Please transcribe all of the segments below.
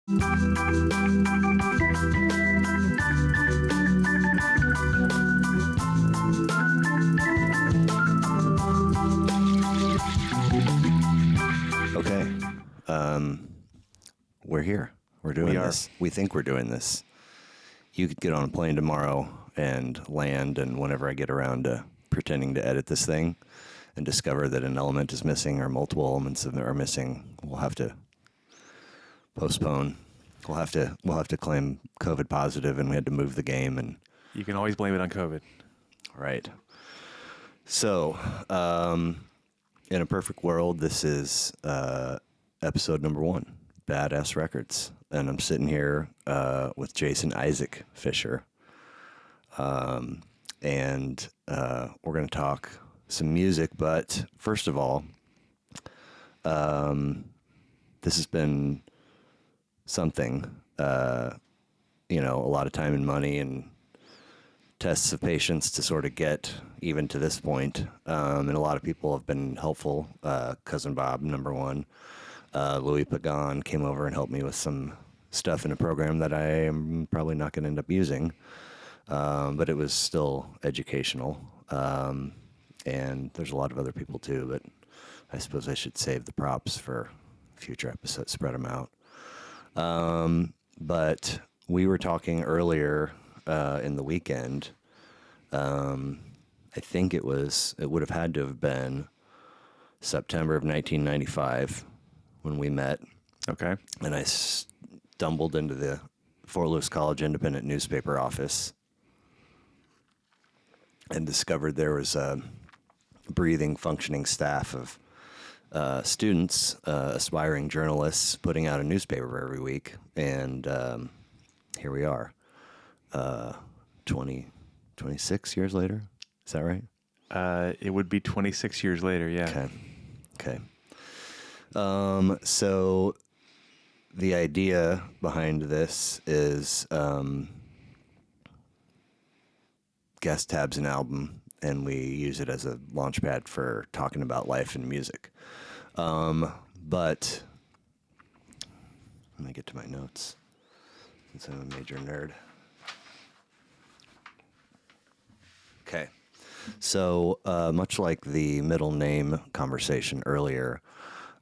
Okay. We're here. We're doing this. We think we're doing this. You could get on a plane tomorrow and land, and whenever I get around to pretending to edit this thing and discover that an element is missing or multiple elements are missing, we'll have to postpone. We'll have to claim COVID positive, and we had to move the game. And you can always blame it on COVID. Right. So, in a perfect world, this is episode number 1, Badass Records. And I'm sitting here with Jason Isaac Fisher. And we're going to talk some music. But first of all, this has been something, a lot of time and money and tests of patience to sort of get even to this point. And a lot of people have been helpful. Cousin Bob, number 1. Louis Pagan came over and helped me with some stuff in a program that I am probably not going to end up using. But it was still educational. And there's a lot of other people too, but I suppose I should save the props for future episodes, spread them out. But we were talking earlier in the weekend. I think it would have had to have been September of 1995 when we met. Okay. And I stumbled into the Fort Lewis College Independent newspaper office and discovered there was a breathing, functioning staff of students, aspiring journalists, putting out a newspaper every week. And here we are, 26 years later. Is that right? It would be 26 years later, yeah. Okay. So the idea behind this is guest tabs an album, and we use it as a launch pad for talking about life and music. But let me get to my notes, since I'm a major nerd. Okay. So much like the middle name conversation earlier,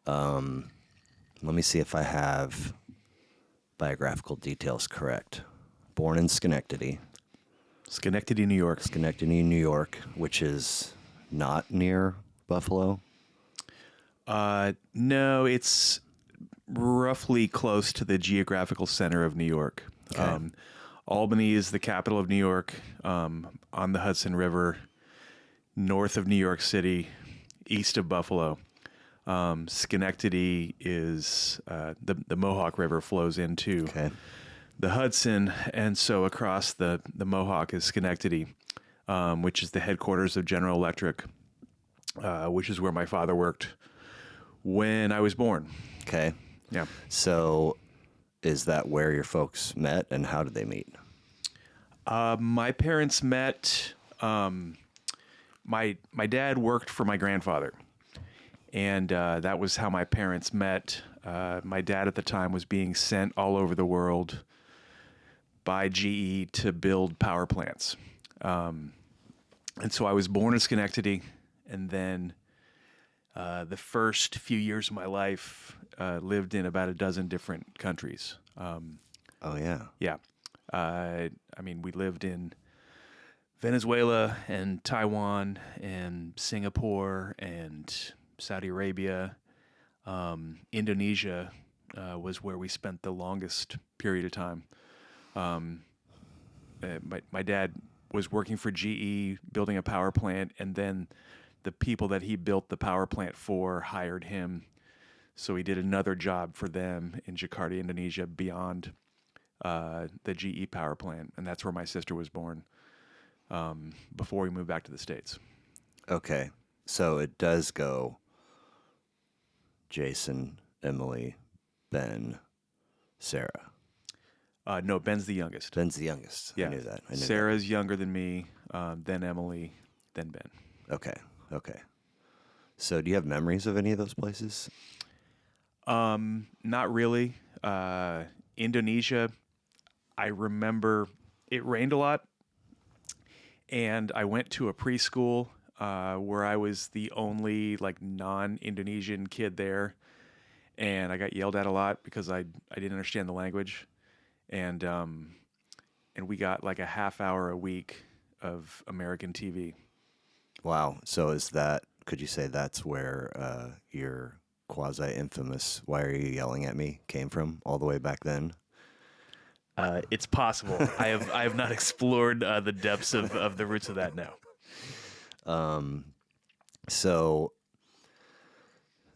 let me see if I have biographical details correct. Born in Schenectady, New York. Schenectady, New York, which is not near Buffalo. No, it's roughly close to the geographical center of New York. Okay. Albany is the capital of New York, on the Hudson River, north of New York City, east of Buffalo. Schenectady is the Mohawk River flows into the Hudson, and so across the Mohawk is Schenectady, which is the headquarters of General Electric, which is where my father worked when I was born. Okay. Yeah. So is that where your folks met, and how did they meet? My parents met, my dad worked for my grandfather, and that was how my parents met. My dad at the time was being sent all over the world by GE to build power plants. And so I was born in Schenectady, and then the first few years of my life lived in about a dozen different countries. Oh, yeah. Yeah. We lived in Venezuela and Taiwan and Singapore and Saudi Arabia. Indonesia was where we spent the longest period of time. My dad was working for GE, building a power plant, and then the people that he built the power plant for hired him. So he did another job for them in Jakarta, Indonesia, beyond the GE power plant. And that's where my sister was born before we moved back to the States. Okay. So it does go Jason, Emily, Ben, Sarah. No, Ben's the youngest. Ben's the youngest. Yeah. I knew that. Sarah's younger than me, then Emily, then Ben. Okay. So do you have memories of any of those places? Not really. Indonesia, I remember it rained a lot, and I went to a preschool where I was the only like non-Indonesian kid there, and I got yelled at a lot because I didn't understand the language, and we got like a half hour a week of American TV. Wow. So could you say that's where your quasi-infamous "Why are you yelling at me" came from all the way back then? It's possible. I have not explored the depths of the roots of that now. So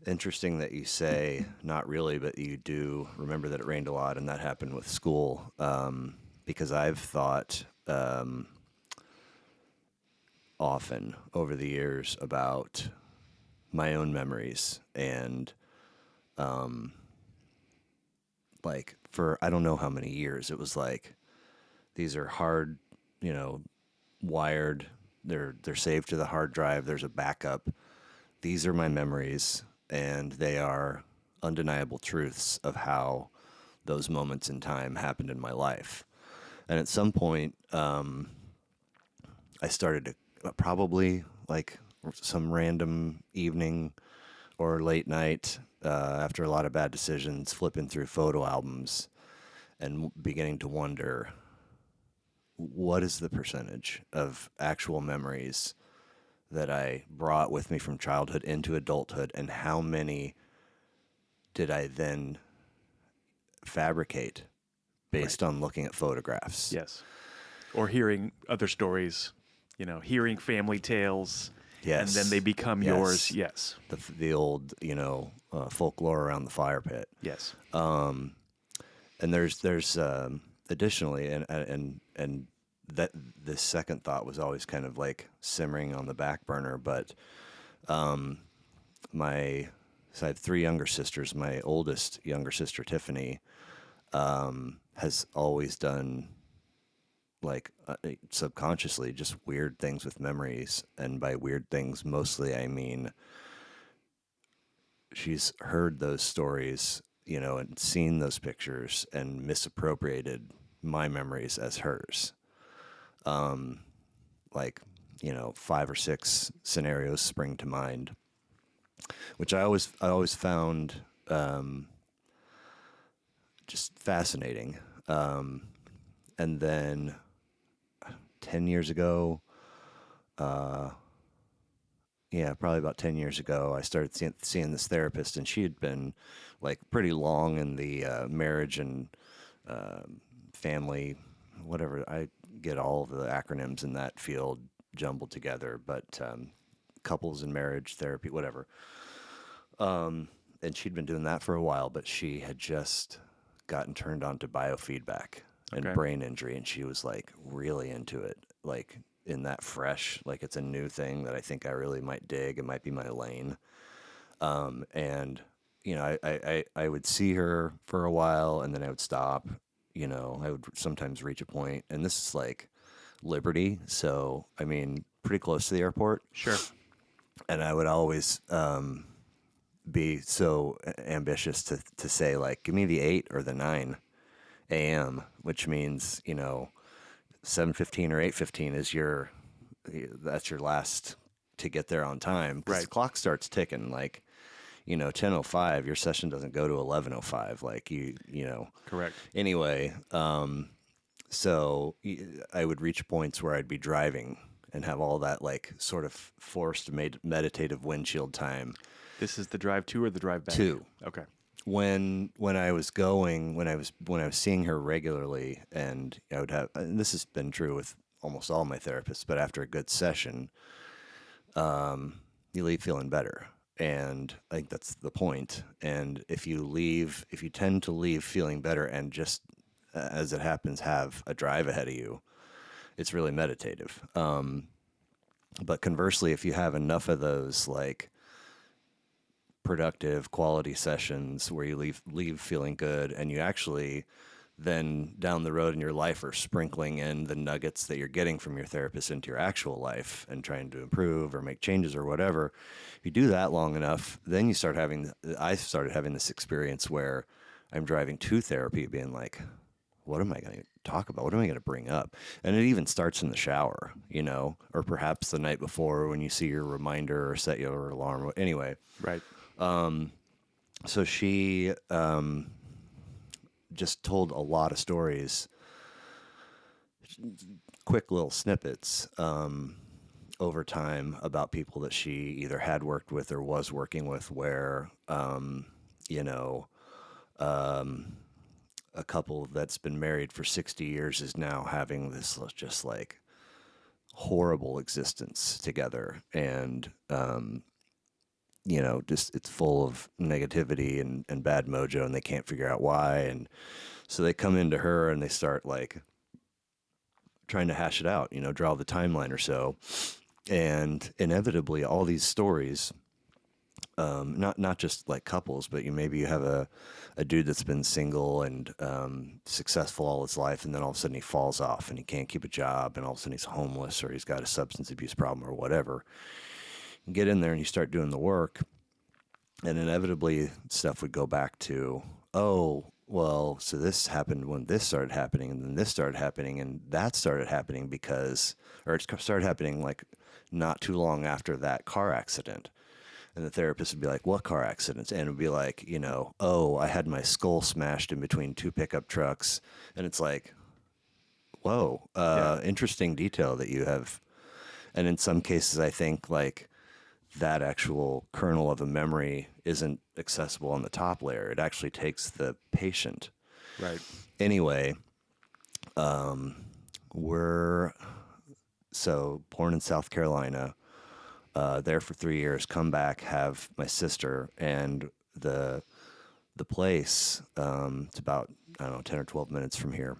interesting that you say not really, but you do remember that it rained a lot, and that happened with school. Because I've thought often over the years about my own memories and like for I don't know how many years it was like these are hard, wired. They're saved to the hard drive. There's a backup. These are my memories, and they are undeniable truths of how those moments in time happened in my life. And at some point, I started to probably like some random evening or late night after a lot of bad decisions, flipping through photo albums and beginning to wonder what is the percentage of actual memories that I brought with me from childhood into adulthood, and how many did I then fabricate based on looking at photographs? Yes. Or hearing other stories, hearing family tales, Yes. and then they become Yes. yours. Yes. The old, folklore around the fire pit. Yes. And there's additionally, and that this second thought was always kind of like simmering on the back burner, but so I have three younger sisters. My oldest younger sister, Tiffany, has always done like subconsciously just weird things with memories. And by weird things, mostly I mean she's heard those stories, and seen those pictures and misappropriated my memories as hers. Like, 5 or 6 scenarios spring to mind, which I always found just fascinating. And then 10 years ago, probably about 10 years ago, I started seeing this therapist, and she had been like pretty long in the marriage and family, whatever. I get all of the acronyms in that field jumbled together, but couples and marriage therapy, whatever. And she'd been doing that for a while, but she had just gotten turned on to biofeedback and Okay. brain injury, and she was like really into it, like in that fresh, like it's a new thing that I think I really might dig. It might be my lane. And I would see her for a while, and then I would stop. I would sometimes reach a point, and this is like Liberty, so I mean, pretty close to the airport. Sure. And I would always be so ambitious to say like, give me the 8 or the 9 a.m., which means 7:15 or 8:15 is that's your last to get there on time. 'Cause Right. the clock starts ticking like 10:05. Your session doesn't go to 11:05. Like Correct. Anyway, so I would reach points where I'd be driving and have all that like sort of forced meditative windshield time. This is the drive to or the drive back? To. Okay. When I was seeing her regularly, and I would have, and this has been true with almost all my therapists, but after a good session, you leave feeling better. And I think that's the point. And if you tend to leave feeling better and just, as it happens, have a drive ahead of you, it's really meditative. But conversely, if you have enough of those, like, productive quality sessions where you leave feeling good, and you actually then down the road in your life are sprinkling in the nuggets that you're getting from your therapist into your actual life and trying to improve or make changes or whatever. If you do that long enough, then I started having this experience where I'm driving to therapy being like, what am I going to talk about? What am I going to bring up? And it even starts in the shower, or perhaps the night before when you see your reminder or set your alarm. Anyway, Right. so she just told a lot of stories, quick little snippets over time about people that she either had worked with or was working with where, you know, a couple that's been married for 60 years is now having this just like horrible existence together. And, just it's full of negativity and bad mojo, and they can't figure out why. And so they come into her and they start like trying to hash it out, draw the timeline or so. And inevitably, all these stories, not just like couples, but maybe you have a dude that's been single and successful all his life, and then all of a sudden he falls off and he can't keep a job, and all of a sudden he's homeless or he's got a substance abuse problem or whatever. You get in there and you start doing the work, and inevitably stuff would go back to, oh, well, so this happened when this started happening, and then this started happening, and that started happening because, or it started happening like not too long after that car accident. And the therapist would be like, what car accidents? And it would be like, oh, I had my skull smashed in between two pickup trucks. And it's like, whoa, Yeah. interesting detail that you have. And in some cases, I think like that actual kernel of a memory isn't accessible on the top layer. It actually takes the patient. Right. Anyway, we're so born in South Carolina, there for 3 years, come back, have my sister, and the place, it's about, I don't know, 10 or 12 minutes from here,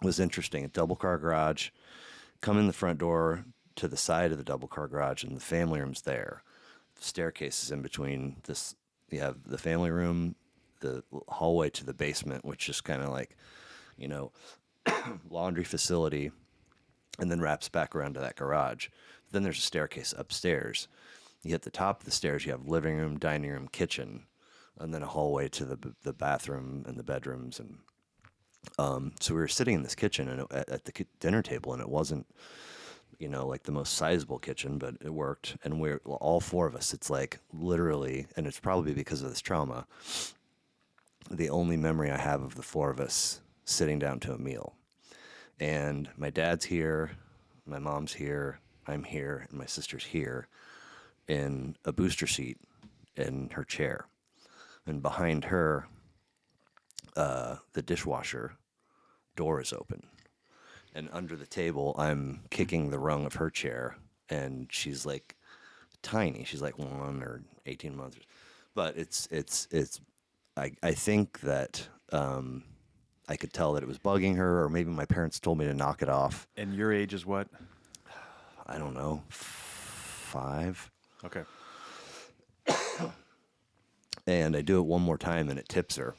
was interesting. A double car garage, come in the front door to the side of the double car garage, and the family room's there. The staircase is in between this. You have the family room, the hallway to the basement, which is kind of like, you know, laundry facility, and then wraps back around to that garage. Then there's a staircase upstairs. You hit the top of the stairs, you have living room, dining room, kitchen, and then a hallway to the bathroom and the bedrooms. And so we were sitting in this kitchen and at the dinner table, and it wasn't, like the most sizable kitchen, but it worked. And we're all four of us. It's like literally, and it's probably because of this trauma, the only memory I have of the four of us sitting down to a meal. And my dad's here, my mom's here, I'm here, and my sister's here in a booster seat in her chair. And behind her, the dishwasher door is open. And under the table, I'm kicking the rung of her chair, and she's like tiny. She's like 1 or 18 months. But I think that I could tell that it was bugging her, or maybe my parents told me to knock it off. And your age is what? I don't know, 5. Okay. And I do it one more time, and it tips her,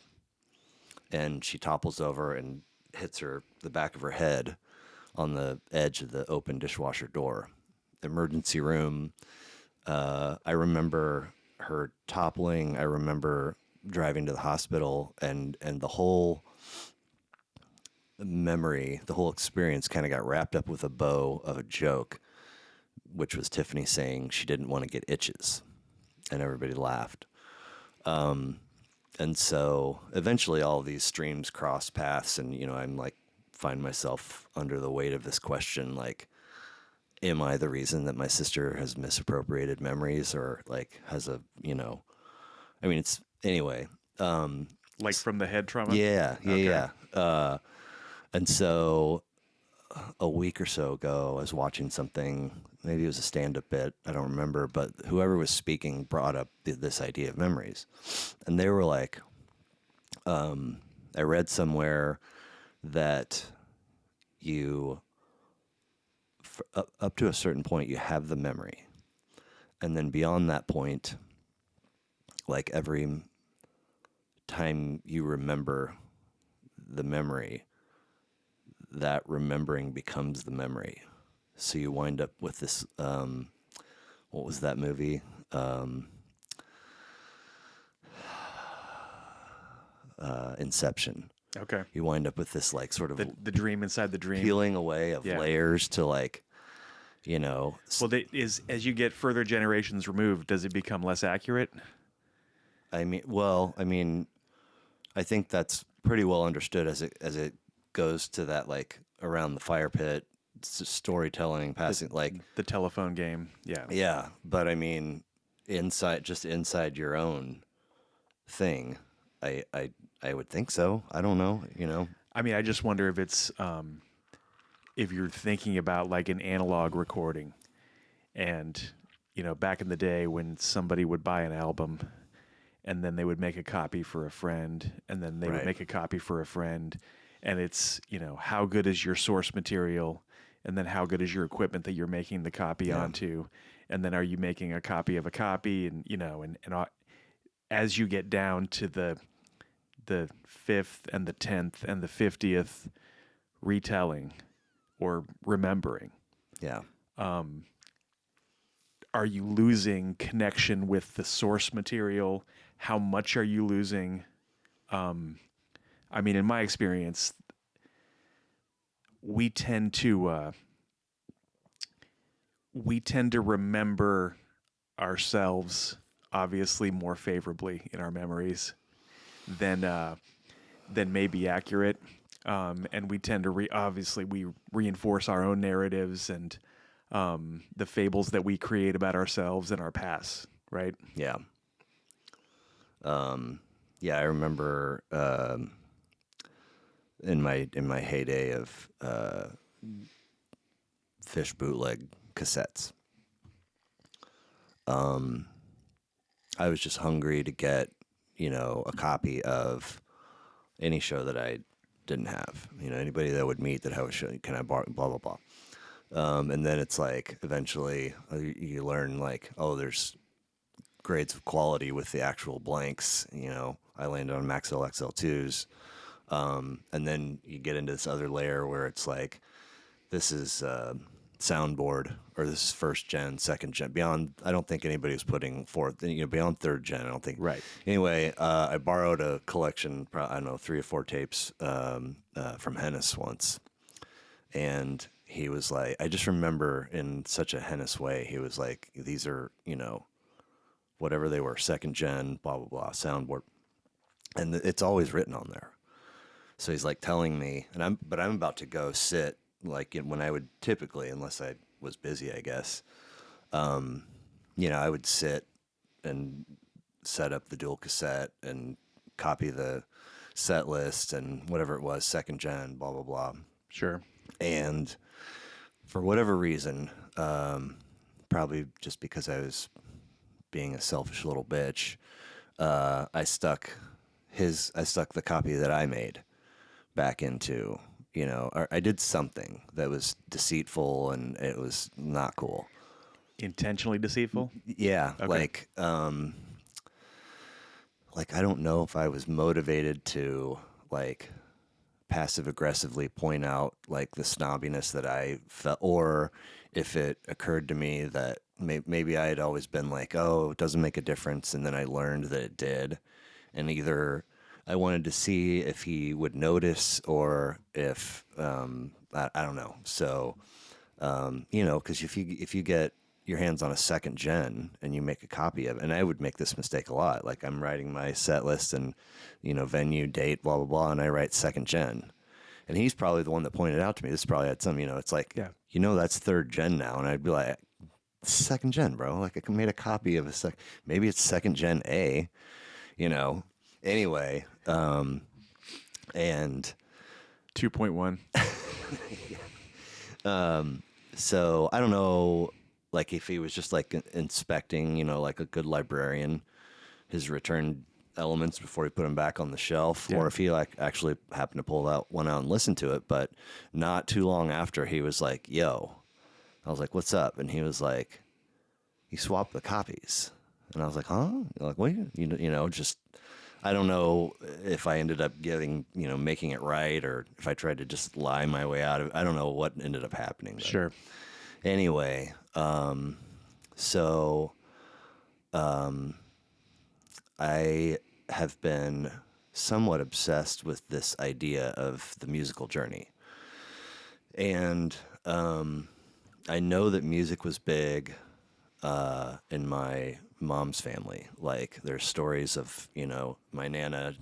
and she topples over and hits the back of her head on the edge of the open dishwasher door. Emergency room. I remember her toppling. I remember driving to the hospital, and the whole memory, the whole experience kind of got wrapped up with a bow of a joke, which was Tiffany saying she didn't want to get itches, and everybody laughed. And so eventually all of these streams cross paths, and, I'm like, find myself under the weight of this question, like, am I the reason that my sister has misappropriated memories, or like has it's anyway. Like from the head trauma? Yeah. Okay. And so a week or so ago, I was watching something, maybe it was a stand-up bit, I don't remember, but whoever was speaking brought up this idea of memories. And they were like, I read somewhere that you, up to a certain point, you have the memory. And then beyond that point, like every time you remember the memory, that remembering becomes the memory. So you wind up with this, what was that movie? Inception. Okay. You wind up with this like sort of The dream inside the dream. peeling away of Yeah. layers to like, you know. Well, as you get further generations removed, does it become less accurate? I mean, I think that's pretty well understood as it goes to that like around the fire pit storytelling, passing like The telephone game. Yeah. yeah. But I mean, inside your own thing, I would think so. I don't know, you know. I mean, I just wonder if it's if you're thinking about like an analog recording, and back in the day when somebody would buy an album, and then they would make a copy for a friend, and then they would Right. make a copy for a friend, and it's how good is your source material, and then how good is your equipment that you're making the copy onto, and then are you making a copy of a copy, and as you get down to the 5th and the 10th and the 50th retelling or remembering, Yeah. are you losing connection with the source material? How much are you losing? I mean, in my experience, we tend to remember ourselves obviously more favorably in our memories than may be accurate, and we tend to obviously we reinforce our own narratives and the fables that we create about ourselves and our past, right? Yeah. Yeah, I remember in my heyday of Fish bootleg cassettes. I was just hungry to get, a copy of any show that I didn't have. Anybody that would meet that have a show, can I borrow, blah, blah, blah. And then it's like eventually you learn like, oh, there's grades of quality with the actual blanks. I landed on Maxell XL2s. And then you get into this other layer where it's like, this is soundboard, or this is first gen, second gen. Beyond, I don't think anybody was putting forth, beyond third gen, I don't think. Right. Anyway, I borrowed a collection, I don't know, 3 or 4 tapes from Hennis once. And he was like, I just remember in such a Hennis way, he was like, these are, whatever they were, second gen, blah, blah, blah, soundboard. And it's always written on there. So he's like telling me, I'm about to go sit, like when I would typically, unless I was busy, I guess, I would sit and set up the dual cassette and copy the set list and whatever it was, second gen, blah, blah, blah. Sure. And for whatever reason, probably just because I was being a selfish little bitch, I stuck the copy that I made back into, or I did something that was deceitful and it was not cool. Intentionally deceitful? Yeah. Okay. Like I don't know if I was motivated to like passive aggressively point out like the snobbiness that I felt, or if it occurred to me that maybe I had always been like, oh, it doesn't make a difference. And then I learned that it did. And either I wanted to see if he would notice or if, I don't know. So, because if you get your hands on a second gen and you make a copy of it, and I would make this mistake a lot. Like I'm writing my set list and, venue, date, blah, blah, blah. And I write second gen. And he's probably the one that pointed out to me, this probably had some, it's like, Yeah. that's third gen now. And I'd be like, second gen, bro. Like I made a copy of maybe it's second gen A, anyway. And 2.1. so I don't know, like if he was just like inspecting, like a good librarian, his return elements before he put them back on the shelf, or if he like actually happened to pull that one out and listen to it. But not too long after, he was like, yo, I was like, what's up? And he was like, you swapped the copies. And I was like, huh? Like, what? Just, I don't know if I ended up making it right, or if I tried to just lie my way out of it. I don't know what ended up happening. But Sure. anyway, so I have been somewhat obsessed with this idea of the musical journey. And I know that music was big in my mom's family. Like, there's stories of, my Nana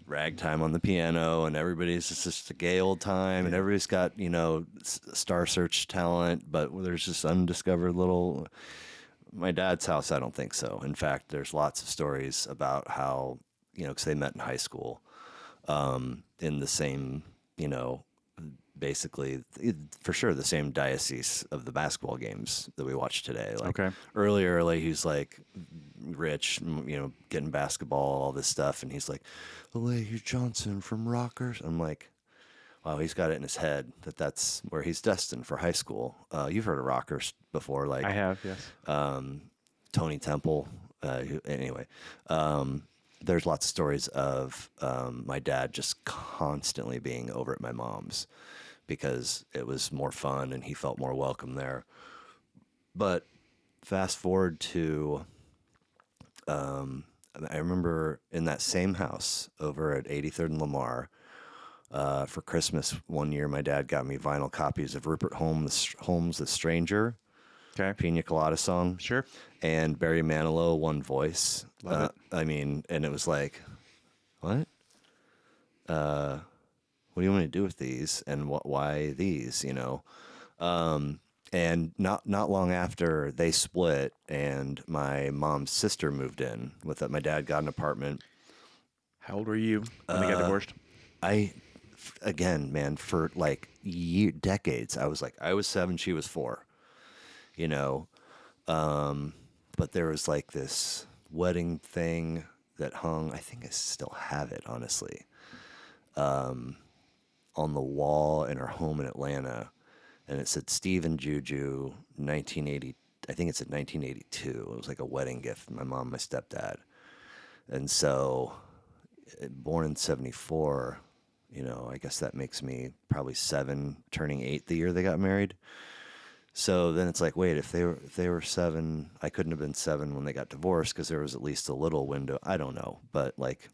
ragtime on the piano, and everybody's just a gay old time, and everybody's got, Star Search talent, but there's this undiscovered little. My dad's house, I don't think so. In fact, there's lots of stories about how, because they met in high school, in the same, basically, for sure, the same diocese of the basketball games that we watch today. Like, Okay. earlier, like, he's like rich, getting basketball, all this stuff, and he's like, Hugh Johnson from Rockers. I'm like, wow, he's got it in his head that that's where he's destined for high school. You've heard of Rockers before, like I have, yes. Tony Temple. Anyway, there's lots of stories of my dad just constantly being over at my mom's because it was more fun and he felt more welcome there. But fast forward to, I remember in that same house over at 83rd and Lamar, for Christmas one year, my dad got me vinyl copies of Rupert Holmes' The Stranger, Okay. Pina Colada song, Sure. and Barry Manilow, One Voice. Love it. I mean, and it was like, what? What do you want me to do with these, and why these? And not long after they split, and my mom's sister moved in with it. My dad got an apartment. How old were you when they got divorced? Again, man, for like decades, I was 7, she was 4. You know, but there was like this wedding thing that hung. I think I still have it, honestly, on the wall in our home in Atlanta, and it said Steve and Juju, 1980. I think it said 1982. It was like a wedding gift from my mom, and my stepdad, and so born in 74. I guess that makes me probably 7, turning 8 the year they got married. So then it's like, wait, if they were 7, I couldn't have been 7 when they got divorced because there was at least a little window. I don't know, but like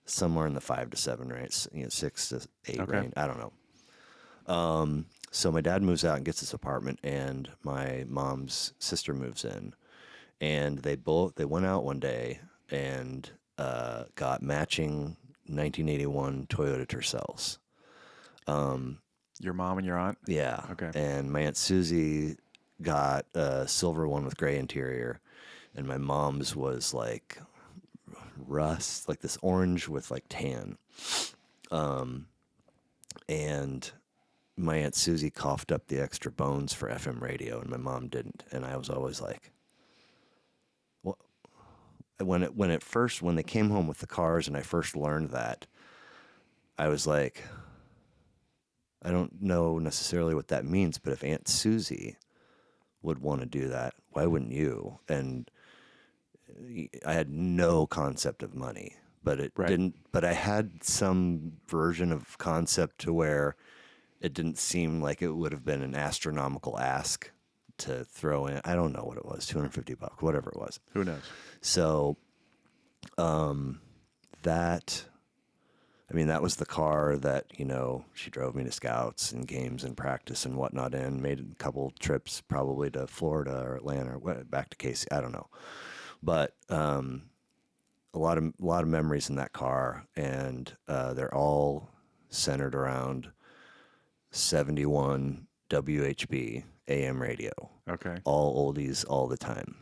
somewhere in the 5 to 7 range, 6 to 8 Okay. range. I don't know. So my dad moves out and gets this apartment, and my mom's sister moves in, and they went out one day and got matching 1981 Toyota Tercels. Your mom and your aunt? Yeah. Okay. And my Aunt Susie got a silver one with gray interior, and my mom's was like rust, like this orange with like tan. And my Aunt Susie coughed up the extra bones for FM radio, and my mom didn't. And I was always like, what? When they came home with the cars and I first learned that, I was like, I don't know necessarily what that means, but if Aunt Susie would want to do that, why wouldn't you? And I had no concept of money, but it Right. didn't. But I had some version of concept to where it didn't seem like it would have been an astronomical ask to throw in. I don't know what it was, $250, whatever it was. Who knows? So, that was the car that, she drove me to scouts and games and practice and whatnot in, made a couple trips probably to Florida or Atlanta or back to Casey. I don't know. But a lot of memories in that car, and they're all centered around 71 WHB AM radio. Okay. All oldies all the time.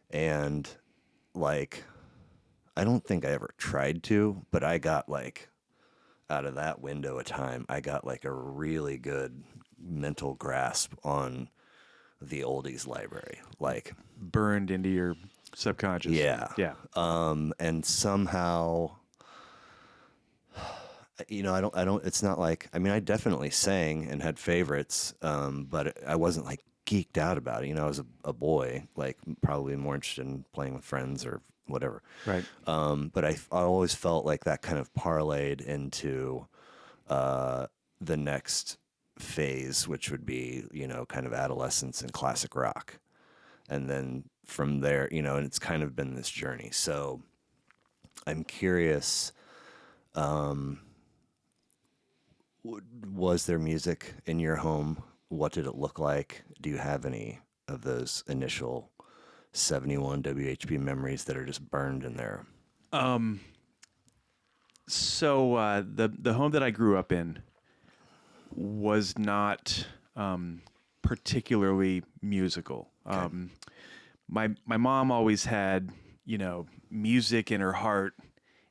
And like, I don't think I ever tried to, but I got like, out of that window of time, I got like a really good mental grasp on the oldies library. Like, Burned into your subconscious. yeah. Yeah. And somehow, I don't, it's not like, I definitely sang and had favorites, but I wasn't like geeked out about it. I was a boy, like probably more interested in playing with friends or whatever. Right. But I always felt like that kind of parlayed into the next phase, which would be, kind of adolescence and classic rock. And then from there, and it's kind of been this journey. So I'm curious, was there music in your home? What did it look like? Do you have any of those initial 71 WHP memories that are just burned in there? So the home that I grew up in was not particularly musical. My mom always had, music in her heart,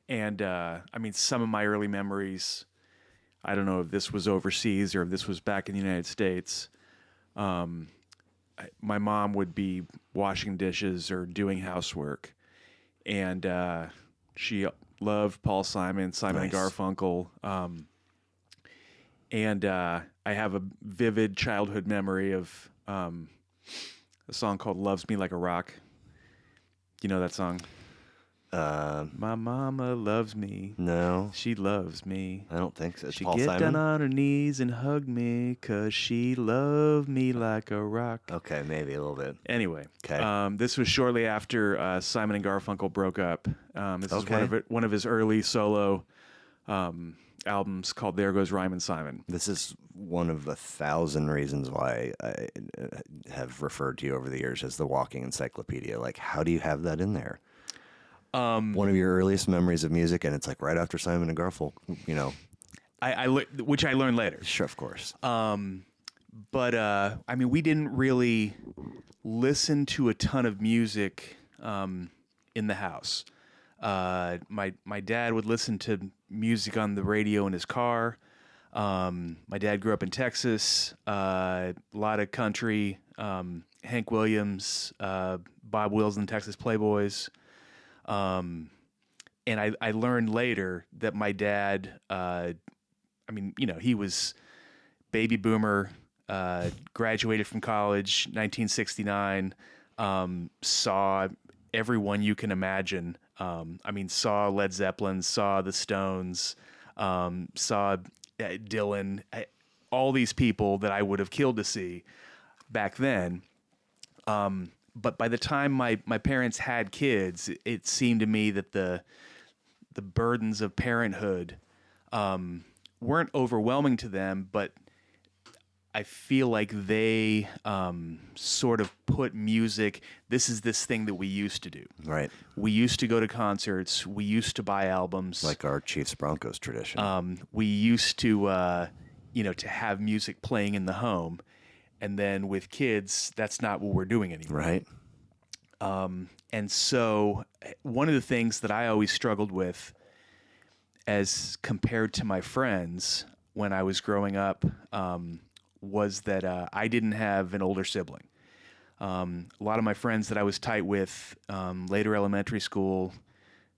and I mean, some of my early memories. I don't know if this was overseas or if this was back in the United States. My mom would be washing dishes or doing housework, and she loved Paul Simon, Simon and Nice. Garfunkel, and I have a vivid childhood memory of a song called "Loves Me Like a Rock." You know that song? My mama loves me. No, She loves me. I don't think so. It's She Paul get Simon. down on her knees and hug me 'cause she loved me like a rock. Okay, maybe a little bit. Anyway, Okay. this was shortly after Simon and Garfunkel broke up. This is Okay. one of his early solo albums called "There Goes Rhymin' Simon." This is one of 1,000 reasons why I have referred to you over the years as the walking encyclopedia. Like, how do you have that in there? One of your earliest memories of music, and it's like right after Simon and Garfunkel, Which I learned later. Sure, of course. But I mean, we didn't really listen to a ton of music in the house. My dad would listen to music on the radio in his car. My dad grew up in Texas. A lot of country. Hank Williams, Bob Wills and the Texas Playboys. And I learned later that my dad, he was baby boomer, graduated from college, 1969, saw everyone you can imagine. Saw Led Zeppelin, saw the Stones, saw Dylan, all these people that I would have killed to see back then. But by the time my parents had kids, it seemed to me that the burdens of parenthood weren't overwhelming to them, but I feel like they sort of put music. This is this thing that we used to do. Right. We used to go to concerts. We used to buy albums. Like our Chiefs Broncos tradition. We used to, to have music playing in the home. And then with kids, that's not what we're doing anymore. Right. And so one of the things that I always struggled with as compared to my friends when I was growing up was that I didn't have an older sibling. A lot of my friends that I was tight with later elementary school,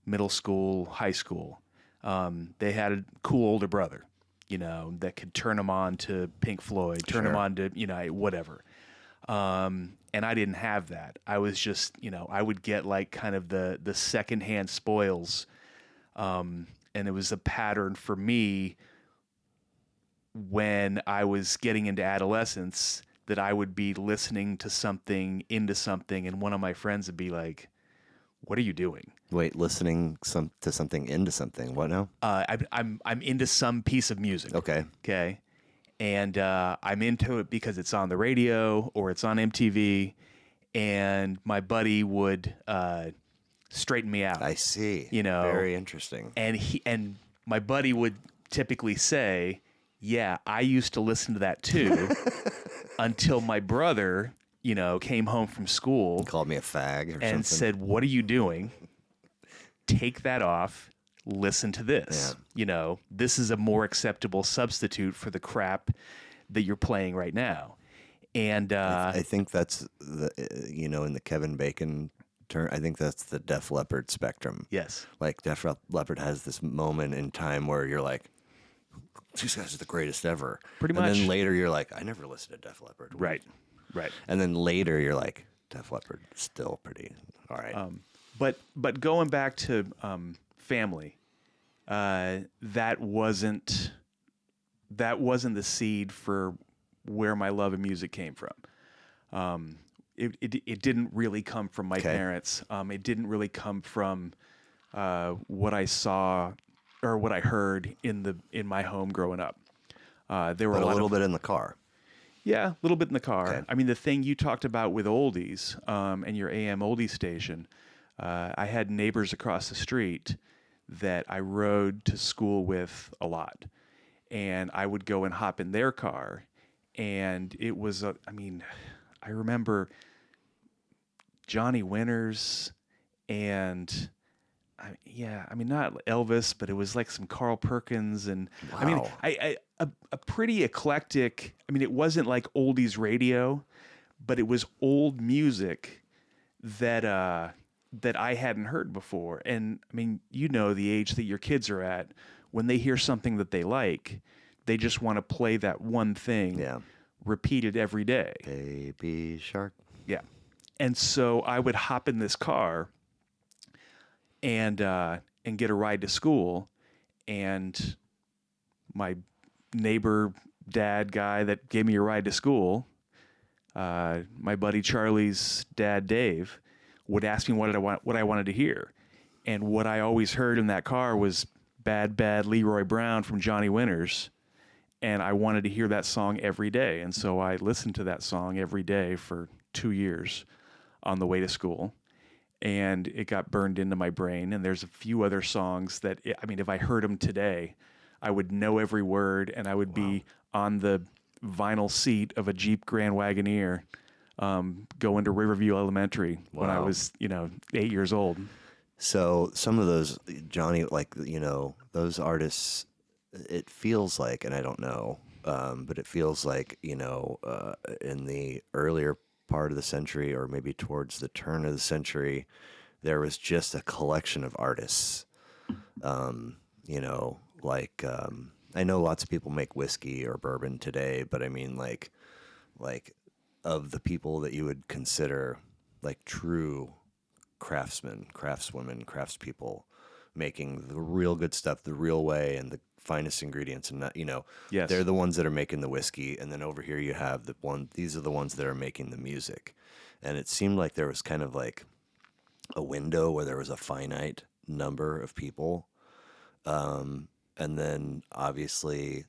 middle school, high school, they had a cool older brother, that could turn them on to Pink Floyd, turn them on to, whatever. And I didn't have that. I was just, I would get like kind of the secondhand spoils. And it was a pattern for me when I was getting into adolescence that I would be listening to something, into something, and one of my friends would be like, "What are you doing?" Wait, listening to something into something. What now? I'm into some piece of music. Okay. Okay. And I'm into it because it's on the radio or it's on MTV, and my buddy would straighten me out. I see. Very interesting. And my buddy would typically say, "Yeah, I used to listen to that too," until my brother, came home from school, Called me a fag or and something. said, "What are you doing? Take that off. Listen to this. This is a more acceptable substitute for the crap that you're playing right now." And I think that's in the Kevin Bacon term, I think that's the Def Leppard spectrum. yes, Like Def Leppard has this moment in time where you're like, these guys are the greatest ever. Pretty And much. then later you're like, I never listened to Def Leppard. right. And then later you're like, Def Leppard still pretty all right. But going back to family, that wasn't the seed for where my love of music came from. It didn't really come from my Okay. parents. It didn't really come from what I saw or what I heard in my home growing up. There were But a a lot little of bit in the car. yeah, a little bit in the car. Okay. I mean, the thing you talked about with oldies and your AM oldie station, I had neighbors across the street that I rode to school with a lot, and I would go and hop in their car, and it was I mean, I remember Johnny Winters and I mean, not Elvis, but it was like some Carl Perkins, and I mean, Wow. a pretty eclectic. I mean, it wasn't like oldies radio, but it was old music that that I hadn't heard before. And I mean, you know, the age that your kids are at, when they hear something that they like, they just want to play that one thing, Yeah. repeated every day. Baby Shark. Yeah. And so I would hop in this car and get a ride to school, and my neighbor dad guy that gave me a ride to school, my buddy Charlie's dad Dave, would ask me what I wanted to hear, and what I always heard in that car was "Bad Bad Leroy Brown" from Johnny Winters, and I wanted to hear that song every day, and so I listened to that song every day for 2 years on the way to school. And it got burned into my brain. And there's a few other songs that, I mean, if I heard them today, I would know every word, and I would be on the vinyl seat of a Jeep Grand Wagoneer going to Riverview Elementary when I Wow. was, 8 years old. So some of those Johnny, like, those artists, it feels like, and I don't know, but it feels like, in the earlier part of the century, or maybe towards the turn of the century, there was just a collection of artists. Like, I know lots of people make whiskey or bourbon today, but I mean, like of the people that you would consider like true craftsmen, craftswomen, craftspeople, making the real good stuff the real way and the finest ingredients, and not, Yes. they're the ones that are making the whiskey, and then over here you have these are the ones that are making the music. And it seemed like there was kind of like a window where there was a finite number of people, and then obviously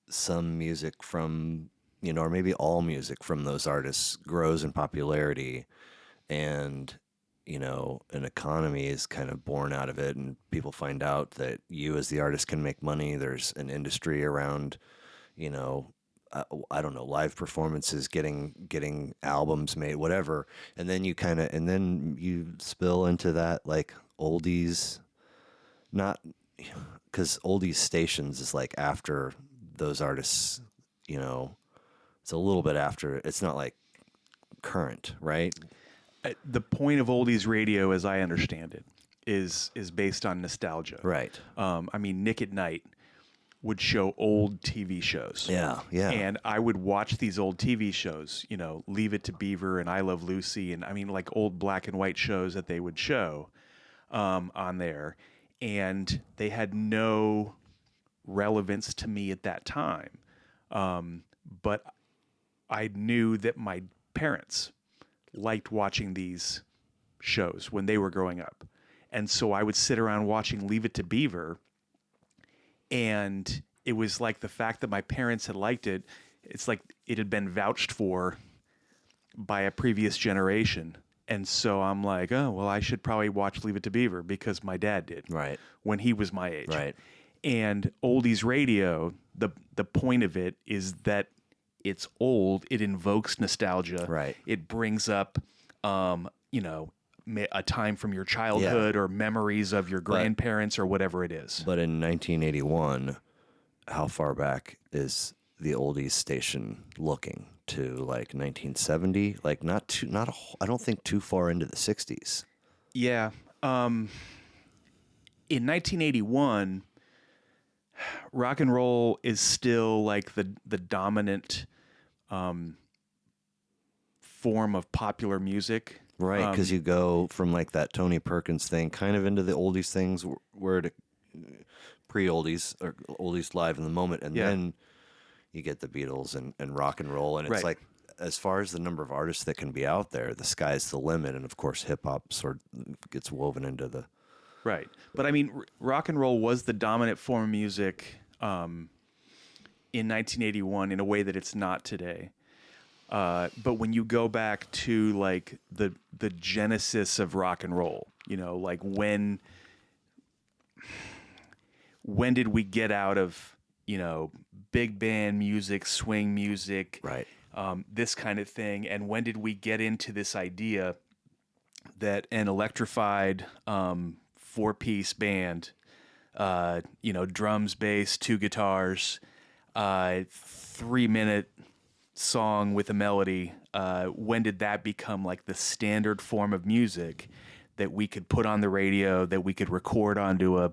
some music from, or maybe all music from those artists grows in popularity, and an economy is kind of born out of it, and people find out that you as the artist can make money. There's an industry around, I don't know, live performances, getting albums made, whatever. And then you spill into that like oldies, not because oldies stations is like after those artists, it's a little bit after. It's not like current, right? The point of oldies radio, as I understand it, is based on nostalgia. Right. I mean, Nick at Night would show old TV shows. Yeah, yeah. And I would watch these old TV shows, Leave It to Beaver and I Love Lucy, and I mean, like old black and white shows that they would show on there. And they had no relevance to me at that time. But I knew that my parents liked watching these shows when they were growing up. And so I would sit around watching Leave It to Beaver, and it was like the fact that my parents had liked it, it's like it had been vouched for by a previous generation. And so I'm like, oh, well, I should probably watch Leave It to Beaver because my dad did. Right. When he was my age. Right. And oldies radio, the point of it is that it's old. It invokes nostalgia. Right. It brings up, a time from your childhood or memories of your grandparents or whatever it is. But in 1981, how far back is the oldies station looking? To like 1970? Like I don't think too far into the 60s. Yeah. In 1981, rock and roll is still like the dominant form of popular music. Right, because you go from like that Tony Perkins thing kind of into the oldies things where it pre-oldies or oldies live in the moment, and then you get the Beatles and rock and roll, and it's Right. like as far as the number of artists that can be out there, the sky's the limit. And of course, hip hop sort of gets woven into the. Right. But I mean, rock and roll was the dominant form of music in 1981 in a way that it's not today. But when you go back to like the genesis of rock and roll, you know, like when did we get out of, you know, big band music, swing music, Right. this kind of thing, and when did we get into this idea that an electrified 4-piece band, you know, drums, bass, 2 guitars, 3-minute song with a melody, when did that become like the standard form of music that we could put on the radio, that we could record onto a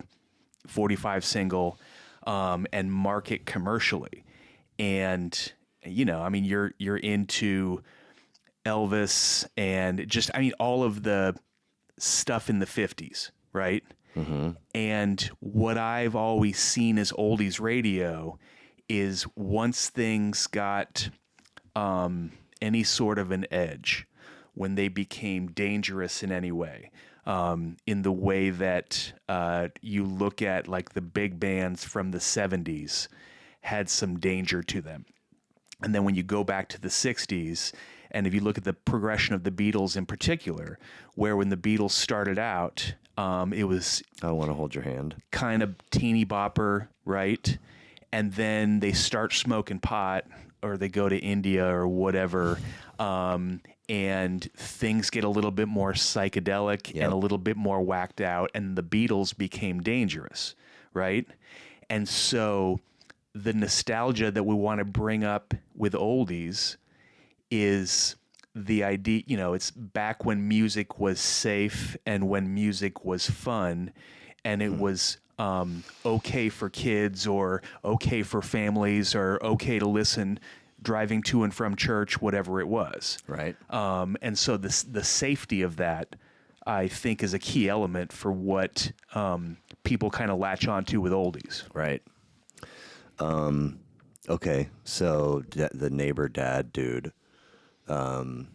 45 single and market commercially? And you know, I mean, you're into Elvis and just, I mean, all of the stuff in the 50s, right? Mm-hmm. And what I've always seen as oldies radio is once things got any sort of an edge, when they became dangerous in any way, in the way that you look at like the big bands from the 70s had some danger to them. And then when you go back to the 60s, and if you look at the progression of the Beatles in particular, where when the Beatles started out, it was I Want to Hold Your Hand. kind of teeny bopper, right? And then they start smoking pot, or they go to India or whatever, and things get a little bit more psychedelic and a little bit more whacked out, and the Beatles became dangerous, right? And so the nostalgia that we want to bring up with oldies is the idea, you know, it's back when music was safe and when music was fun, and it was okay for kids or okay for families or okay to listen driving to and from church, whatever it was. Right. And so the safety of that, I think, is a key element for what people kind of latch onto with oldies. Right. Okay, so the neighbor dad dude in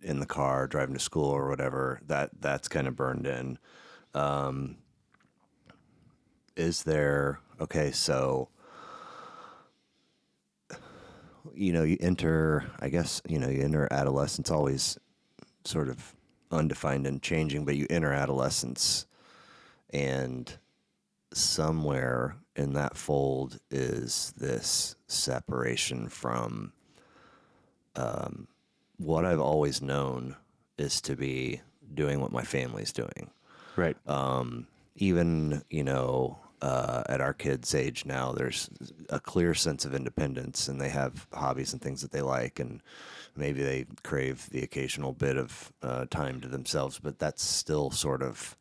the car driving to school or whatever, that's kind of burned in. Is there, okay, so, you know, you enter adolescence, always sort of undefined and changing, but you enter adolescence, and somewhere in that fold is this separation from what I've always known is to be doing what my family's doing. Right. Even, you know, at our kids' age now, there's a clear sense of independence, and they have hobbies and things that they like, and maybe they crave the occasional bit of time to themselves, but that's still sort of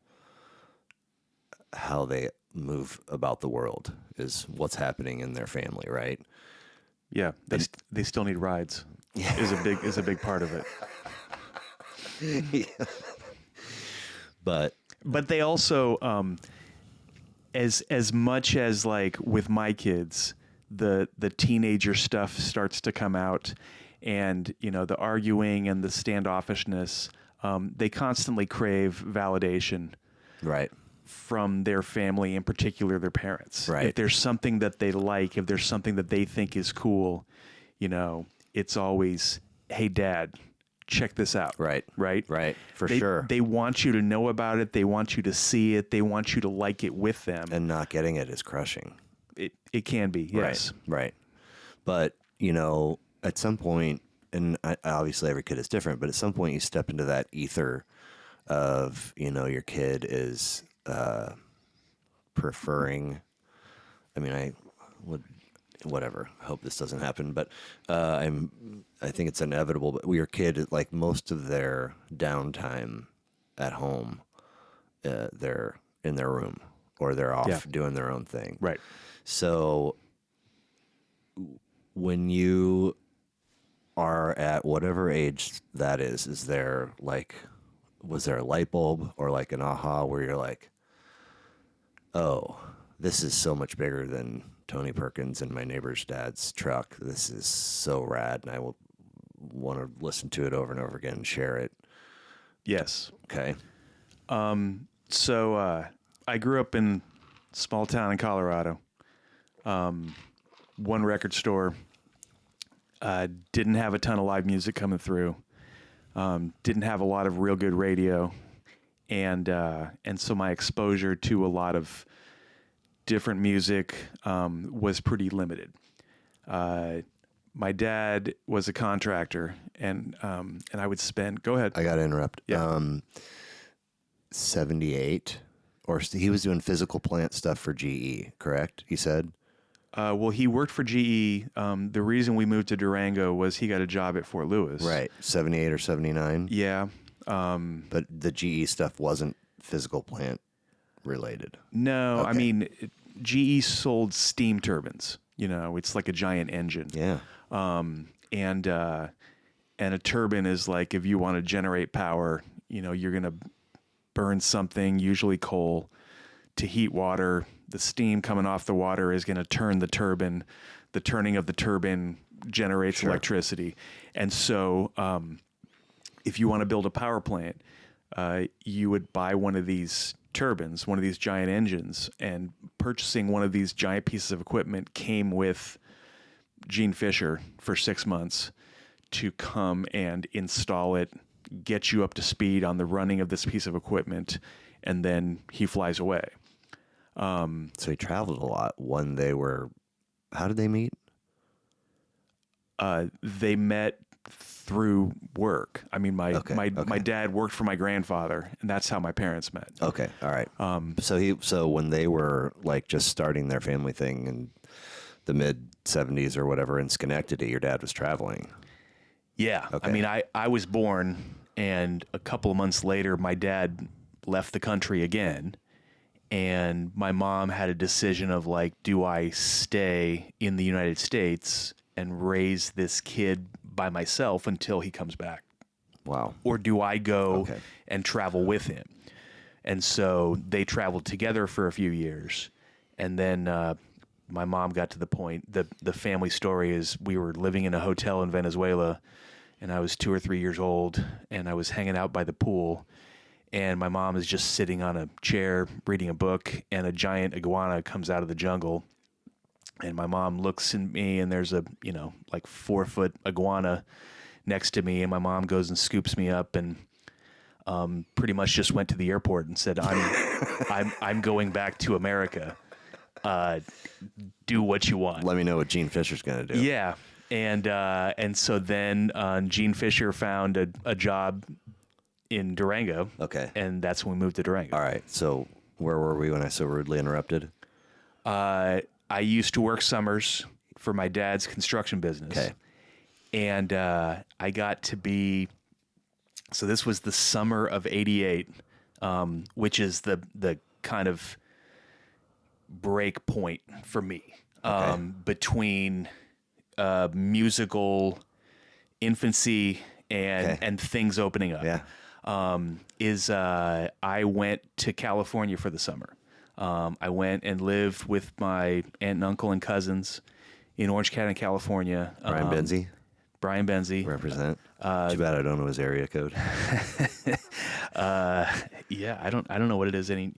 how they move about the world, is what's happening in their family, right? Yeah, they still need rides. Is a big part of it. Yeah. But they also, as much as like with my kids, the teenager stuff starts to come out, and you know, the arguing and the standoffishness, they constantly crave validation, right, from their family, in particular their parents. Right. If there's something that they like, if there's something that they think is cool, you know, it's always, hey, Dad, check this out. Right. Right? Right. For sure. They want you to know about it. They want you to see it. They want you to like it with them. And not getting it is crushing. It can be, yes. Right. But, you know, at some point, and obviously every kid is different, but at some point you step into that ether of, you know, your kid is preferring, I mean, I would, whatever, I hope this doesn't happen, but I think it's inevitable, but your kid, like most of their downtime at home, they're in their room or they're off doing their own thing. Right. So when you are at whatever age that is there like, was there a light bulb or like an aha where you're like, oh, this is so much bigger than Tony Perkins and my neighbor's dad's truck. This is so rad, and I will want to listen to it over and over again and share it. Yes. Okay. So I grew up in a small town in Colorado. One record store. Didn't have a ton of live music coming through. Didn't have a lot of real good radio, and so my exposure to a lot of different music was pretty limited. My dad was a contractor, and I would spend. Go ahead. I got to interrupt. Yeah. 78, or he was doing physical plant stuff for GE, correct? He said. Well, he worked for GE. The reason we moved to Durango was he got a job at Fort Lewis. Right, 78 or 79. Yeah. But the GE stuff wasn't physical plant related. No, Okay. I mean, GE sold steam turbines. You know, it's like a giant engine. Yeah. And a turbine is like if you want to generate power, you know, you're going to burn something, usually coal, to heat water. The steam coming off the water is going to turn the turbine. The turning of the turbine generates electricity. And so if you want to build a power plant, you would buy one of these turbines, one of these giant engines, and purchasing one of these giant pieces of equipment came with Gene Fisher for 6 months to come and install it, get you up to speed on the running of this piece of equipment, and then he flies away. So he traveled a lot when they were. How did they meet? They met through work. I mean, my Okay. dad worked for my grandfather, and that's how my parents met. Okay, all right. So when they were like just starting their family thing in the mid 70s or whatever in Schenectady, your dad was traveling. Yeah. Okay. I mean, I was born, and a couple of months later, my dad left the country again. And my mom had a decision of like, do I stay in the United States and raise this kid by myself until he comes back? Wow. Or do I go and travel with him? And so they traveled together for a few years. And then my mom got to the point, the family story is we were living in a hotel in Venezuela, and I was 2 or 3 years old, and I was hanging out by the pool. And my mom is just sitting on a chair reading a book, and a giant iguana comes out of the jungle. And my mom looks at me, and there's a, like 4-foot iguana next to me. And my mom goes and scoops me up and pretty much just went to the airport and said, I'm going back to America. Do what you want. Let me know what Gene Fisher's going to do. Yeah. And so then Gene Fisher found a job in Durango. Okay. And that's when we moved to Durango. All right. So where were we when I so rudely interrupted? I used to work summers for my dad's construction business. Okay. And I got to be, so this was the summer of '88, which is the kind of break point for me between musical infancy and things opening up. Yeah. I went to California for the summer. I went and lived with my aunt and uncle and cousins in Orange County, California. Brian Benzie. Benzie. Represent. Too bad I don't know his area code. Yeah, I don't know what it is. I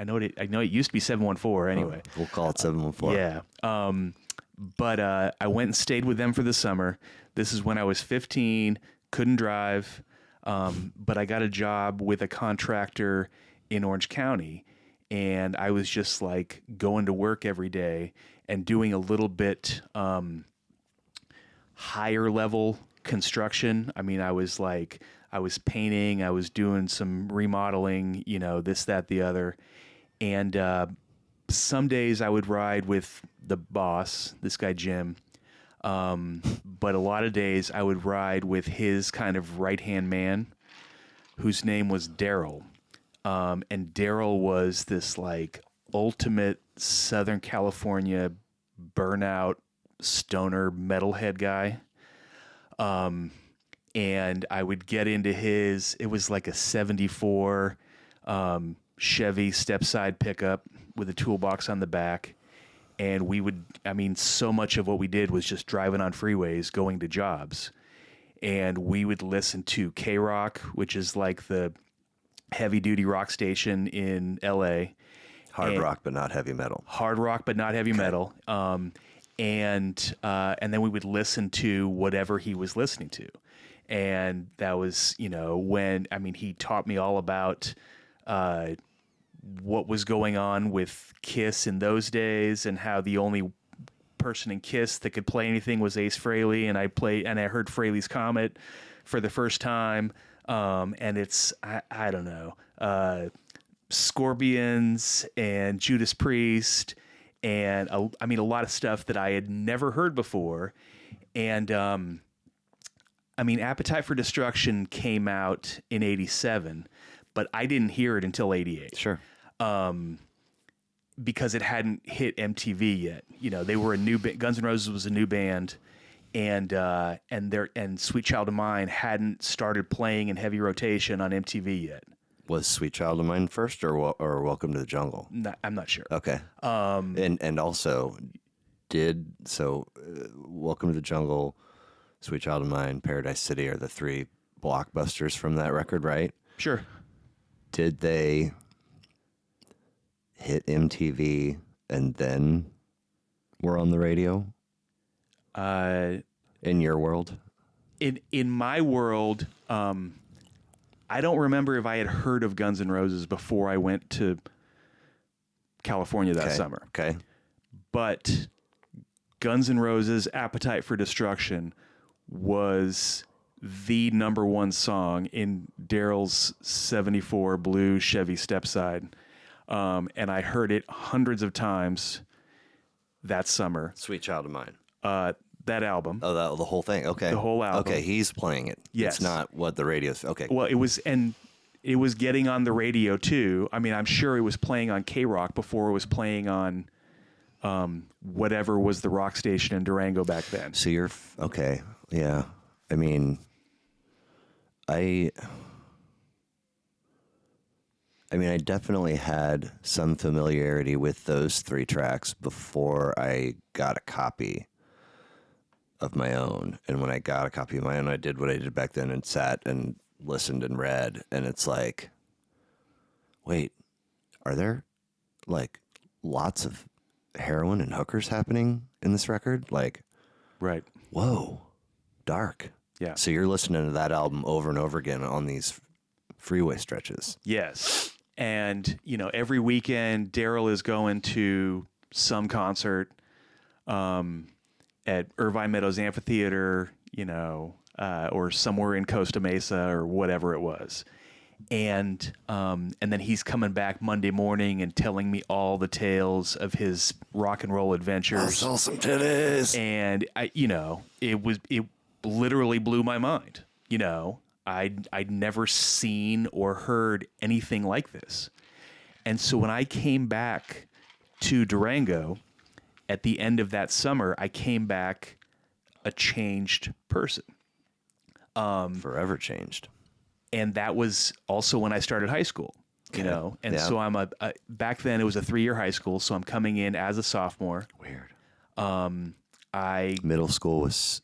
know it used to be 714 anyway. We'll call it 714. Yeah. But I went and stayed with them for the summer. This is when I was 15, couldn't drive. But I got a job with a contractor in Orange County, and I was just like going to work every day and doing a little bit higher level construction. I mean, I was painting, I was doing some remodeling, this, that, the other. And some days I would ride with the boss, this guy, Jim. But a lot of days I would ride with his kind of right-hand man, whose name was Daryl. And Daryl was this like ultimate Southern California burnout stoner metalhead guy. And I would get into it was like a 74 Chevy step-side pickup, with a toolbox on the back. And we would, so much of what we did was just driving on freeways, going to jobs. And we would listen to K-Rock, which is like the heavy duty rock station in LA. Hard rock, but not heavy metal. Hard rock, but not heavy metal. And then we would listen to whatever he was listening to. And that was, when, he taught me all about what was going on with Kiss in those days, and how the only person in Kiss that could play anything was Ace Frehley, and I heard Frehley's Comet for the first time, and it's I don't know, Scorpions and Judas Priest, and a lot of stuff that I had never heard before, and Appetite for Destruction came out in '87, but I didn't hear it until '88. Sure. Because it hadn't hit MTV yet. They were a new Guns N' Roses was a new band, and Sweet Child of Mine hadn't started playing in heavy rotation on MTV yet. Was Sweet Child of Mine first, or Welcome to the Jungle? I'm not sure. Okay. And also, Welcome to the Jungle, Sweet Child of Mine, Paradise City are the three blockbusters from that record, right? Sure. Did they hit MTV and then were on the radio? In your world? In my world, I don't remember if I had heard of Guns N' Roses before I went to California that summer. Okay. But Guns N' Roses' Appetite for Destruction was the number one song in Daryl's 74 blue Chevy Stepside. And I heard it hundreds of times that summer. Sweet Child of Mine. That album. Oh, the whole thing. Okay. The whole album. Okay, he's playing it. Yes. It's not what the radio's. Okay. Well, it was getting on the radio too. I'm sure it was playing on K-Rock before it was playing on whatever was the rock station in Durango back then. So you're okay. Yeah. I definitely had some familiarity with those three tracks before I got a copy of my own. And when I got a copy of my own, I did what I did back then and sat and listened and read. And it's like, wait, are there like lots of heroin and hookers happening in this record? Like, right. Whoa, dark. Yeah. So you're listening to that album over and over again on these freeway stretches. Yes. And, every weekend, Daryl is going to some concert at Irvine Meadows Amphitheater, or somewhere in Costa Mesa or whatever it was. And then he's coming back Monday morning and telling me all the tales of his rock and roll adventures. I saw some titties. And it literally blew my mind. I'd never seen or heard anything like this. And so when I came back to Durango at the end of that summer, I came back a changed person. Forever changed. And that was also when I started high school, And yeah. so back then it was a 3-year high school. So I'm coming in as a sophomore. Weird. Middle school was...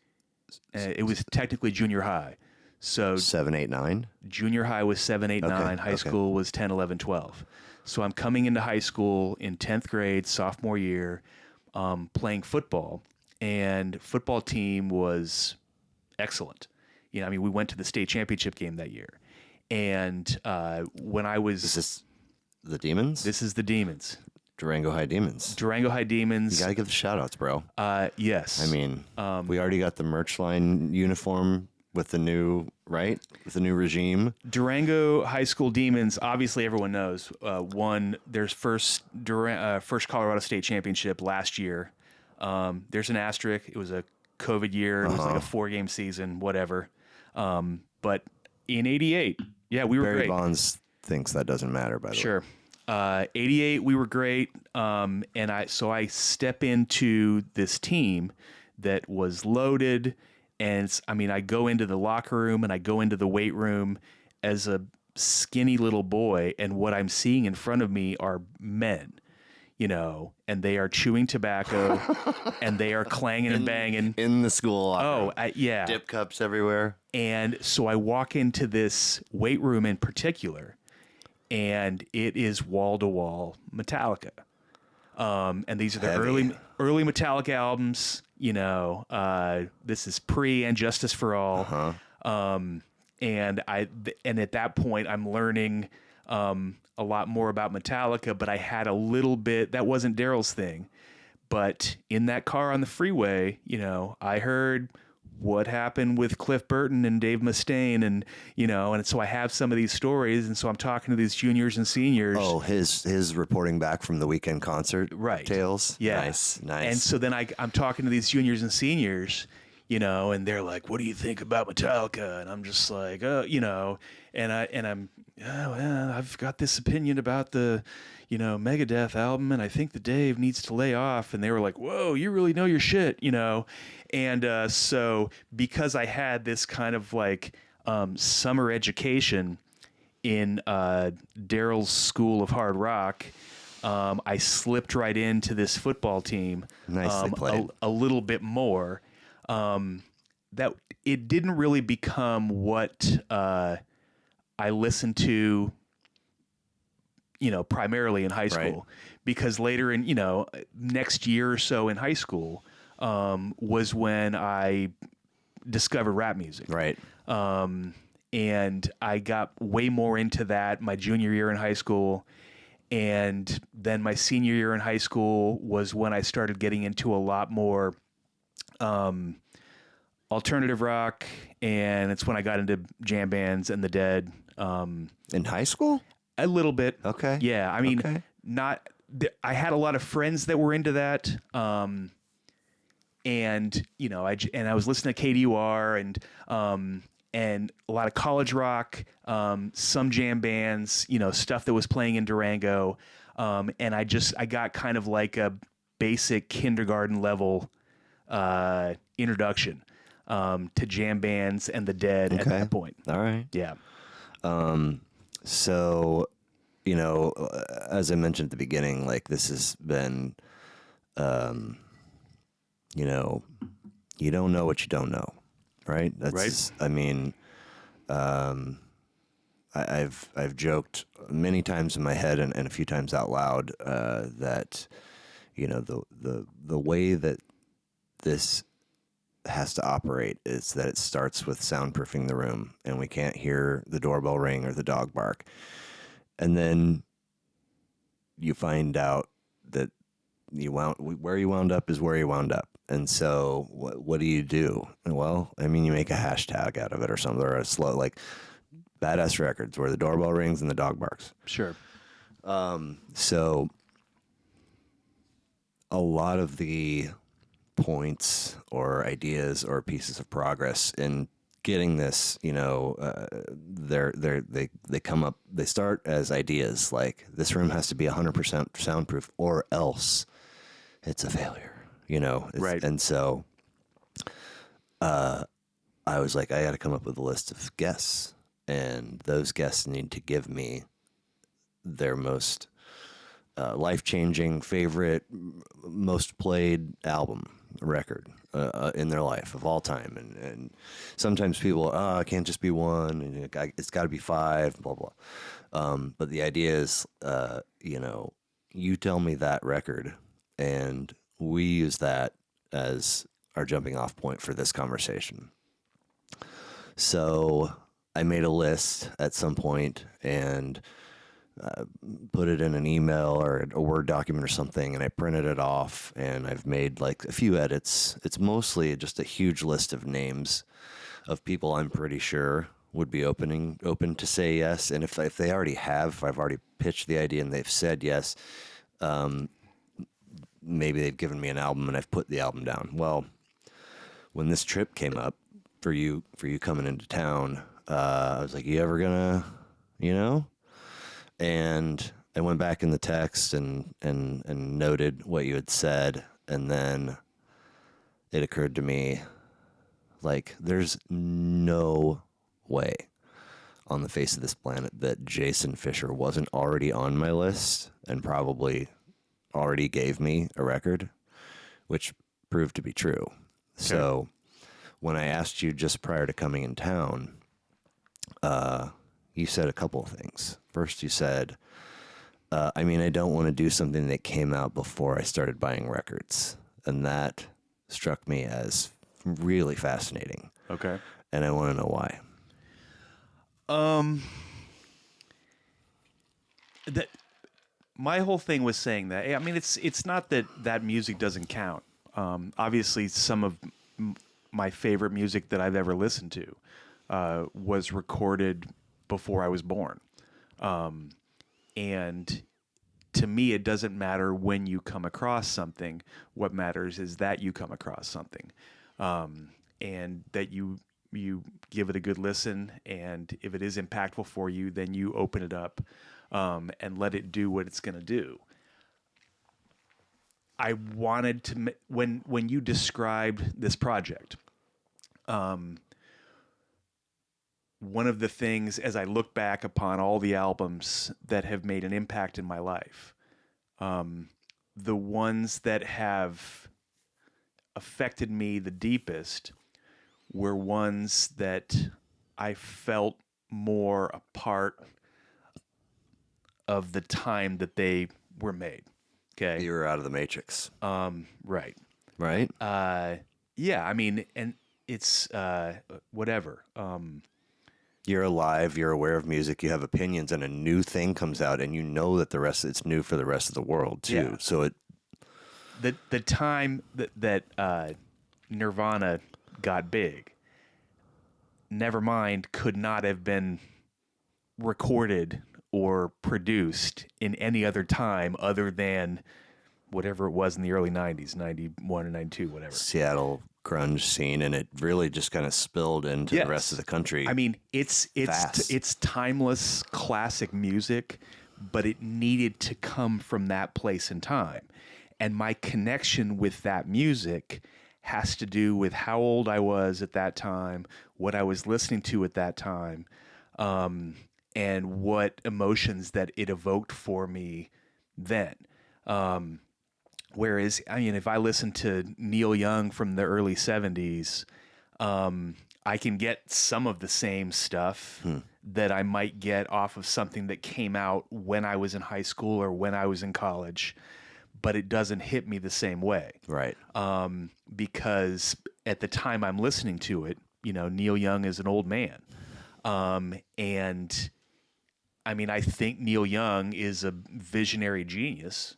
it was technically junior high. So 7, 8, 9? Junior high was 7, 8, 9. High school was 10, 11, 12. So I'm coming into high school in 10th grade, sophomore year, playing football. And football team was excellent. We went to the state championship game that year. And when I was... Is this the Demons? This is the Demons. Durango High Demons. Durango High Demons. You got to give the shout-outs, bro. Yes. We already got the merch line uniform with the new, right? With the new regime. Durango High School Demons, obviously everyone knows, won their first Colorado State Championship last year. There's an asterisk. It was a COVID year. It was like a 4-game season, whatever. But in 88, yeah, we were Barry great. Bonds thinks that doesn't matter, by the way. Sure. 88, we were great. And I step into this team that was loaded. And I go into the locker room and I go into the weight room as a skinny little boy. And what I'm seeing in front of me are men, and they are chewing tobacco and they are clanging and banging. In the school locker room. Yeah. Dip cups everywhere. And so I walk into this weight room in particular, and it is wall to wall Metallica. And these are the Heavy. early Metallica albums. This is pre and Justice for All. And at that point I'm learning a lot more about Metallica, but I had a little bit that wasn't Daryl's thing. But in that car on the freeway, I heard what happened with Cliff Burton and Dave Mustaine, and so I have some of these stories, and so I'm talking to these juniors and seniors. Oh, his reporting back from the weekend concert, right? Tales, yeah, nice. And so then I'm talking to these juniors and seniors, and they're like, "What do you think about Metallica?" And I'm just like, well, I've got this opinion about the, Megadeth album, and I think that Dave needs to lay off. And they were like, "Whoa, you really know your shit," And so because I had this kind of like summer education in Daryl's School of Hard Rock, I slipped right into this football team. Nicely played. A little bit more. That it didn't really become what I listened to, primarily in high school, Right. because later in, next year or so in high school, was when I discovered rap music. Right. And I got way more into that my junior year in high school. And then my senior year in high school was when I started getting into a lot more alternative rock, and it's when I got into jam bands and the Dead. In high school? A little bit. Okay. Yeah, I mean, Okay. I had a lot of friends that were into that, and I was listening to KDUR and a lot of college rock, some jam bands, stuff that was playing in Durango, and I got kind of like a basic kindergarten level introduction to jam bands and the Dead at that point. All right. Yeah. So, as I mentioned at the beginning, like this has been, you don't know what you don't know, right? That's, Right. I mean, I've joked many times in my head and a few times out loud that, the way that this has to operate is that it starts with soundproofing the room, and we can't hear the doorbell ring or the dog bark. And then you find out that where you wound up is where you wound up. And so what do you do? Well, I mean, you make a hashtag out of it or something, or a slow, like Badass Records, where the doorbell rings and the dog barks. Sure. So a lot of the points or ideas or pieces of progress in getting this, they come up, they start as ideas like this room has to be 100% soundproof or else it's a failure, Right. And so I was like, I got to come up with a list of guests, and those guests need to give me their most life-changing, favorite, most played album, record in their life of all time. And sometimes people, it can't just be one, and it's got to be 5, blah, blah. But the idea is, you tell me that record, and we use that as our jumping off point for this conversation. So I made a list at some point and put it in an email or a Word document or something, and I printed it off, and I've made like a few edits. It's mostly just a huge list of names of people I'm pretty sure would be open to say yes. And if they already have, if I've already pitched the idea and they've said yes, maybe they've given me an album and I've put the album down. Well, when this trip came up for you coming into town, I was like, you ever gonna, And I went back in the text and noted what you had said, and then it occurred to me, like, there's no way on the face of this planet that Jason Fisher wasn't already on my list and probably already gave me a record, which proved to be true. Okay. So when I asked you just prior to coming in town, you said a couple of things. First, you said, I mean, I don't want to do something that came out before I started buying records. And that struck me as really fascinating. Okay. And I want to know why. That my whole thing was saying that. I mean, it's not that music doesn't count. Obviously, some of my favorite music that I've ever listened to was recorded before I was born. And to me, it doesn't matter when you come across something. What matters is that you come across something, and that you give it a good listen. And if it is impactful for you, then you open it up and let it do what it's going to do. I wanted to when you described this project. One of the things, as I look back upon all the albums that have made an impact in my life, the ones that have affected me the deepest were ones that I felt more a part of the time that they were made. Okay. You were out of the Matrix. Right. Right? Yeah, I mean, and it's whatever. You're alive, you're aware of music, you have opinions, and a new thing comes out, and you know that it's new for the rest of the world too. Yeah. So the time that Nirvana got big, Nevermind could not have been recorded or produced in any other time other than whatever it was in the early 90s, 91 or 92, whatever. Seattle grunge scene, and it really just kind of spilled into the rest of the country. I mean, it's timeless classic music, but it needed to come from that place and time. And my connection with that music has to do with how old I was at that time, what I was listening to at that time, and what emotions that it evoked for me then. Whereas, I mean, if I listen to Neil Young from the early 70s, I can get some of the same stuff that I might get off of something that came out when I was in high school or when I was in college, but it doesn't hit me the same way. Right. Because at the time I'm listening to it, you know, Neil Young is an old man. And I mean, I think Neil Young is a visionary genius,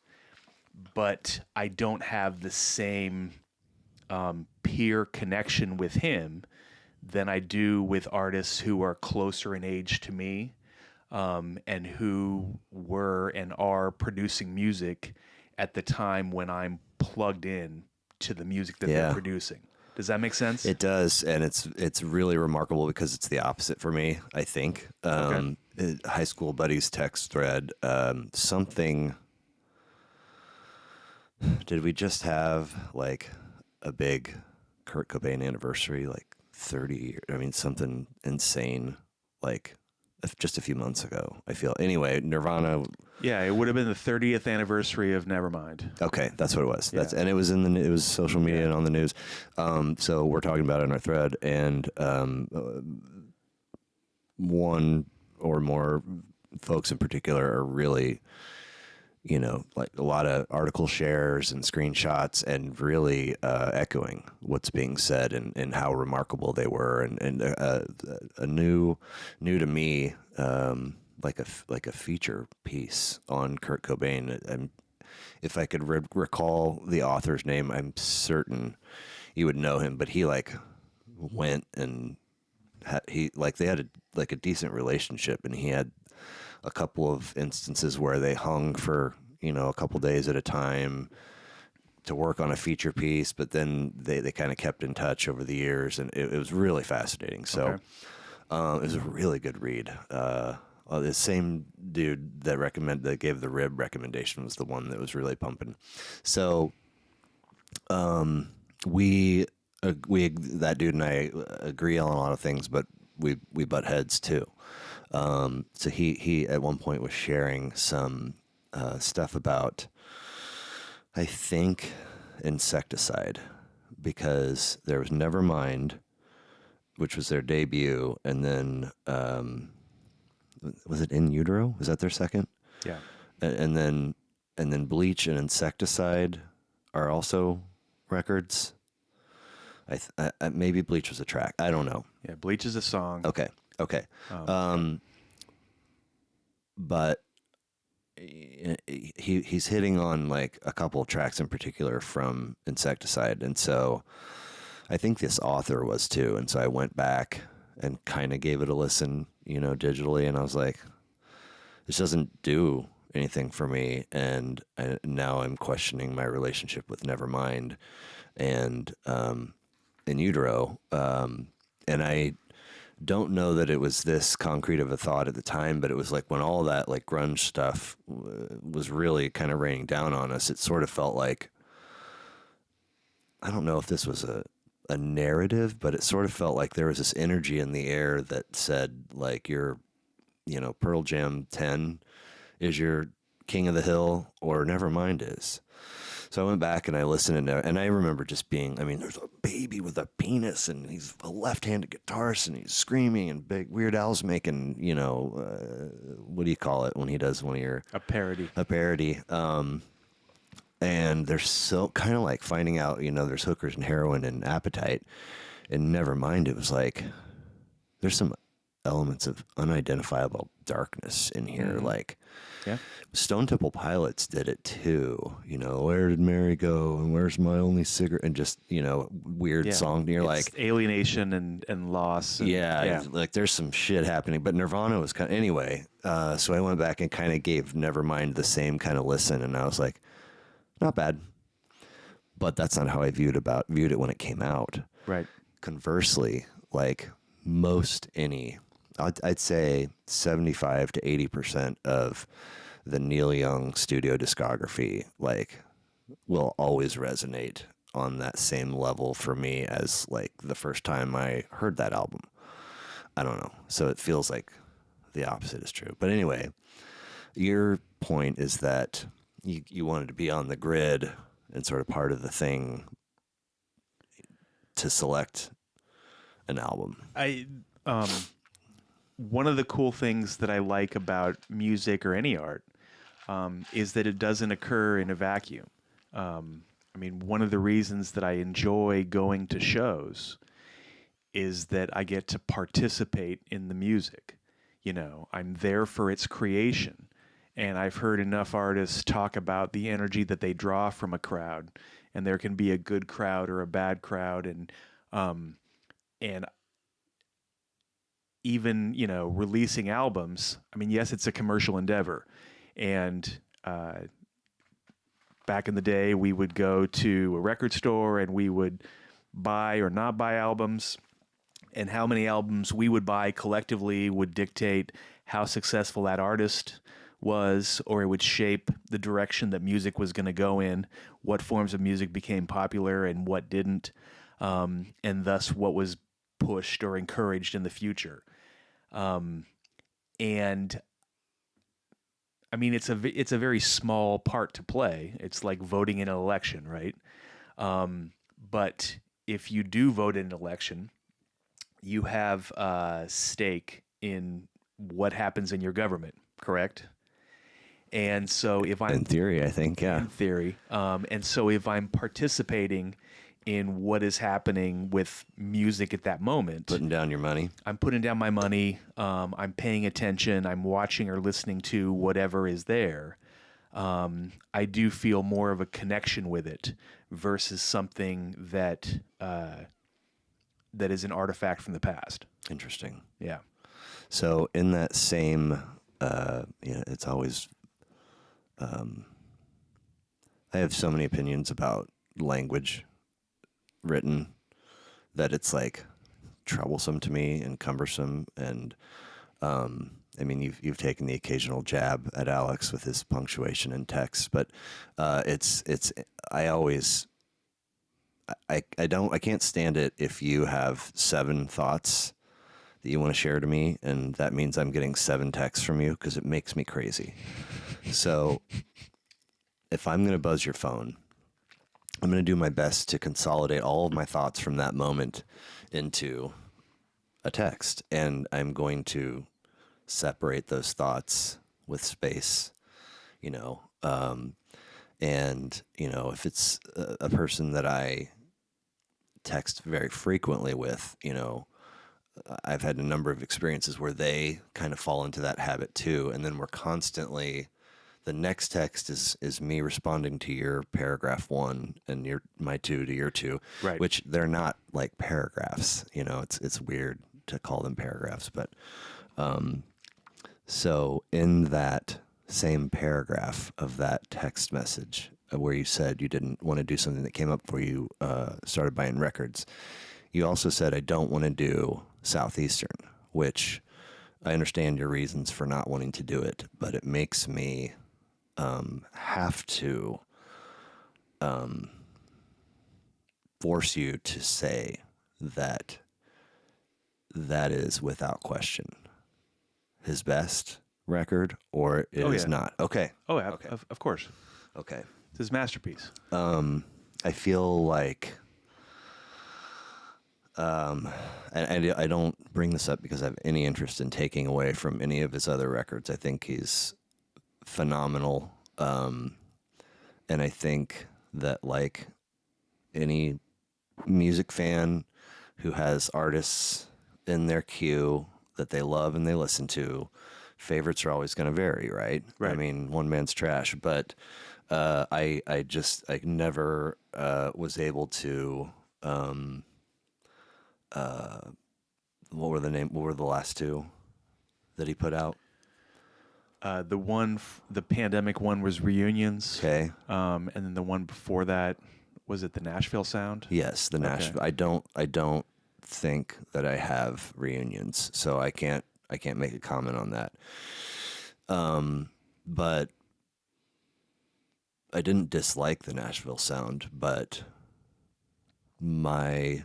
but I don't have the same peer connection with him than I do with artists who are closer in age to me, and who were and are producing music at the time when I'm plugged in to the music that they're producing. Does that make sense? It does, and it's really remarkable because it's the opposite for me, I think. High school buddies text thread, something... Did we just have like a big Kurt Cobain anniversary, like 30 years? I mean, something insane, like just a few months ago, I feel. Anyway, Nirvana. Yeah, it would have been the 30th anniversary of Nevermind. Okay, that's what it was. Yeah. And it was it was social media and on the news. So we're talking about it in our thread, and one or more folks in particular are really, you know, like a lot of article shares and screenshots, and really echoing what's being said and how remarkable they were, and a new to me, like a feature piece on Kurt Cobain. And if I could recall the author's name, I'm certain you would know him. But he like went and they had a decent relationship, and he had a couple of instances where they hung for, you know, a couple days at a time to work on a feature piece, but then they kind of kept in touch over the years, and it was really fascinating. So it was a really good read. The same dude that gave the rib recommendation was the one that was really pumping. So that dude and I agree on a lot of things, but we butt heads too. So he at one point was sharing some stuff about I think Insecticide, because there was Nevermind, which was their debut, and then was it In Utero? Was that their second? Yeah. And then Bleach and Insecticide are also records. Maybe Bleach was a track. I don't know. Yeah. Bleach is a song. Okay. But he's hitting on like a couple of tracks in particular from Insecticide, and so I think this author was too. And so I went back and kind of gave it a listen, digitally, and I was like, this doesn't do anything for me, and now I'm questioning my relationship with Nevermind and In Utero, and I don't know that it was this concrete of a thought at the time, but it was like when all that like grunge stuff was really kind of raining down on us, it sort of felt like, I don't know if this was a narrative, but it sort of felt like there was this energy in the air that said like your, Pearl Jam 10 is your King of the Hill or Nevermind is. So I went back and I listened, and I remember just being, there's a baby with a penis, and he's a left-handed guitarist, and he's screaming, and big Weird Al's making, what do you call it when he does one of your... A parody. And they're so kind of like finding out, there's hookers and heroin and Appetite, and Nevermind, it was like, there's some elements of unidentifiable darkness in here, like... Yeah. Stone Temple Pilots did it too. Where did Mary go? And where's my only cigarette? And just, weird song. And you're like alienation and loss. And, like there's some shit happening. But Nirvana was kind of, anyway. So I went back and kind of gave Nevermind the same kind of listen. And I was like, not bad. But that's not how I viewed it when it came out. Right. Conversely, like I'd say 75 to 80% of the Neil Young studio discography, like, will always resonate on that same level for me as, like, the first time I heard that album. I don't know. So it feels like the opposite is true. But anyway, your point is that you wanted to be on the grid and sort of part of the thing to select an album. One of the cool things that I like about music or any art is that it doesn't occur in a vacuum. One of the reasons that I enjoy going to shows is that I get to participate in the music. I'm there for its creation. And I've heard enough artists talk about the energy that they draw from a crowd. And there can be a good crowd or a bad crowd. And even, releasing albums, yes, it's a commercial endeavor. And back in the day, we would go to a record store and we would buy or not buy albums. And how many albums we would buy collectively would dictate how successful that artist was, or it would shape the direction that music was going to go in, what forms of music became popular and what didn't, and thus what was pushed or encouraged in the future. It's a very small part to play. It's like voting in an election, right? But if you do vote in an election, you have a stake in what happens in your government, correct? And so if I'm... In theory, I think, yeah. In theory. And so if I'm participating in what is happening with music at that moment... Putting down your money. I'm putting down my money. I'm paying attention. I'm watching or listening to whatever is there. I do feel more of a connection with it versus something that is an artifact from the past. Interesting. Yeah. So in that same... it's always... I have so many opinions about language written that it's like troublesome to me and cumbersome, and you've taken the occasional jab at Alex with his punctuation and text, but I can't stand it if you have 7 thoughts that you want to share to me, and that means I'm getting 7 texts from you, because it makes me crazy. So if I'm going to buzz your phone I'm going to do my best to consolidate all of my thoughts from that moment into a text. And I'm going to separate those thoughts with space, you know. And, you know, if it's a person that I text very frequently with, you know, I've had a number of experiences where they kind of fall into that habit too. And then we're constantly, the next text is me responding to your paragraph one and my two to your two, Right. which they're not like paragraphs, you know, it's weird to call them paragraphs, but, so in that same paragraph of that text message where you said you didn't want to do something that came up before you started buying records, you also said, I don't want to do Southeastern, which I understand your reasons for not wanting to do it, but it makes me have to force you to say that that is without question his best record, or it is not. Okay. Oh, yeah, of course. Okay. It's his masterpiece. I feel like, and I don't bring this up because I have any interest in taking away from any of his other records. I think he's phenomenal. And I think that, like any music fan who has artists in their queue that they love and they listen to, favorites are always going to vary, right? Right. I mean, one man's trash, but I never was able to. What were the last two that he put out? The pandemic one was Reunions. Okay. And then the one before that, was it the Nashville Sound? Yes, the Nashville. I don't think that I have Reunions, so I can't make a comment on that. But I didn't dislike the Nashville Sound, but I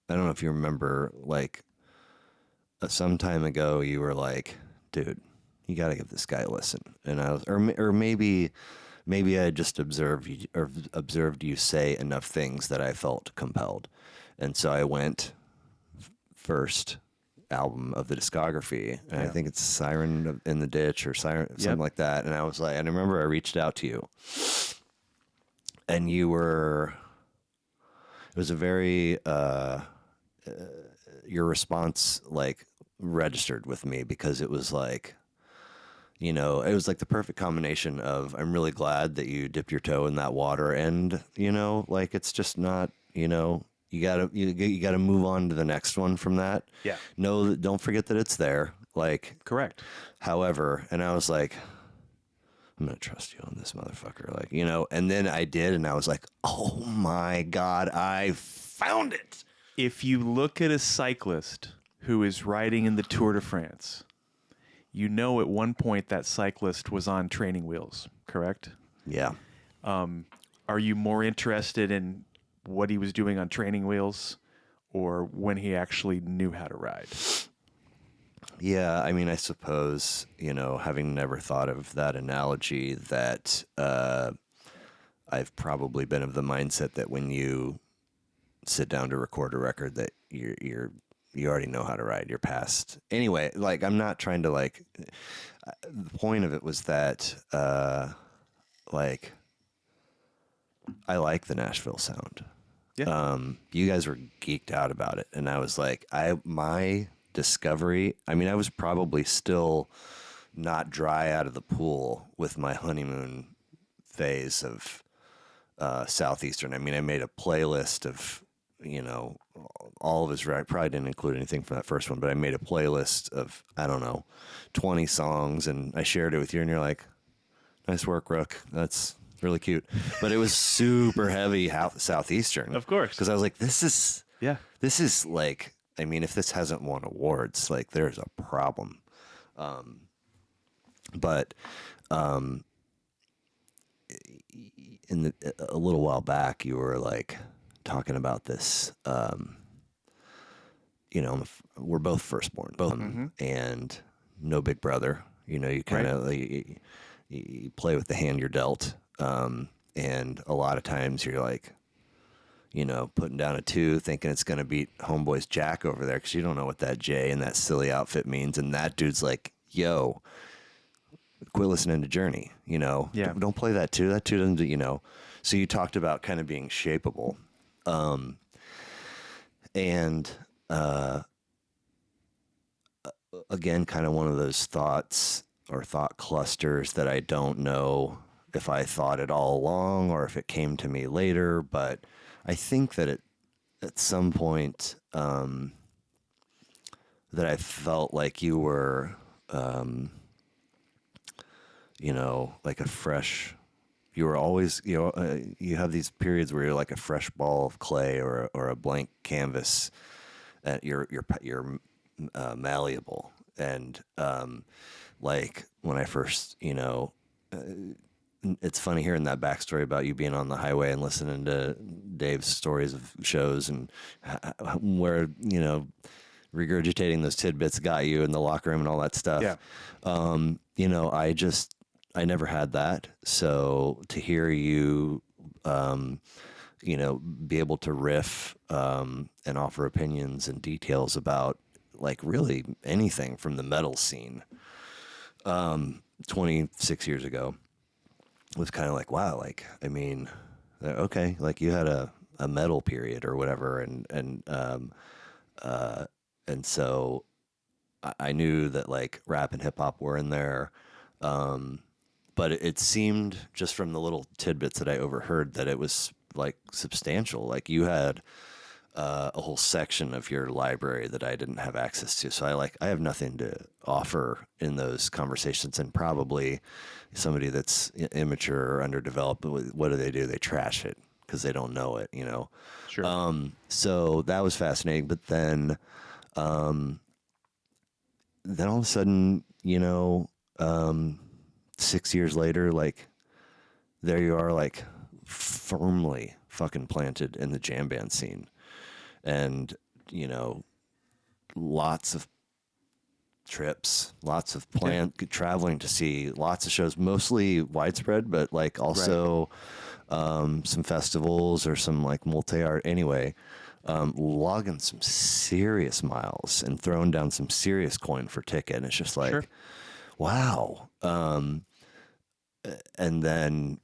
don't know if you remember, like some time ago, you were like, dude, you got to give this guy a listen. And I was, or maybe I just observed you say enough things that I felt compelled. And so I went first album of the discography, and I think it's Siren in the Ditch or Siren, something like that. And I was like, and I remember I reached out to you, and it was a very, your response like registered with me because it was like, you know, it was like the perfect combination of, I'm really glad that you dipped your toe in that water, and, you know, like, it's just not, you know, you gotta move on to the next one from that. Yeah. Don't forget that it's there. Like, Correct. however, and I was like, I'm gonna trust you on this, motherfucker. Like, you know, and then I did, and I was like, oh my God, I found it. If you look at a cyclist who is riding in the Tour de France, you know at one point that cyclist was on training wheels, correct? Yeah. Are you more interested in what he was doing on training wheels or when he actually knew how to ride? Yeah, I mean, I suppose, you know, having never thought of that analogy, that I've probably been of the mindset that when you sit down to record a record, that you already know how to ride. You're past. Anyway, like, I'm not trying to, like, the point of it was that, like, I like the Nashville Sound. Yeah. You guys were geeked out about it, and I was like, my discovery, I mean, I was probably still not dry out of the pool with my honeymoon phase of Southeastern. I mean, I made a playlist of, you know, all of his, I probably didn't include anything from that first one, but I made a playlist of, I don't know, 20 songs, and I shared it with you, and you're like, nice work, Rook. That's really cute. But it was super heavy Southeastern. Of course. Because I was like, this is like, I mean, if this hasn't won awards, like, there's a problem. But in a little while back, you were like talking about this, you know, we're both firstborn, and no big brother. You know, you kind of you play with the hand you're dealt, and a lot of times you're like, putting down a 2, thinking it's going to beat Homeboy's Jack over there because you don't know what that J and that silly outfit means. And that dude's like, yo, quit listening to Journey, Yeah. Don't play that 2. That 2 doesn't do. So you talked about kind of being shapeable. And again, kind of one of those thoughts or thought clusters that I don't know if I thought it all along or if it came to me later, but I think that at some point that I felt like you were, like a fresh. You were always, you have these periods where you're like a fresh ball of clay or a blank canvas. You're malleable, and like when I first, it's funny hearing that backstory about you being on the highway and listening to Dave's stories of shows and where, regurgitating those tidbits got you in the locker room and all that stuff. Yeah. I never had that. So to hear you, be able to riff and offer opinions and details about like really anything from the metal scene 26 years ago was kind of like, wow, like, I mean, okay, like you had a metal period or whatever. And so I knew that like rap and hip hop were in there. But it seemed just from the little tidbits that I overheard that it was like substantial. Like you had a whole section of your library that I didn't have access to. So I have nothing to offer in those conversations, and probably somebody that's immature or underdeveloped, what do? They trash it because they don't know it, Sure. So that was fascinating. But then all of a sudden, 6 years later, like there you are, like firmly fucking planted in the jam band scene. And, lots of trips, lots of traveling to see lots of shows, mostly widespread, but like also some festivals or some like multi-art anyway. Logging some serious miles and throwing down some serious coin for ticket. And it's just like, Sure. wow. And then,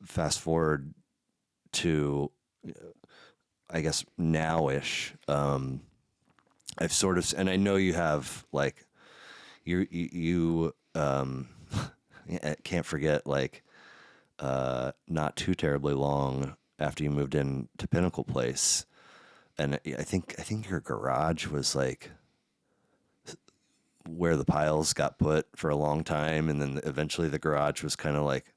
fast forward to, I guess nowish, I've sort of, and I know you have like, you I can't forget like, not too terribly long after you moved in to Pinnacle Place. And I think your garage was like where the piles got put for a long time. And then eventually the garage was kind of like,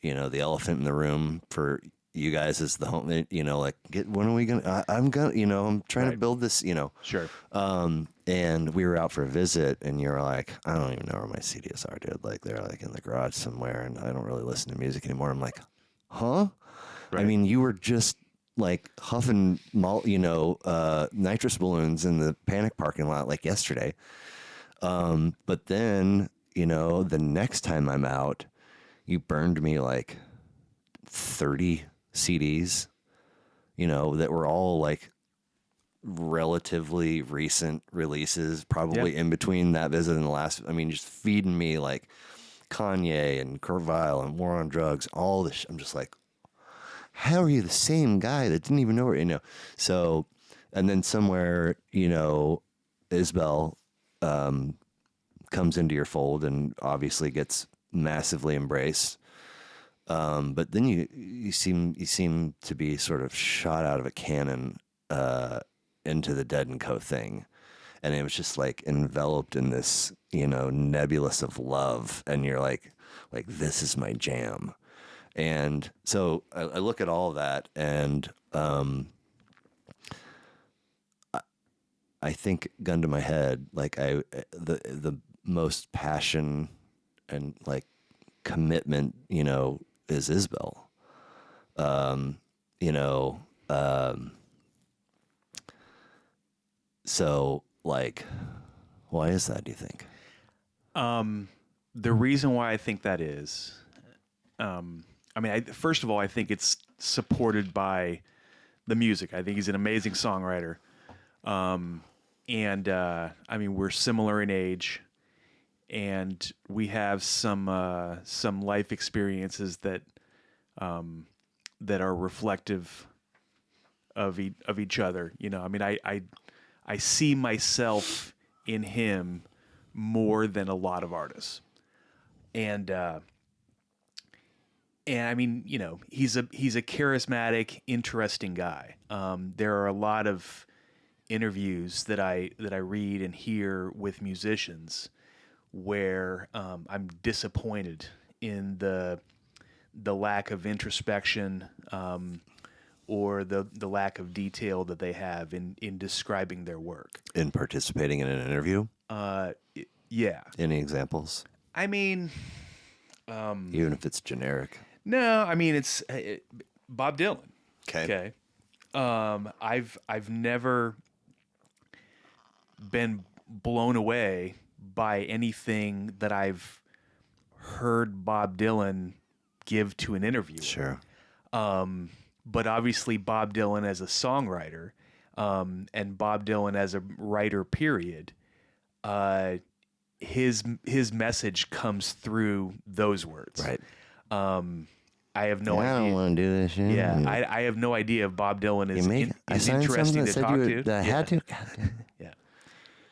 the elephant in the room for you guys is the home, like when are we going to, I'm going to, I'm trying to build this, Sure. and we were out for a visit and you're like, I don't even know where my CDs are, dude. Like they're like in the garage somewhere and I don't really listen to music anymore. I'm like, huh? I Right. mean, you were just like huffing, nitrous balloons in the Panic parking lot like yesterday. But then, the next time I'm out, you burned me like 30 CDs, that were all like relatively recent releases, Yeah. probably in between that visit and the last. I mean, just feeding me like Kanye and Kurt Vile and War on Drugs, all this. I'm just like, how are you the same guy that didn't even know where, So, and then somewhere, Isbell comes into your fold and obviously gets massively embraced. But then you seem to be sort of shot out of a cannon into the Dead and Co thing, and it was just like enveloped in this nebulous of love, and you're like this is my jam. And so I look at all of that, and I think, gun to my head, like the most passion and like commitment, is Isbell. You know, so like, why is that? Do you think? The reason why I think that is, I mean, first of all, I think it's supported by the music. I think he's an amazing songwriter. And I mean, we're similar in age, and we have some life experiences that that are reflective of each other. You know, I mean, I see myself in him more than a lot of artists, and I mean, you know, he's a charismatic, interesting guy. There are a lot of interviews that I read and hear with musicians where I'm disappointed in the lack of introspection or the lack of detail that they have in describing their work. In participating in an interview? Yeah. Any examples? I mean, even if it's generic. no, I mean, it's Bob Dylan. Okay. I've never been blown away by anything that I've heard Bob Dylan give to an interviewer. Sure. But obviously Bob Dylan as a songwriter, and Bob Dylan as a writer, period, his message comes through those words. Right. I have no idea. I don't want to do this shit. Yeah, I have no idea if Bob Dylan is interesting to talk to. I had to. Yeah.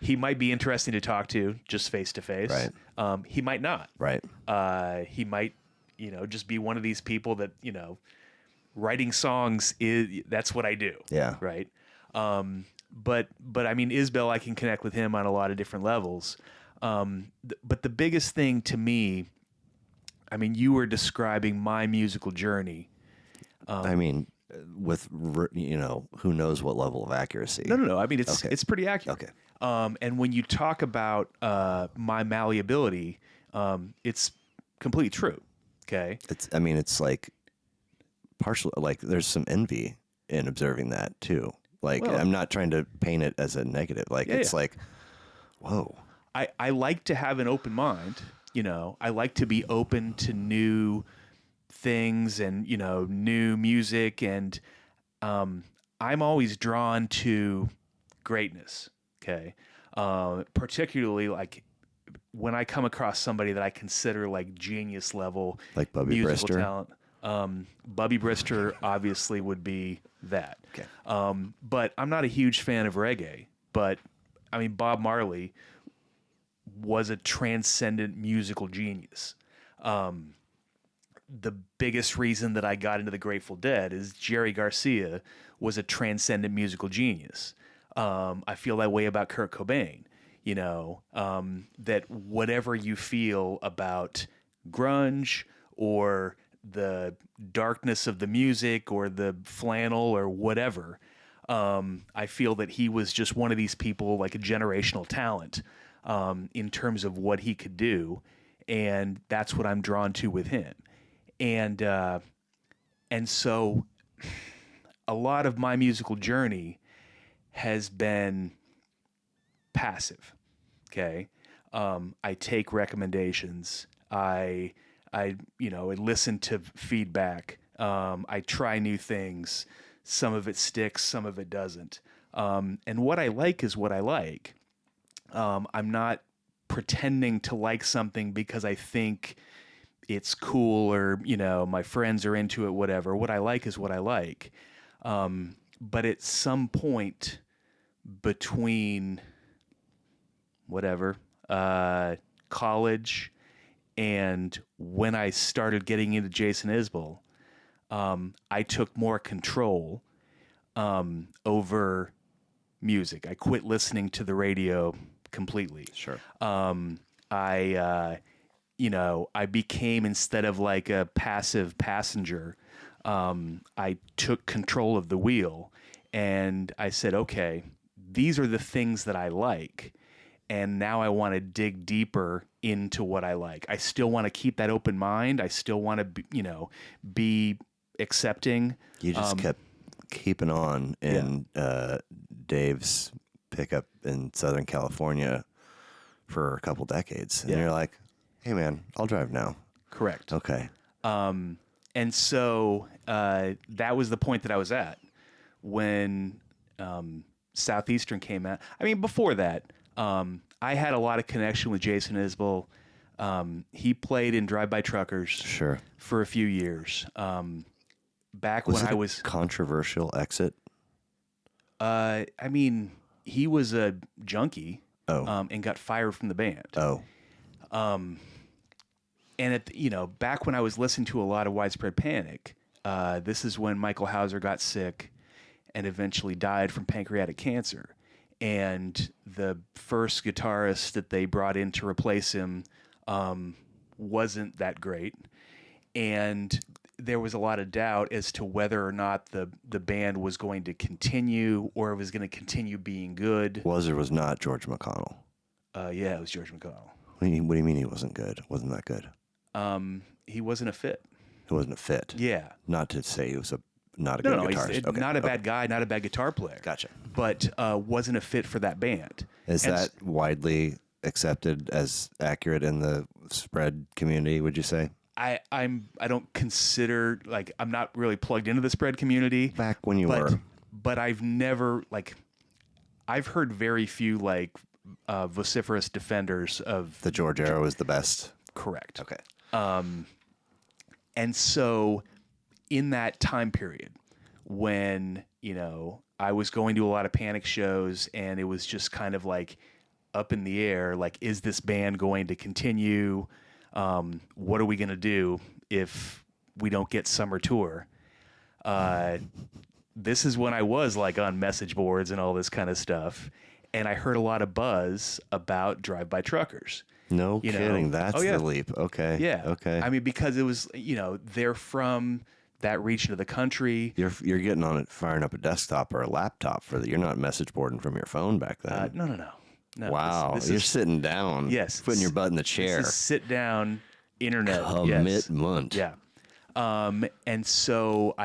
He might be interesting to talk to just face to face. Right. He might not. Right. He might, you know, just be one of these people that, you know, writing songs that's what I do. Yeah. Right. But I mean, Isbell, I can connect with him on a lot of different levels. But the biggest thing to me, I mean, you were describing my musical journey. I mean, with, you know, who knows what level of accuracy. No. I mean, it's pretty accurate. Okay. And when you talk about my malleability, it's completely true. Okay. It's like partial, like there's some envy in observing that too. Like, well, I'm not trying to paint it as a negative. Like, it's like, whoa. I like to have an open mind. You know, I like to be open to new things and, you know, new music. And I'm always drawn to greatness. Okay. Particularly like when I come across somebody that I consider like genius level, like Bubby musical Brister. Talent. Bubby Brister obviously would be that. Okay. But I'm not a huge fan of reggae. But I mean, Bob Marley was a transcendent musical genius. The biggest reason that I got into the Grateful Dead is Jerry Garcia was a transcendent musical genius. I feel that way about Kurt Cobain. You know, that whatever you feel about grunge or the darkness of the music or the flannel or whatever, I feel that he was just one of these people, like a generational talent, in terms of what he could do. And that's what I'm drawn to with him. And so a lot of my musical journey has been passive. Okay. I take recommendations. I listen to feedback. I try new things. Some of it sticks, some of it doesn't. And what I like is what I like. I'm not pretending to like something because I think it's cool or, you know, my friends are into it, whatever. What I like is what I like. But at some point between whatever, college and when I started getting into Jason Isbell, I took more control over music. I quit listening to the radio completely. Sure. I became, instead of like a passive passenger, I took control of the wheel and I said, okay, these are the things that I like. And now I want to dig deeper into what I like. I still want to keep that open mind. I still want to, be accepting. You just kept keeping on in Dave's pickup in Southern California for a couple decades. And you're like, hey, man, I'll drive now. Correct. Okay. And so that was the point that I was at when Southeastern came out. I mean, before that, I had a lot of connection with Jason Isbell. He played in Drive-By Truckers Sure. for a few years. Back Was when it I a was, controversial exit? I mean, he was a junkie Oh. and got fired from the band. Oh. And back when I was listening to a lot of Widespread Panic, this is when Michael Hauser got sick and eventually died from pancreatic cancer. And the first guitarist that they brought in to replace him wasn't that great. And there was a lot of doubt as to whether or not the band was going to continue or it was going to continue being good. Was or was not George McConnell? Yeah, it was George McConnell. What do you mean he wasn't good? Wasn't that good? He wasn't a fit. He wasn't a fit. Yeah. Not to say he was not a good guitarist. He's Okay, not a bad guy, not a bad guitar player. Gotcha. But wasn't a fit for that band. Is that widely accepted as accurate in the spread community, would you say? I don't consider, like, I'm not really plugged into the spread community. Back when you were. But I've never, like, I've heard very few, like, vociferous defenders of The George era was the best. Correct. Okay. And so in that time period when, I was going to a lot of Panic shows and it was just kind of like up in the air, like, is this band going to continue? What are we going to do if we don't get summer tour? This is when I was like on message boards and all this kind of stuff. And I heard a lot of buzz about Drive-By Truckers. No kidding. That's yeah. the leap. Okay. Yeah. Okay. I mean, because it was, they're from that region of the country. You're getting on it, firing up a desktop or a laptop you're not message boarding from your phone back then. No. Wow. This You're is, sitting down. Yes. Putting your butt in the chair. This is sit down internet. Yes. Commitment. Yeah. And so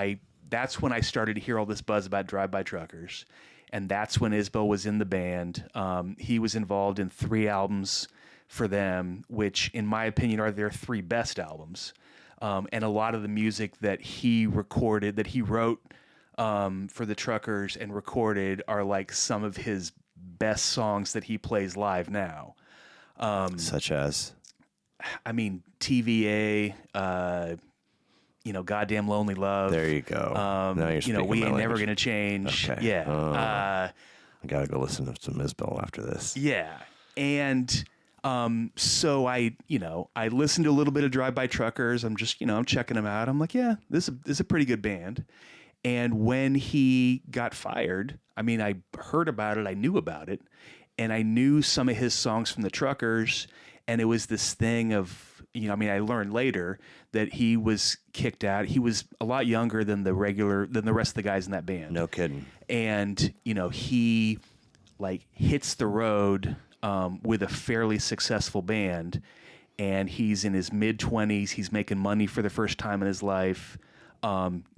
that's when I started to hear all this buzz about Drive-By Truckers. And that's when Isbell was in the band. He was involved in 3 albums for them, which in my opinion are their 3 best albums. And a lot of the music that he recorded, that he wrote for the Truckers and recorded are like some of his best songs that he plays live now. Such as? I mean, TVA, Goddamn Lonely Love. There you go. Now you're speaking We my Ain't Never language. Gonna Change. Okay. Yeah. I gotta go listen to some Isbell after this. Yeah. And so I listened to a little bit of Drive-By Truckers. I'm just, I'm checking them out. I'm like, yeah, this is a pretty good band. And when he got fired, I mean, I heard about it, I knew about it, and I knew some of his songs from the Truckers, and it was this thing of, I learned later that he was kicked out. He was a lot younger than the rest of the guys in that band. No kidding. And, he like hits the road with a fairly successful band, and he's in his mid-20s. He's making money for the first time in his life,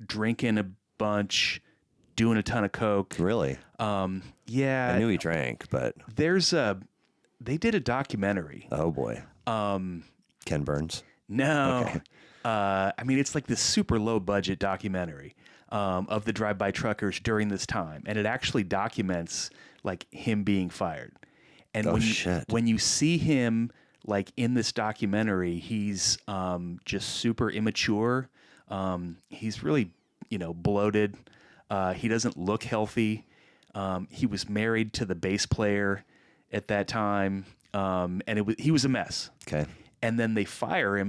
drinking a bunch, doing a ton of coke. Really? Yeah. I knew he drank, but they did a documentary. oh boy. Ken Burns. No. Okay. It's like this super low budget documentary of the Drive-By Truckers during this time, and it actually documents like him being fired. And when you see him like in this documentary, he's just super immature. He's really, bloated. He doesn't look healthy. He was married to the bass player at that time, and he was a mess. Okay. And then they fire him,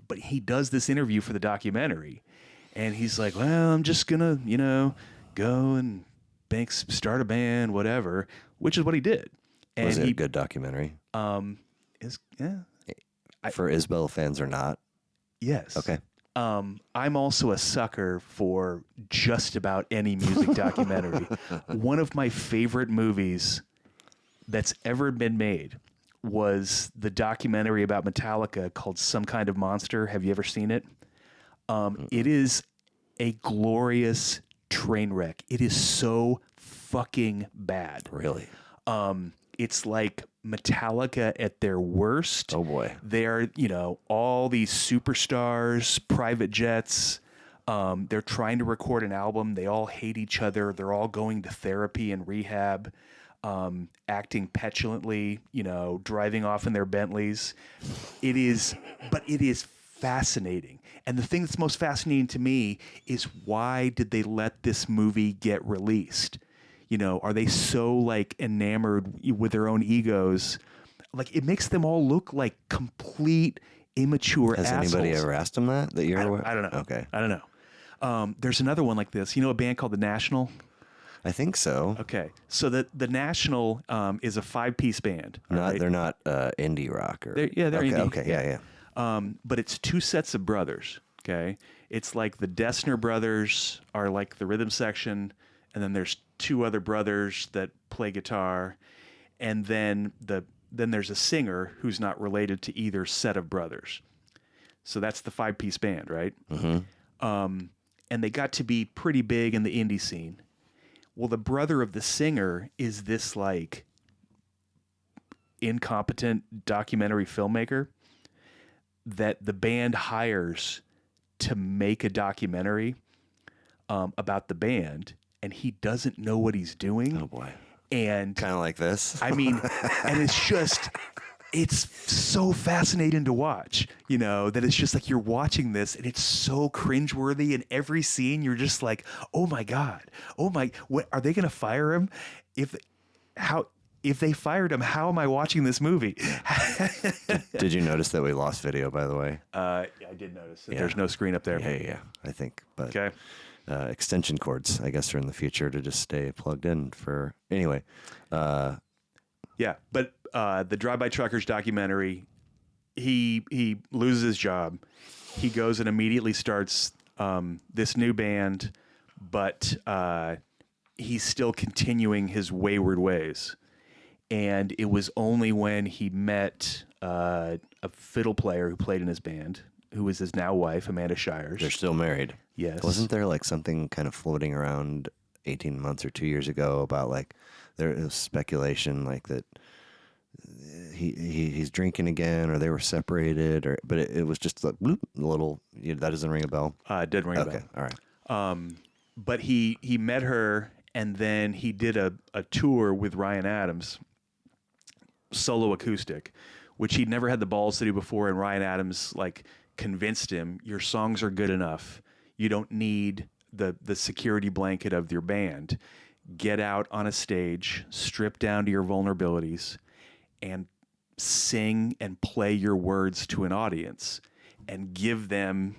but he does this interview for the documentary, and he's like, "Well, I'm just gonna, go and start a band, whatever," which is what he did. And was it a good documentary? For Isbell fans or not? Yes. Okay. I'm also a sucker for just about any music documentary. One of my favorite movies that's ever been made was the documentary about Metallica called Some Kind of Monster. Have you ever seen it? It is a glorious train wreck. It is so fucking bad. Really? It's like Metallica at their worst. Oh boy. They're, all these superstars, private jets. They're trying to record an album. They all hate each other. They're all going to therapy and rehab, acting petulantly, driving off in their Bentleys. But it is fascinating. And the thing that's most fascinating to me is, why did they let this movie get released? Are they so like enamored with their own egos? Like, it makes them all look like complete immature Has assholes. anybody ever asked him that you're aware? I don't know. Okay. I don't know. There's another one like this. A band called The National? I think so. Okay. So the National is a 5-piece band. Right? They're not indie rock or. They're okay, indie. Okay. Yeah. But it's 2 sets of brothers. Okay. It's like the Dessner brothers are like the rhythm section, and then there's 2 other brothers that play guitar, and then there's a singer who's not related to either set of brothers. So that's the 5-piece band, right? Mm-hmm. And they got to be pretty big in the indie scene. Well, the brother of the singer is this like incompetent documentary filmmaker that the band hires to make a documentary about the band, and he doesn't know what he's doing. Oh boy. And kind of like this. I mean, and it's so fascinating to watch, that it's just like you're watching this and it's so cringeworthy. In every scene, you're just like, oh my God, what are they going to fire him? If they fired him, how am I watching this movie? Did you notice that we lost video, by the way? Yeah, I did notice that there's no screen up there. Yeah, I think. But Okay. Extension cords, I guess, are in the future to just stay plugged in for. Anyway. Yeah, but the Drive-By Truckers documentary, he loses his job. He goes and immediately starts this new band, but he's still continuing his wayward ways. And it was only when he met a fiddle player who played in his band, who was his now wife, Amanda Shires. They're still married. Yes. Wasn't there like something kind of floating around 18 months or 2 years ago about like there was speculation like that he's drinking again, or they were separated, but it was just like bloop, a little. That doesn't ring a bell. It did ring a bell. Okay, all right. But he met her, and then he did a tour with Ryan Adams, solo acoustic, which he'd never had the balls to do before. And Ryan Adams like convinced him, your songs are good enough. You don't need the security blanket of your band. Get out on a stage, strip down to your vulnerabilities, and sing and play your words to an audience, and give them,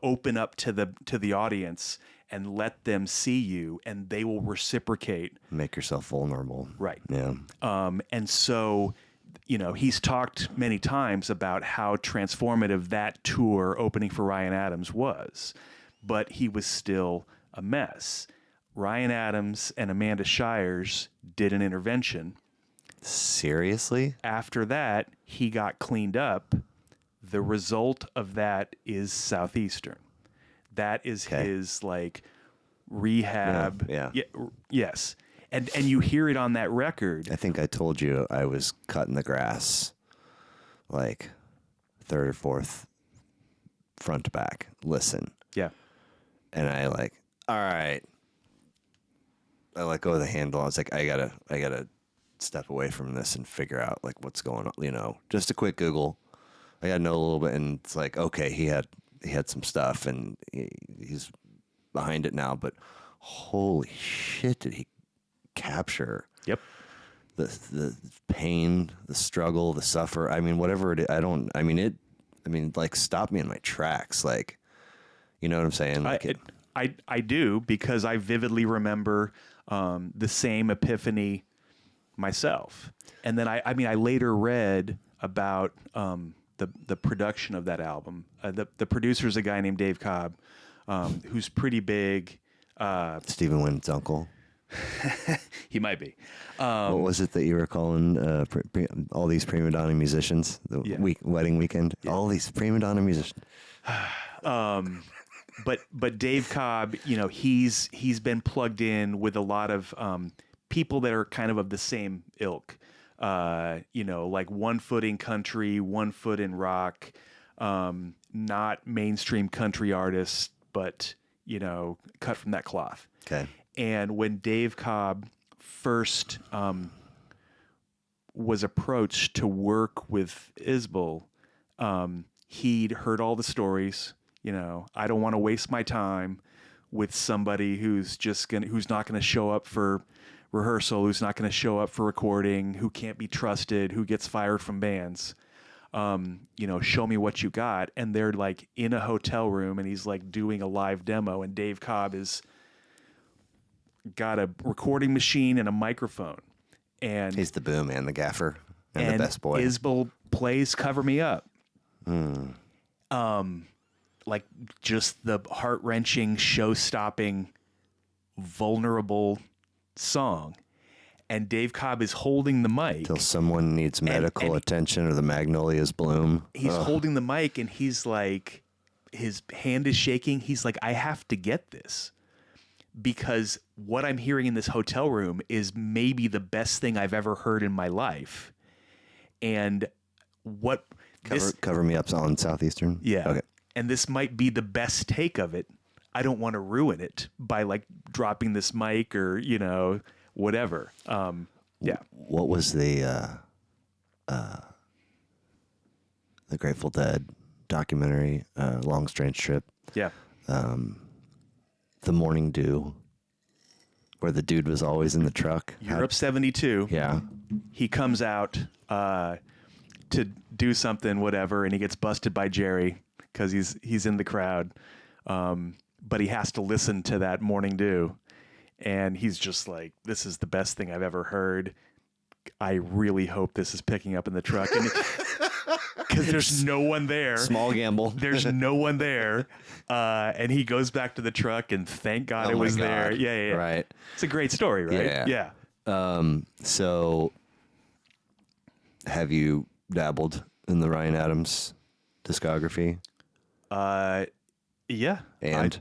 open up to the audience and let them see you, and they will reciprocate. Make yourself vulnerable. Right. Yeah. And so, he's talked many times about how transformative that tour opening for Ryan Adams was, but he was still a mess. Ryan Adams and Amanda Shires did an intervention. Seriously? After that, he got cleaned up. The result of that is Southeastern. That is his like rehab. Yeah. Yes. And you hear it on that record. I think I told you I was cutting the grass like third or fourth front to back. Listen. Yeah. And I like, all right. I let go of the handle. I was like, I gotta step away from this and figure out like what's going on. Just a quick Google. I got to know a little bit, and it's like, okay, he had some stuff, and he's behind it now. But holy shit, did he capture? Yep. The pain, the struggle, the suffer. I mean, whatever it is, like stop me in my tracks. Like, you know what I'm saying? Like I do, because I vividly remember the same epiphany myself. And then I later read about the production of that album. The producer's a guy named Dave Cobb, who's pretty big. Stephen Wynn's uncle. He might be. What was it that you were calling all these prima donna musicians? Wedding weekend. Yeah. All these prima donna musicians. But Dave Cobb, he's been plugged in with a lot of people that are kind of the same ilk. like 1 foot in country, 1 foot in rock, not mainstream country artists, but, cut from that cloth. Okay. And when Dave Cobb first was approached to work with Isbell, he'd heard all the stories. I don't want to waste my time with somebody who's not going to show up for rehearsal, who's not going to show up for recording, who can't be trusted, who gets fired from bands. Show me what you got. And they're like in a hotel room, and he's like doing a live demo, and Dave Cobb is got a recording machine and a microphone. And he's the boom man, the gaffer, and the best boy. Isbell plays "Cover Me Up." Like just the heart-wrenching, show-stopping, vulnerable song. And Dave Cobb is holding the mic. Till someone needs medical attention or the magnolias bloom. He's holding the mic, and he's like, his hand is shaking. He's like, I have to get this, because what I'm hearing in this hotel room is maybe the best thing I've ever heard in my life. And what... Cover Me Up's on Southeastern? Yeah. Okay. And this might be the best take of it. I don't want to ruin it by like dropping this mic or, whatever. Yeah. What was the Grateful Dead documentary, Long Strange Trip? Yeah. The Morning Dew, where the dude was always in the truck. Europe 72. Yeah. He comes out to do something, whatever, and he gets busted by Jerry because he's in the crowd. But he has to listen to that Morning Dew. And he's just like, this is the best thing I've ever heard. I really hope this is picking up in the truck. Because there's no one there. Small gamble. There's no one there. And he goes back to the truck, and thank God it was there. Yeah. Right. It's a great story, right? Yeah. So have you dabbled in the Ryan Adams discography? Yeah. And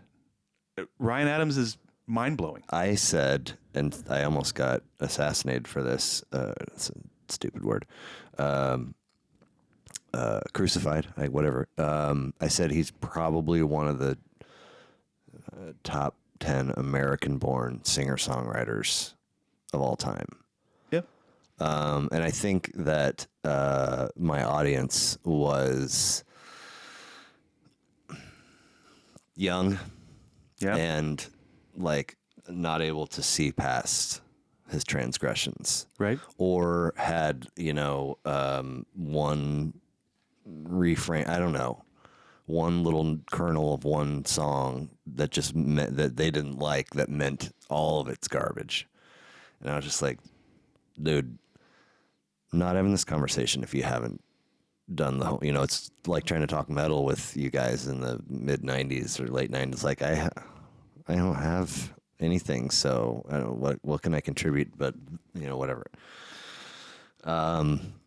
Ryan Adams is mind-blowing. I said, and I almost got assassinated for this. It's a stupid word. Crucified, whatever. I said he's probably one of the top 10 American-born singer-songwriters of all time. Yeah. And I think that my audience was young, and like not able to see past his transgressions, right? Or had one refrain, I don't know, one little kernel of one song that just meant that they didn't like, that meant all of it's garbage. And I was just like, dude, I'm not having this conversation if you haven't done the whole, it's like trying to talk metal with you guys in the mid 90s or late 90s. Like I don't have anything, so I don't know, what can I contribute, but whatever.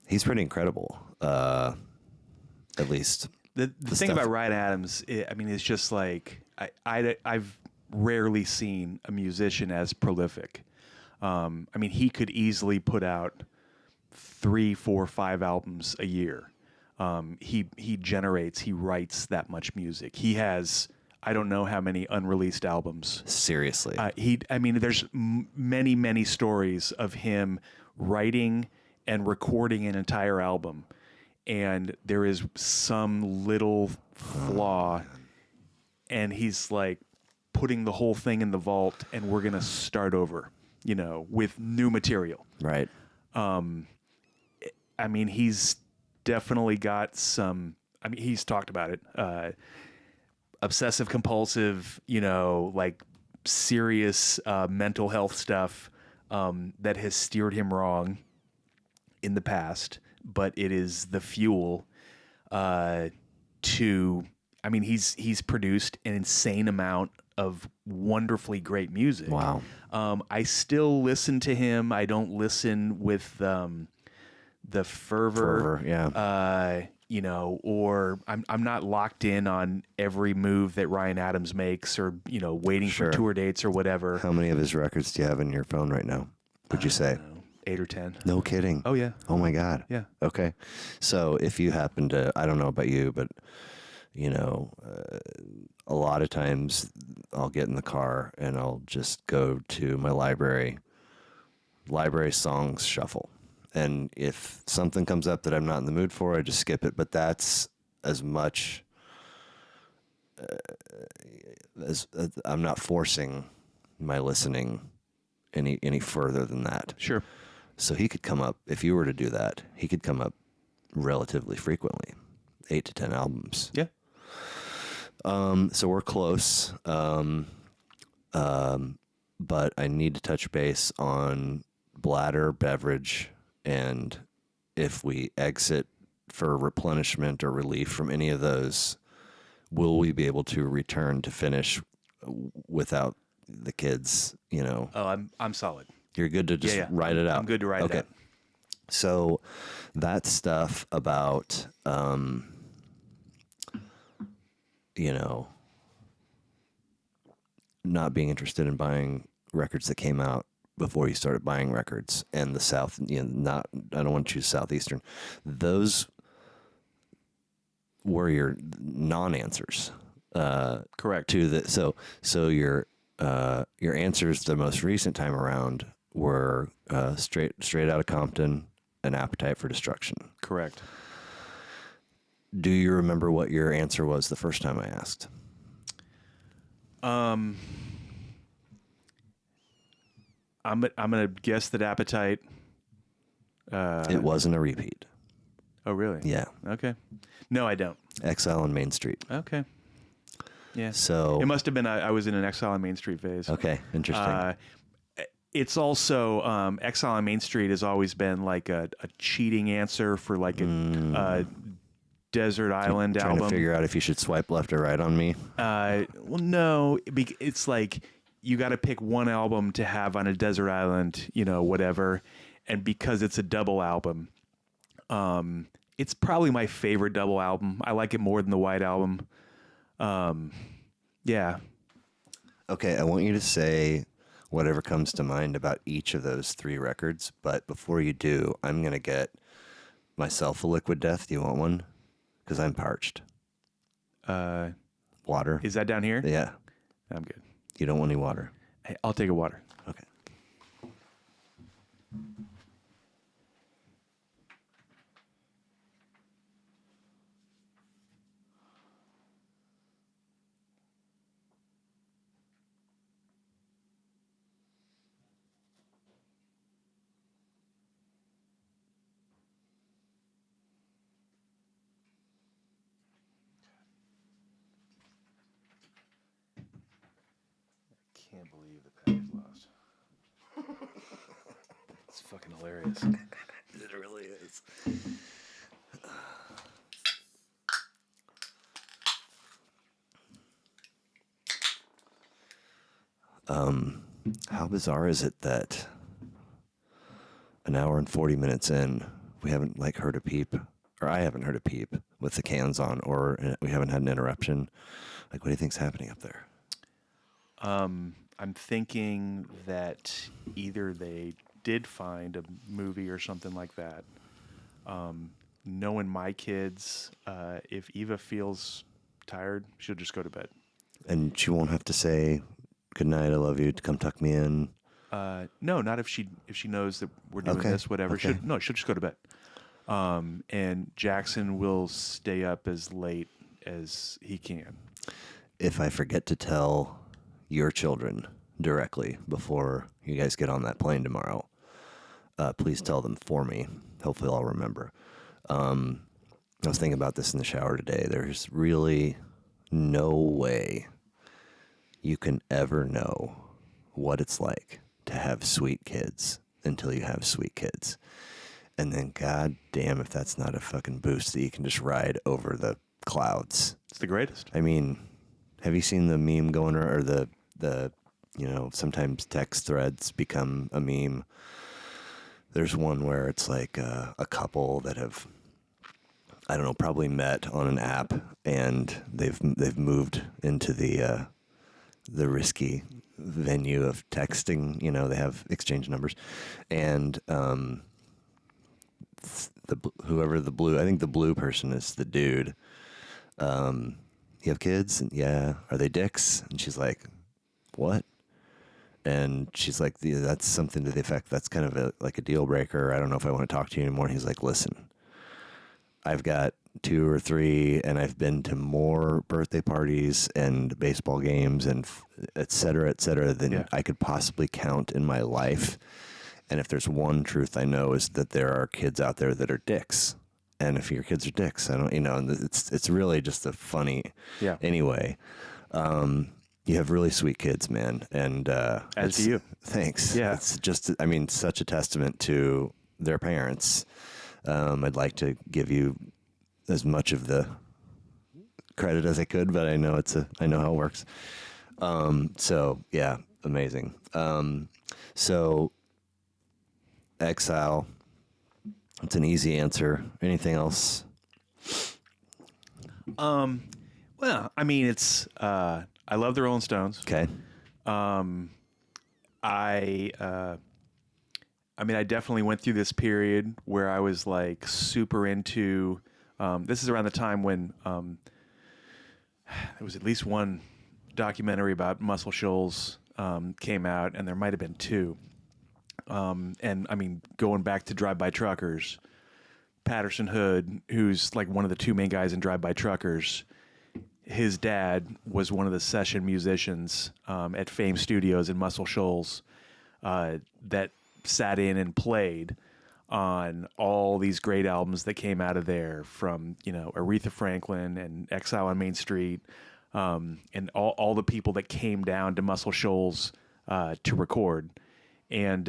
He's pretty incredible. At least the thing about Ryan Adams, it's just like I've rarely seen a musician as prolific. He could easily put out 3, 4, 5 albums a year. He writes that much music. He has, I don't know how many unreleased albums. Seriously. There's many, many stories of him writing and recording an entire album, and there is some little flaw, and he's like putting the whole thing in the vault, and we're going to start over, with new material. Right. He's definitely got some, he's talked about it, obsessive compulsive, like serious mental health stuff that has steered him wrong in the past, but it is the fuel to, he's produced an insane amount of wonderfully great music. Wow. I still listen to him. I don't listen with the fervor, yeah. Or I'm not locked in on every move that Ryan Adams makes, or waiting for tour dates or whatever. How many of his records do you have in your phone right now, would you say? 8 or 10. No kidding. Oh, yeah. Oh my God. Yeah. Okay. So if you happen to, I don't know about you, but you know, a lot of times I'll get in the car and I'll just go to my library songs shuffle. And if something comes up that I'm not in the mood for, I just skip it. But that's as much as I'm not forcing my listening any further than that. Sure. So he could come up, if you were to do that, he could come up relatively frequently, 8 to 10 albums. Yeah. So we're close. But I need to touch base on bladder, beverage, and if we exit for replenishment or relief from any of those, will we be able to return to finish without the kids, you know? Oh, I'm solid. You're good to just ride it out. I'm good to ride it out. So that stuff about, you know, not being interested in buying records that came out before you started buying records, and the South, you know, I don't want to choose Southeastern. Those were your non-answers. Correct. To the so your answers the most recent time around were straight Outta Compton, An Appetite for Destruction. Correct. Do you remember what your answer was the first time I asked? I'm gonna guess that Appetite. It wasn't a repeat. Oh, really? Yeah. Okay. No, I don't. Exile on Main Street. Okay. Yeah. So it must have been I was in an Exile on Main Street phase. Okay, interesting. It's also Exile on Main Street has always been like a cheating answer for like a desert island Trying album. to figure out if you should swipe left or right on me. Well, no, it's like you got to pick one album to have on a desert island, you know, whatever. And because it's a double album, it's probably my favorite double album. I like it more than the White Album. Yeah. Okay, I want you to say whatever comes to mind about each of those three records, but before you do, I'm going to get myself a Liquid Death. Do you want one? Because I'm parched. Water. Is that down here? Yeah. I'm good. You don't want any water? Hey, I'll take a water. Okay. Can't believe the package lost. It's fucking hilarious. It really is. How bizarre is it that an hour and 40 minutes in, we haven't like heard a peep, or I haven't heard a peep with the cans on, or we haven't had an interruption. Like, what do you think's happening up there? I'm thinking that either they did find a movie or something like that. Knowing my kids, if Eva feels tired, she'll just go to bed. And she won't have to say, good night, I love you, to come tuck me in. No, not if she knows that we're doing Okay, this, whatever. okay. She'll just go to bed. And Jackson will stay up as late as he can. If I forget to tell your children directly before you guys get on that plane tomorrow, please tell them for me. Hopefully I'll remember. I was thinking about this in the shower today. There's really no way you can ever know what it's like to have sweet kids until you have sweet kids. And then, god damn, if that's not a fucking boost that you can just ride over the clouds. It's the greatest. I mean, have you seen the meme going, or the you know, sometimes text threads become a meme. There's one where it's like a couple that have, I don't know, probably met on an app, and they've moved into the the risky venue of texting. You know, they have exchange numbers, and whoever the blue, I think the blue person is the dude. You have kids? And yeah. Are they dicks? And she's like, what? And she's like, yeah, that's something to the effect, that's kind of like a deal breaker. I don't know if I want to talk to you anymore. And he's like, listen, I've got 2 or 3, and I've been to more birthday parties and baseball games and et cetera, than I could possibly count in my life. And if there's one truth I know is that there are kids out there that are dicks. And if your kids are dicks, I don't, you know, and it's really just a funny, anyway. You have really sweet kids, man. And, as do you. Thanks. Yeah. It's just, I mean, such a testament to their parents. I'd like to give you as much of the credit as I could, but I know I know how it works. So yeah, amazing. So Exile, it's an easy answer. Anything else? Well, I mean, it's, I love the Rolling Stones. Okay. I mean, I definitely went through this period where I was like super into, this is around the time when, there was at least one documentary about Muscle Shoals, came out, and there might've been 2. And I mean, going back to Drive By Truckers, Patterson Hood, who's like one of the 2 main guys in Drive By Truckers, his dad was one of the session musicians at Fame Studios in Muscle Shoals that sat in and played on all these great albums that came out of there, from, you know, Aretha Franklin and Exile on Main Street, and all the people that came down to Muscle Shoals to record. And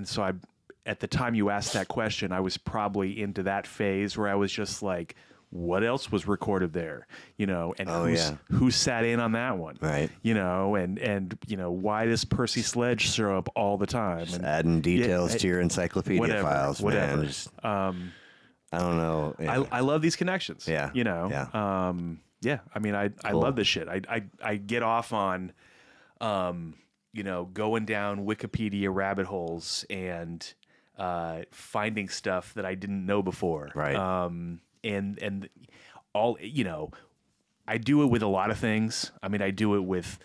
so at the time you asked that question, I was probably into that phase where I was just like, what else was recorded there, you know, and who sat in on that one, right? You know, and you know, why does Percy Sledge show up all the time? Just and adding details to your encyclopedia files, whatever. man. I don't know. Yeah. I love these connections. Yeah, you know. Yeah. Yeah. I mean, I love this shit. I get off on, you know, going down Wikipedia rabbit holes and finding stuff that I didn't know before. Right. And all, you know, I do it with a lot of things. I mean, I do it with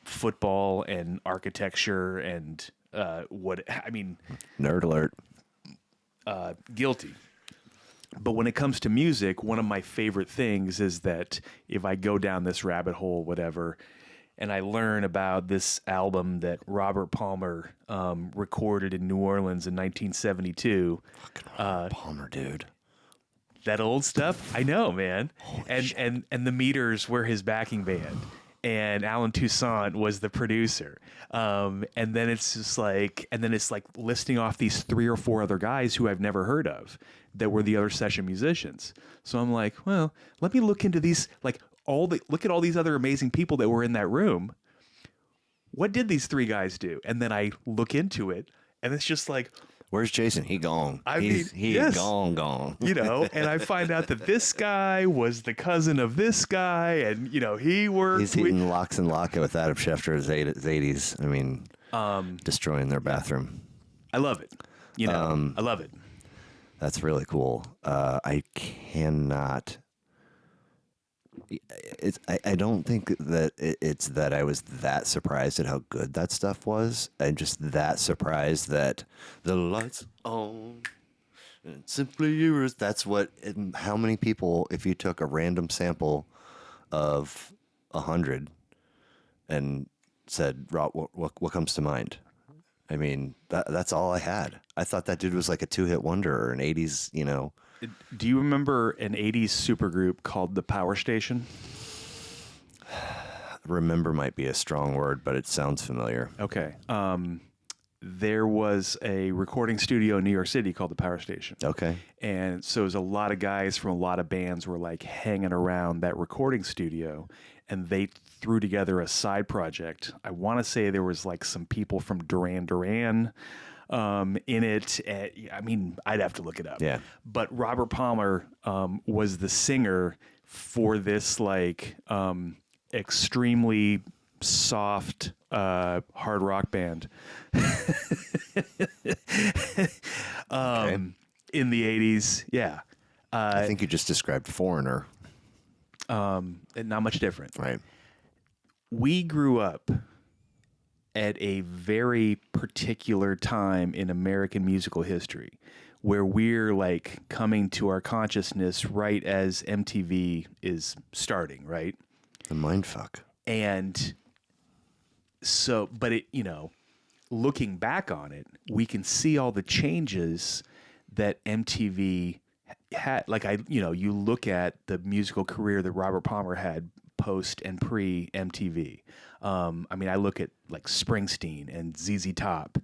football and architecture and nerd alert. Guilty. But when it comes to music, one of my favorite things is that if I go down this rabbit hole, whatever, and I learn about this album that Robert Palmer recorded in New Orleans in 1972. Fucking Robert Palmer, dude. That old stuff, I know, man. And the Meters were his backing band, and Alan Toussaint was the producer. And then it's like listing off these 3 or 4 other guys who I've never heard of that were the other session musicians. So I'm like, well, let me look into these, like look at all these other amazing people that were in that room. What did these 3 guys do? And then I look into it, and it's just like, where's Jason? He gone. He's gone. You know, and I find out that this guy was the cousin of this guy, and you know, he's hitting locks and locket with Adam Schefter's 80s. I mean, destroying their bathroom. I love it. You know, I love it. That's really cool. I cannot. I don't think that it's that I was that surprised at how good that stuff was. I'm just that surprised that the lights on and simply yours. That's what. How many people, if you took a random sample of 100 and said, "Rob, what comes to mind?" I mean, that's all I had. I thought that dude was like a 2-hit wonder or an 80s, you know. Do you remember an 80s supergroup called The Power Station? Remember might be a strong word, but it sounds familiar. Okay. There was a recording studio in New York City called The Power Station. Okay. And so there's a lot of guys from a lot of bands were like hanging around that recording studio, and they threw together a side project. I want to say there was like some people from Duran Duran in it. I mean, I'd have to look it up. Yeah. But Robert Palmer was the singer for this like extremely soft hard rock band Okay. in the 80s. Yeah. I think you just described Foreigner, And not much different. right? We grew up at a very particular time in American musical history where we're like coming to our consciousness right as MTV is starting, right? The mindfuck. And so, but it, looking back on it, we can see all the changes that MTV had. Like you look at the musical career that Robert Palmer had post and pre MTV. I mean, I look at like Springsteen and ZZ Top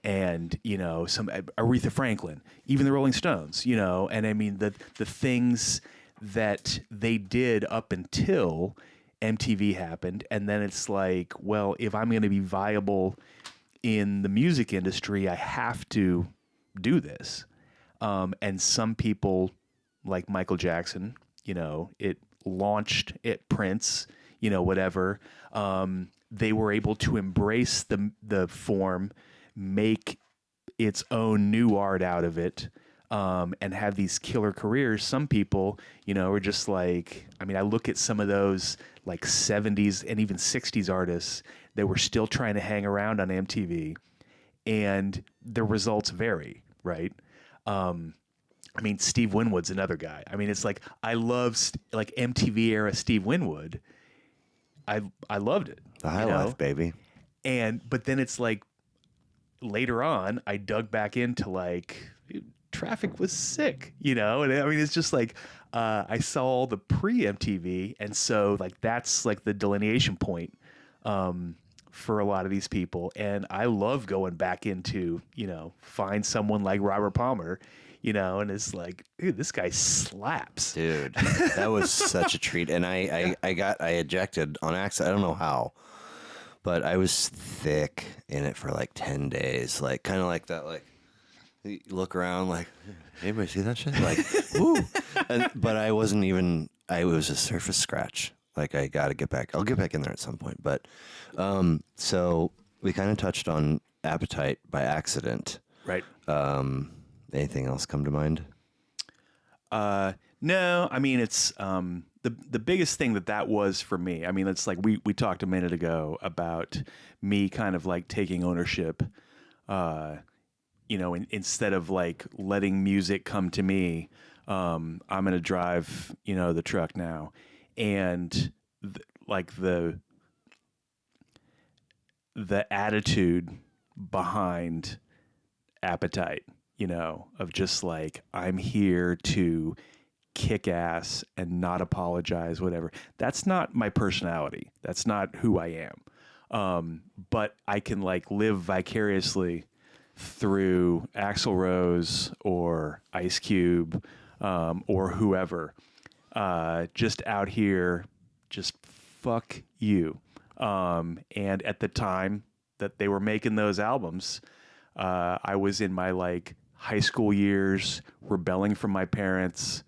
and, some Aretha Franklin, even the Rolling Stones, and I mean, the things that they did up until MTV happened. And then it's like, well, if I'm going to be viable in the music industry, I have to do this. And some people, like Michael Jackson, it launched it, Prince, whatever. They were able to embrace the form, make its own new art out of it, and have these killer careers. Some people, are just like, I mean, I look at some of those like 70s and even 60s artists that were still trying to hang around on MTV, and the results vary, right? I mean, Steve Winwood's another guy. I mean, it's like, I love like MTV era Steve Winwood. I loved it. The high life, baby. But then it's like later on, I dug back into like, Traffic was sick, and I mean, it's just like, I saw all the pre MTV. And so like, that's like the delineation point, for a lot of these people. And I love going back into, find someone like Robert Palmer, and it's like, dude, this guy slaps. Dude, that was such a treat. And I ejected on accident. I don't know how, but I was thick in it for like 10 days. Like, kind of like that, like, you look around like, anybody see that shit? Like, woo. But I wasn't even, I was a surface scratch. Like, I got to get back. I'll get back in there at some point. But so we kind of touched on Appetite by accident. Right. Anything else come to mind? No, I mean, it's the biggest thing that was for me. I mean, it's like we talked a minute ago about me kind of like taking ownership, instead of like letting music come to me. I'm going to drive, the truck now. And like the attitude behind Appetite, of just like, I'm here to kick ass and not apologize, whatever. That's not my personality. That's not who I am. But I can like live vicariously through Axl Rose or Ice Cube, or whoever, just out here, just fuck you. And at the time that they were making those albums, I was in my like high school years, rebelling from my parents,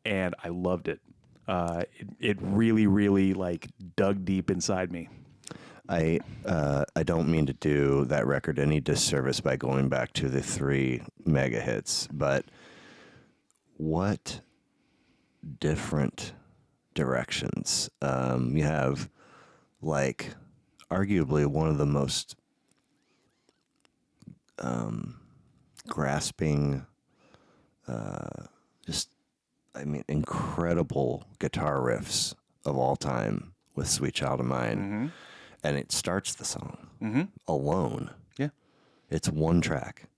and I loved it. It really, really like dug deep inside me. I don't mean to do that record any disservice by going back to the 3 mega hits, but what different directions. You have like arguably one of the most grasping, incredible guitar riffs of all time with Sweet Child of Mine. Mm-hmm. And it starts the song Mm-hmm. alone. Yeah. It's one track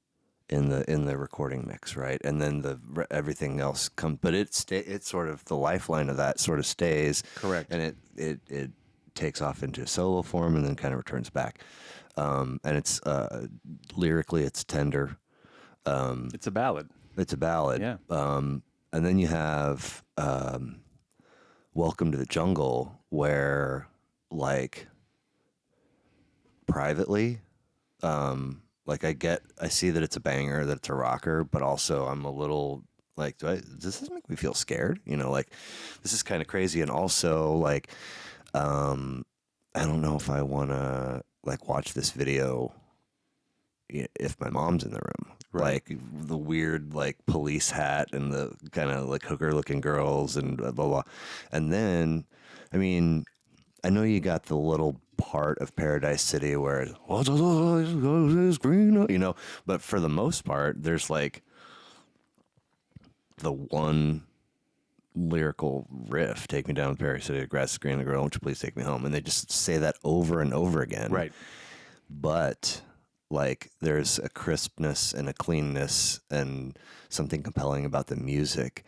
in the recording mix, right? And then everything else comes, but it's sort of the lifeline of that sort of stays. Correct. And it takes off into solo form and then kind of returns back. And it's lyrically it's tender. It's a ballad. It's a ballad. Yeah. And then you have Welcome to the Jungle, where like privately, like I see that it's a banger, that it's a rocker, but also I'm a little like, does this make me feel scared? Like, this is kind of crazy. And also like, I don't know if I want to like watch this video if my mom's in the room. Right. Like the weird like police hat and the kind of like hooker looking girls and blah, blah, blah. And then, I mean, I know you got the little part of Paradise City where it's, you know, but for the most part, there's like the one lyrical riff, "Take me down to Paradise City, grass is green, the girl, won't you please take me home?" And they just say that over and over again. Right. But like there's a crispness and a cleanness and something compelling about the music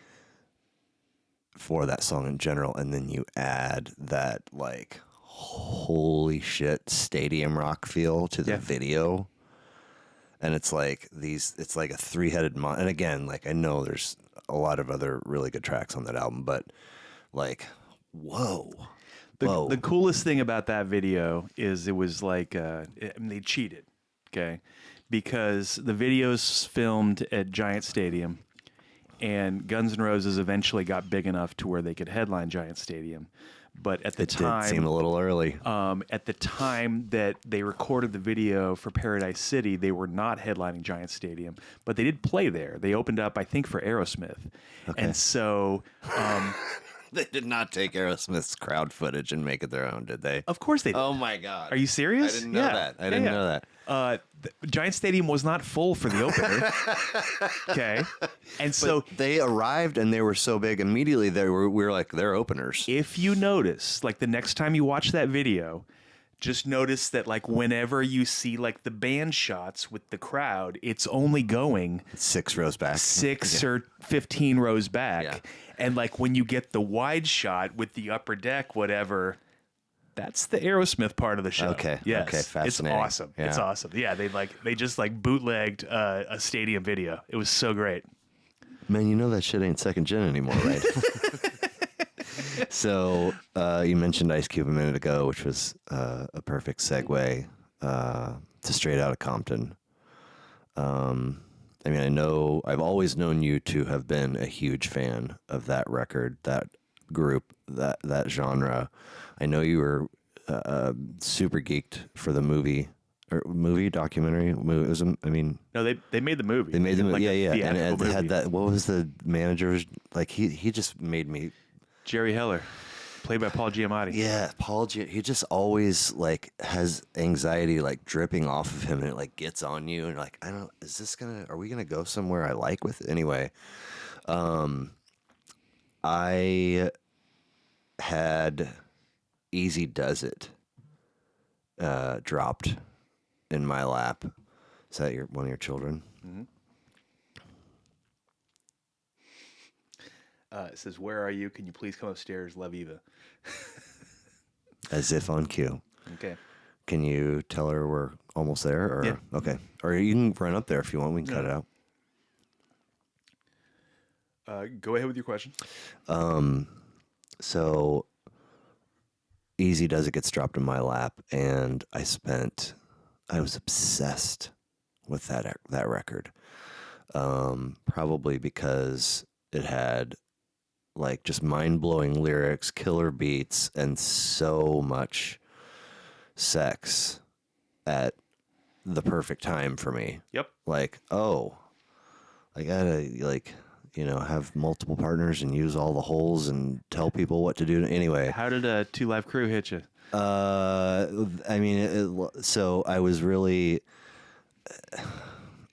for that song in general, and then you add that like holy shit stadium rock feel to the video, and it's like it's like a three-headed and again, like I know there's a lot of other really good tracks on that album, but like whoa. The coolest thing about that video is it was like I mean, they cheated, okay, because the video's filmed at Giant Stadium, and Guns N' Roses eventually got big enough to where they could headline Giant Stadium. But at the time, did seem a little early. At the time that they recorded the video for Paradise City, they were not headlining Giant Stadium, but they did play there. They opened up, I think, for Aerosmith, and so They did not take Aerosmith's crowd footage and make it their own, did they? of course they did. Oh my God! Are you serious? I didn't know that. I didn't know that. Giant Stadium was not full for the opener. Okay, and so They arrived and they were so big immediately. We were like, they're openers. if you notice, like the next time you watch that video, just notice that like whenever you see like the band shots with the crowd, it's only going 6 rows back. 6 or 15 rows back. Yeah. And like when you get the wide shot with the upper deck, whatever, that's the Aerosmith part of the show. Okay. Yes. Okay. Fascinating. It's awesome. Yeah. It's awesome. Yeah. They just like bootlegged a stadium video. It was so great. Man, you know that shit ain't second gen anymore, right? So you mentioned Ice Cube a minute ago, which was a perfect segue to Straight Outta Compton. I mean, I know I've always known you to have been a huge fan of that record, that group, that genre. I know you were super geeked for the movie documentary. It was, I mean, No, they made the movie. they made the movie, like yeah, and it movie. had that. What was the manager like? He just made me. Jerry Heller, played by Paul Giamatti. Yeah, he just always like has anxiety like dripping off of him, and it like gets on you, and you're like, are we gonna go somewhere I like with it? Anyway, I had Easy Does It dropped in my lap. Is that one of your children? Mm-hmm. It says, "Where are you? Can you please come upstairs? Love, Eva." As if on cue. Okay. Can you tell her we're almost there? Or Yeah. Okay. Or you can run up there if you want. We can cut it out. Go ahead with your question. So Easy Does It gets dropped in my lap, and I was obsessed with that record. Probably because it had like just mind-blowing lyrics, killer beats, and so much sex at the perfect time for me. Yep. Like, oh, I gotta like, have multiple partners and use all the holes and tell people what to do. Anyway, How did Two Live Crew hit you? I mean, so I was really,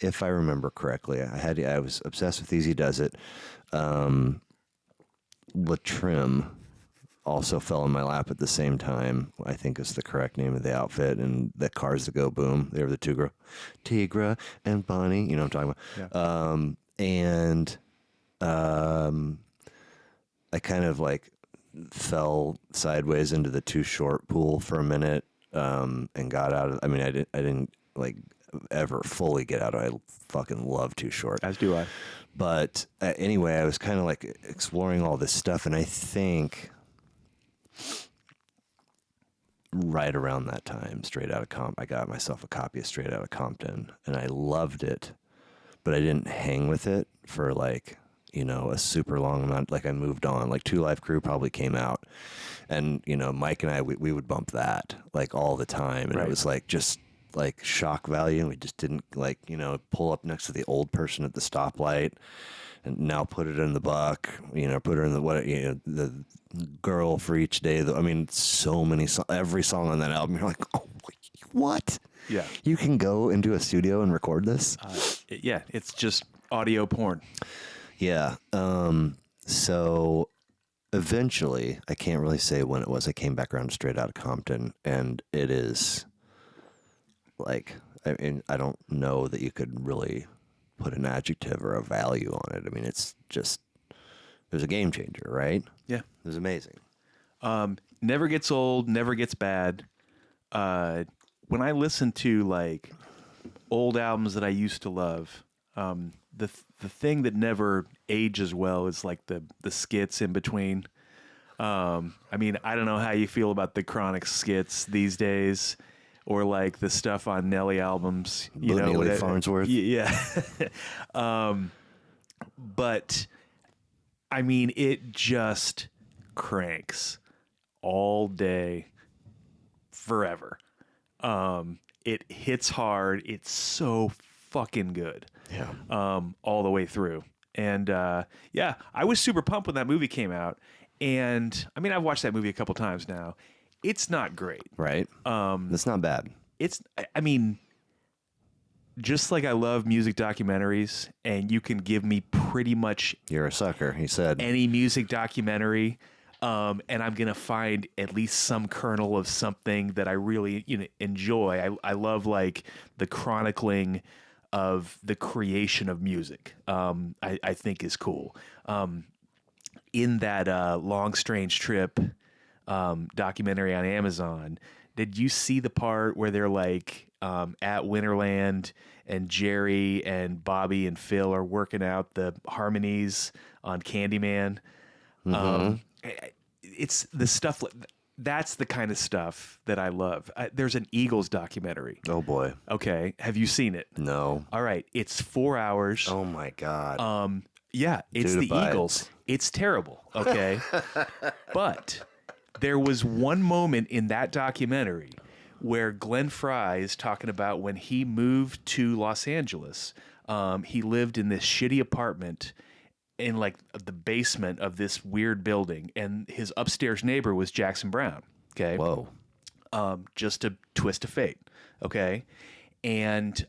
if I remember correctly, I was obsessed with Easy Does It. Latrim also fell in my lap at the same time. I think is the correct name of the outfit, and the Cars That Go Boom. They were the Tigra and Bonnie. You know what I'm talking about. Yeah. I kind of like fell sideways into the Too Short pool for a minute, and got out of. I mean, I didn't like ever fully get out of it. I fucking love Too Short. As do I. But anyway, I was kind of like exploring all this stuff, and I think right around that time, I got myself a copy of Straight Outta Compton, and I loved it, but I didn't hang with it for like a super long amount. Like I moved on. Like Two Live Crew probably came out, and Mike and I we would bump that like all the time, and Right. it was like just like shock value. And we just didn't like pull up next to the old person at the stoplight, and now put it in the buck. Put her in the girl for each day. I mean, so many every song on that album. You're like, oh, what? Yeah. You can go into a studio and record this? Yeah, it's just audio porn. Yeah. So eventually, I can't really say when it was, I came back around to Straight Outta Compton, and it is like, I mean, I don't know that you could really put an adjective or a value on it. I mean, it's just, it was a game changer, right? Yeah. It was amazing. Never gets old, never gets bad. When I listen to like old albums that I used to love, the thing that never ages well is like the skits in between. I mean, I don't know how you feel about the Chronic skits these days, or like the stuff on Nelly albums. Neely Farnsworth. Yeah. But I mean, it just cranks all day, forever. It hits hard. It's so fucking good. Yeah. All the way through. And yeah, I was super pumped when that movie came out. And I mean, I've watched that movie a couple times now. It's not great. Right. That's not bad. I mean, just like I love music documentaries, and you can give me pretty much You're a sucker, he said. any music documentary, and I'm gonna find at least some kernel of something that I really enjoy. I love like the chronicling of the creation of music. I think is cool. In that Long Strange Trip documentary on Amazon, did you see the part where they're like at Winterland and Jerry and Bobby and Phil are working out the harmonies on Candyman? It's the stuff that's the kind of stuff that I love. There's an Eagles documentary. Oh boy. Okay, have you seen it? No. All right, it's 4 hours. Oh my God. Yeah, it's Dude the abides. Eagles. It's terrible, okay? But there was one moment in that documentary where Glenn Frey is talking about when he moved to Los Angeles. He lived in this shitty apartment in like the basement of this weird building, and his upstairs neighbor was Jackson Browne, okay? Whoa. Just a twist of fate, okay? And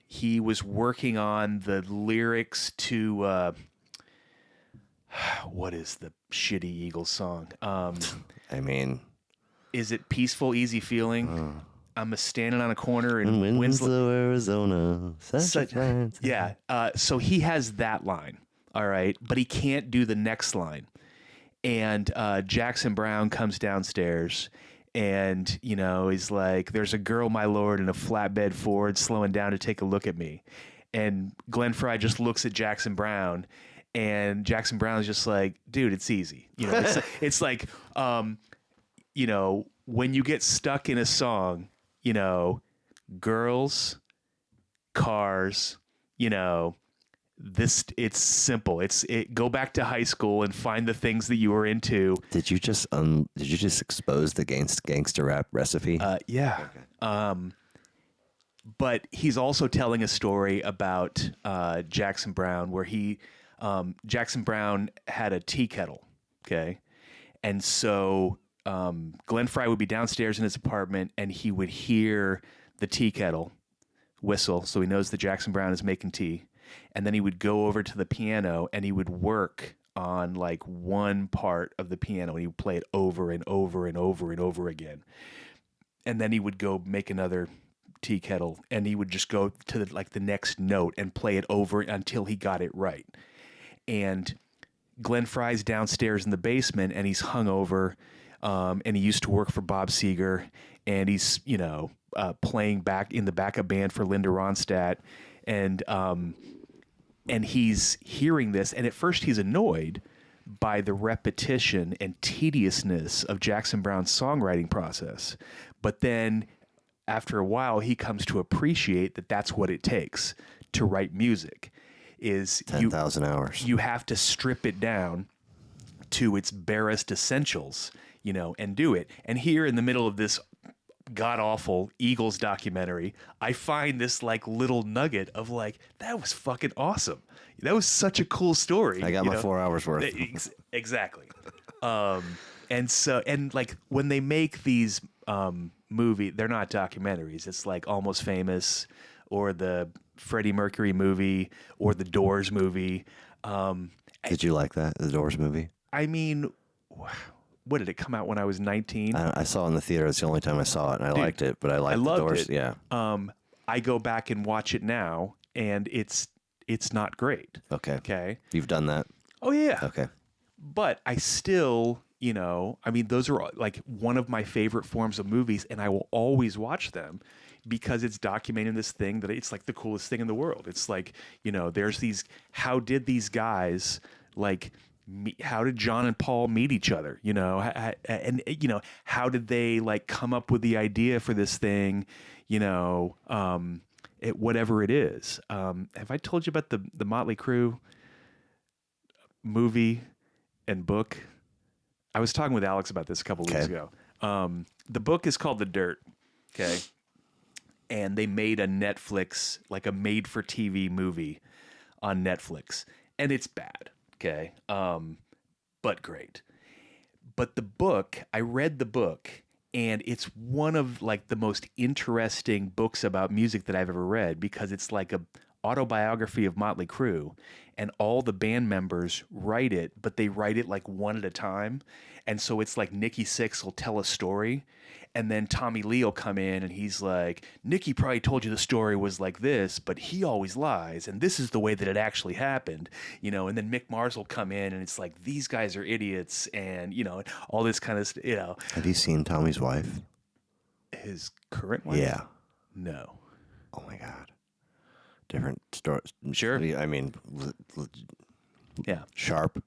he was working on the lyrics to what is the shitty Eagles song? I mean, Is it Peaceful, Easy Feeling? I'm standing on a corner in Winslow, Arizona. Yeah. So he has that line, all right, but he can't do the next line. And Jackson Browne comes downstairs, and he's like, "There's a girl, my lord, in a flatbed Ford, slowing down to take a look at me." And Glenn Frey just looks at Jackson Browne, and Jackson Browne's just like, "Dude, it's easy." It's like, when you get stuck in a song, girls, cars, it's simple. Go back to high school and find the things that you were into. Did you just expose the gangster rap recipe? Yeah. Okay. But he's also telling a story about Jackson Browne, where Jackson Browne had a tea kettle, okay? And so Glenn Frey would be downstairs in his apartment, and he would hear the tea kettle whistle, so he knows that Jackson Browne is making tea. And then he would go over to the piano, and he would work on like one part of the piano, and he would play it over and over and over and over again. And then he would go make another tea kettle, and he would just go to the next note and play it over until he got it right. And Glenn Frey's downstairs in the basement, and he's hungover, and he used to work for Bob Seger, and he's playing back in the backup band for Linda Ronstadt, and he's hearing this, and at first he's annoyed by the repetition and tediousness of Jackson Browne's songwriting process. But then after a while, he comes to appreciate that that's what it takes to write music, is 10,000 hours. you have to strip it down to its barest essentials, and do it. And here in the middle of this god awful Eagles documentary, I find this like little nugget of like, that was fucking awesome. That was such a cool story. I got my 4 hours worth. Exactly. And like when they make these they're not documentaries. It's like Almost Famous or the Freddie Mercury movie or the Doors movie. Did you like that, the Doors movie? I mean, what did it come out when I was 19? I saw it in the theater. It's the only time I saw it, and I liked it. But I liked the loved Doors. it. Yeah. I go back and watch it now, and it's not great. Okay. Okay. You've done that. Oh yeah. Okay. But I still, I mean, those are like one of my favorite forms of movies, and I will always watch them because it's documenting this thing that it's like the coolest thing in the world. It's like, there's these, how did these guys like, how did John and Paul meet each other? And how did they like come up with the idea for this thing? Whatever it is. Have I told you about the Motley Crue movie and book? I was talking with Alex about this a couple weeks ago. The book is called The Dirt. Okay. And they made a Netflix, like a made for TV movie on Netflix, and it's bad. Okay. But great. But the book, I read the book, and it's one of like the most interesting books about music that I've ever read, because it's like a autobiography of Motley Crue, and all the band members write it, but they write it like one at a time. And so it's like Nikki Sixx will tell a story, and then Tommy Lee will come in and he's like, Nikki probably told you the story was like this, but he always lies, and this is the way that it actually happened, and then Mick Mars will come in and it's like, these guys are idiots, and all this kind of Have you seen Tommy's wife? His current wife? Yeah. No. Oh my God. Different stories. Sure. I mean, Yeah. sharp.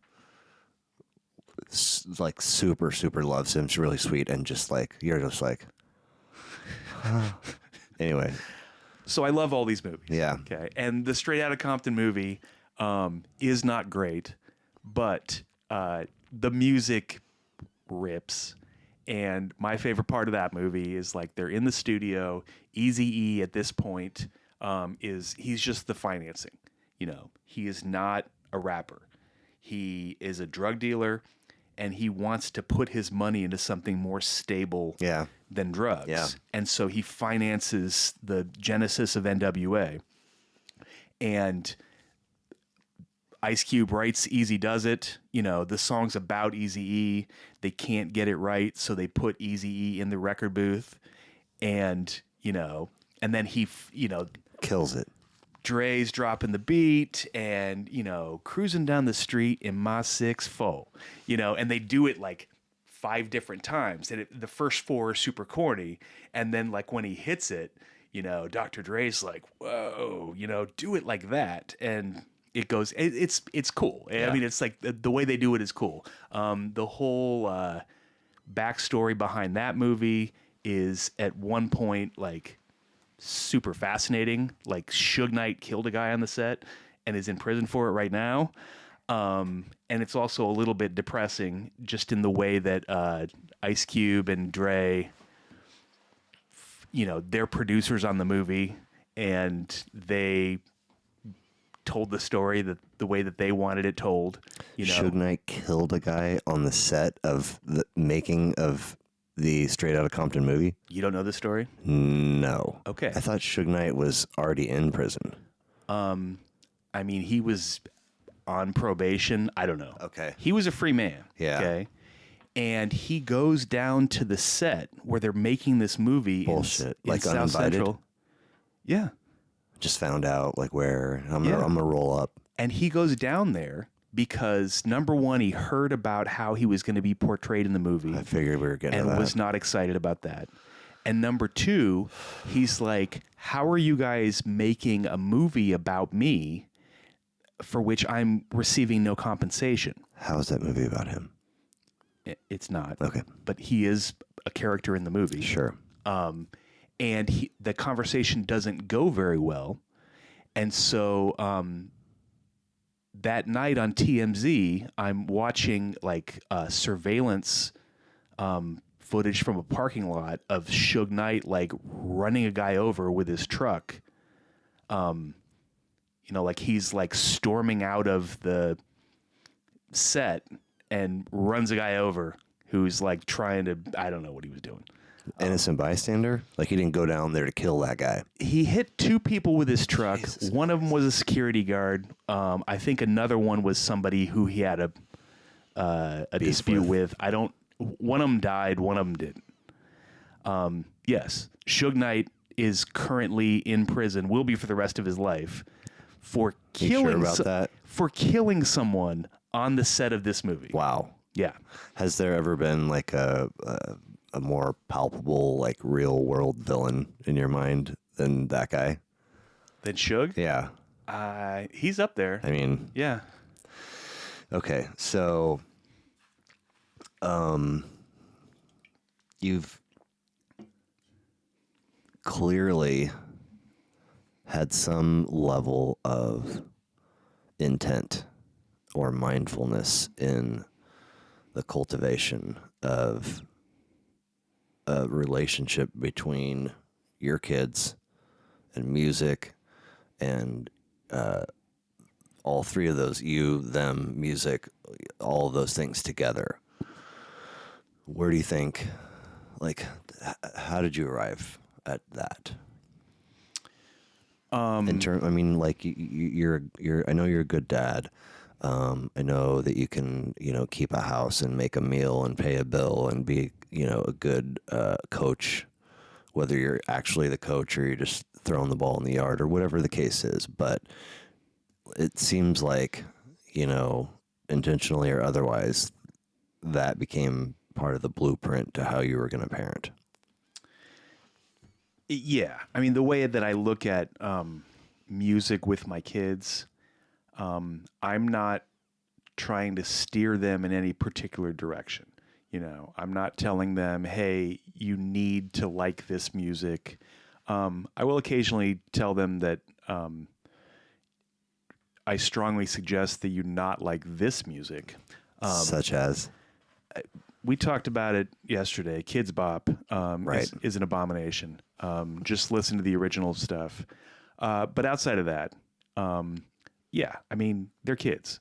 Like super, super loves him. She's really sweet, and just like, you're just like, anyway. So I love all these movies. Yeah. Okay. And the Straight Outta Compton movie is not great, but the music rips. And my favorite part of that movie is like they're in the studio. Eazy-E at this point he's just the financing. He is not a rapper. He is a drug dealer, and he wants to put his money into something more stable than drugs. Yeah. And so he finances the genesis of N.W.A. And Ice Cube writes Easy Does It. The song's about Eazy-E. They can't get it right, so they put Eazy-E in the record booth. And, and then he, kills it. Dre's dropping the beat and, cruising down the street in my 6'4", and they do it like 5 different times. And the first 4 are super corny. And then like when he hits it, Dr. Dre's like, whoa, do it like that. And it goes, it's cool. Yeah. I mean, it's like the way they do it is cool. The whole backstory behind that movie is at one point like super fascinating. Like Suge Knight killed a guy on the set and is in prison for it right now. And it's also a little bit depressing just in the way that Ice Cube and Dre, they're producers on the movie, and they told the story that the way that they wanted it told. Suge Knight killed a guy on the set of the making of the Straight Outta Compton movie. You don't know the story? No. Okay. I thought Suge Knight was already in prison. I mean, he was on probation. I don't know. Okay. He was a free man. Yeah. Okay. And he goes down to the set where they're making this movie. Bullshit. In Like South uninvited? Central. Yeah. Just found out like where I'm gonna roll up. And he goes down there because number one, he heard about how he was going to be portrayed in the movie. I figured we were getting and to that. was not excited about that. And number two, he's like, how are you guys making a movie about me for which I'm receiving no compensation? How is that movie about him? It's not. Okay. But he is a character in the movie. Sure. And the conversation doesn't go very well. And so that night on TMZ, I'm watching like surveillance footage from a parking lot of Suge Knight like running a guy over with his truck. You know, like he's like storming out of the set and runs a guy over who's like trying to, I don't know what he was doing. Innocent bystander? Like he didn't go down there to kill that guy. He hit two people with his truck. Jesus one of them was a security guard. I think another one was somebody who he had a dispute with. One of them died, one of them didn't. Yes, Suge Knight is currently in prison, will be for the rest of his life, for killing for killing someone on the set of this movie. Wow. Yeah. Has there ever been like a more palpable, like real world villain in your mind than that guy? Than Suge? Yeah. He's up there. I mean, yeah. Okay, so you've clearly had some level of intent or mindfulness in the cultivation of a relationship between your kids and music and all three of those, you, them, music, all of those things together. Where do you think, like, how did you arrive at that? I mean, like, you're, I know you're a good dad. I know that you can, keep a house and make a meal and pay a bill and be, a good coach, whether you're actually the coach or you're just throwing the ball in the yard or whatever the case is. But it seems like, intentionally or otherwise, that became part of the blueprint to how you were going to parent. Yeah. I mean, the way that I look at music with my kids, I'm not trying to steer them in any particular direction. I'm not telling them, hey, you need to like this music. I will occasionally tell them that I strongly suggest that you not like this music. Such as? We talked about it yesterday. Kids Bop Right. is an abomination. Just listen to the original stuff. But outside of that, yeah, I mean, they're kids.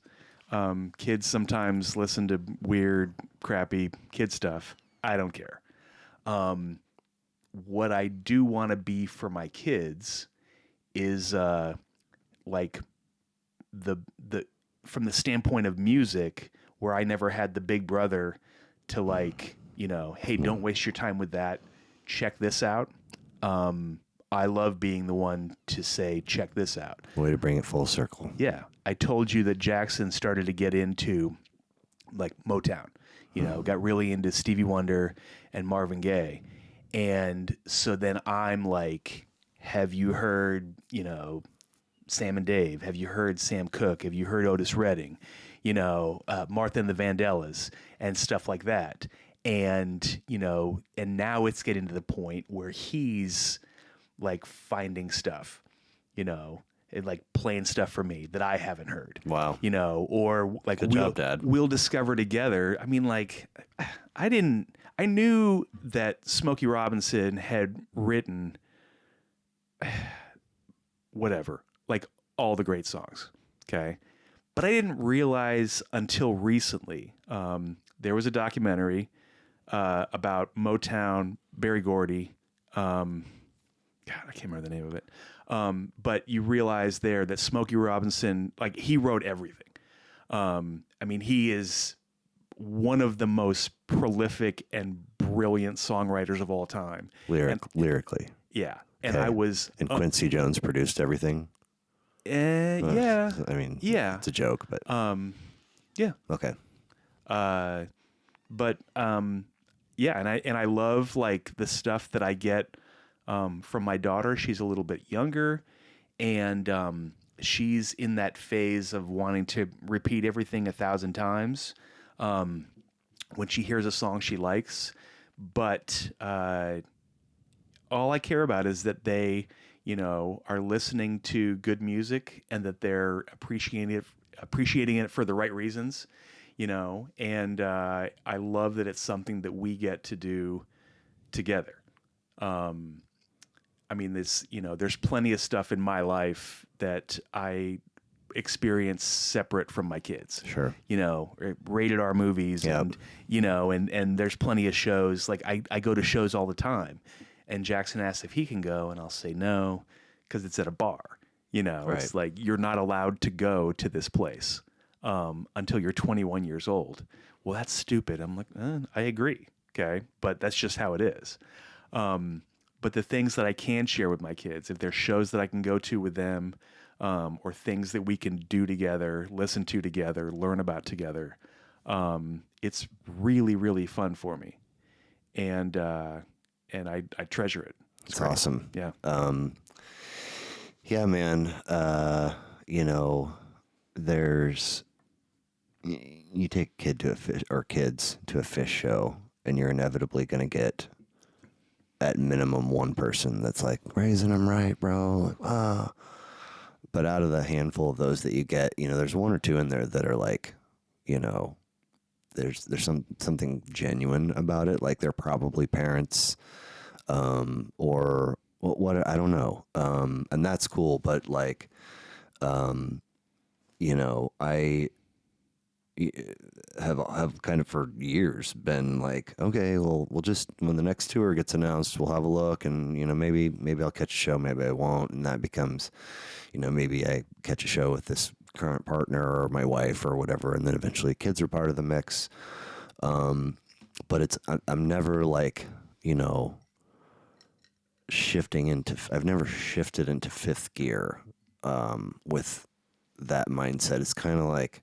Kids sometimes listen to weird, crappy kid stuff. I don't care. What I do want to be for my kids is like the from the standpoint of music, where I never had the big brother to like, hey, don't waste your time with that. Check this out. I love being the one to say, check this out. Way to bring it full circle. Yeah. I told you that Jackson started to get into like Motown, got really into Stevie Wonder and Marvin Gaye. And so then I'm like, have you heard, Sam and Dave? Have you heard Sam Cooke? Have you heard Otis Redding? Martha and the Vandellas and stuff like that. And, and now it's getting to the point where he's like finding stuff, and like playing stuff for me that I haven't heard. Wow. Or like Good job, Dad. We'll discover together. I mean, like, I knew that Smokey Robinson had written whatever, like all the great songs. Okay. But I didn't realize until recently, there was a documentary about Motown, Berry Gordy. God, I can't remember the name of it. But you realize there that Smokey Robinson, like, he wrote everything. I mean, he is one of the most prolific and brilliant songwriters of all time. Lyrically. Yeah. And Okay. And Quincy Jones produced everything? Yeah. I mean, yeah. It's a joke, but... yeah. Okay. But yeah, and I love like the stuff that I get from my daughter. She's a little bit younger, and she's in that phase of wanting to repeat everything 1,000 times when she hears a song she likes. But all I care about is that they, are listening to good music and that they're appreciating it for the right reasons, and I love that it's something that we get to do together. I mean, there's plenty of stuff in my life that I experience separate from my kids. Sure. Rated R movies, Yep. and there's plenty of shows. Like I go to shows all the time, and Jackson asks if he can go, and I'll say no because it's at a bar. Right. It's like you're not allowed to go to this place until you're 21 years old. Well, that's stupid. I'm like, I agree. Okay, but that's just how it is. But the things that I can share with my kids, if there's shows that I can go to with them, or things that we can do together, listen to together, learn about together, it's really, really fun for me, and I treasure it. It's awesome. Yeah. Yeah, man. There's you take a kid to a fish or kids to a fish show, and you're inevitably going to get at minimum one person that's like raising them right, bro. Like, wow. But out of the handful of those that you get, there's one or two in there that are like, there's something genuine about it. Like they're probably parents, or what I don't know. And that's cool. But like, I have kind of for years been like, okay, well, we'll just, when the next tour gets announced, we'll have a look, and maybe I'll catch a show, maybe I won't, and that becomes, maybe I catch a show with this current partner or my wife or whatever, and then eventually kids are part of the mix. But I'm never like, I've never shifted into fifth gear with that mindset. It's kind of like,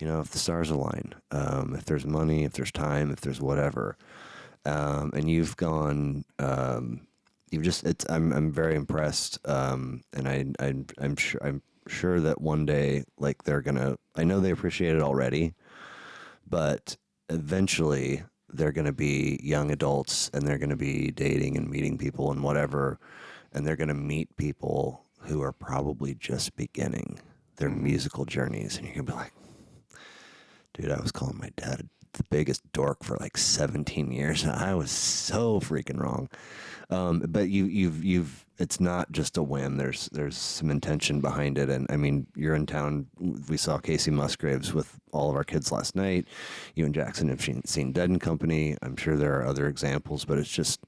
if the stars align, if there's money, if there's time, if there's whatever, and you've gone, I'm very impressed, and I'm sure that one day, like I know they appreciate it already, but eventually they're gonna be young adults, and they're gonna be dating and meeting people and whatever, and they're gonna meet people who are probably just beginning their musical journeys, and you're gonna be like, dude, I was calling my dad the biggest dork for like 17 years. I was so freaking wrong. But it's not just a whim. There's some intention behind it. And I mean, you're in town. We saw Casey Musgraves with all of our kids last night. You and Jackson have seen Dead and Company. I'm sure there are other examples, but it's just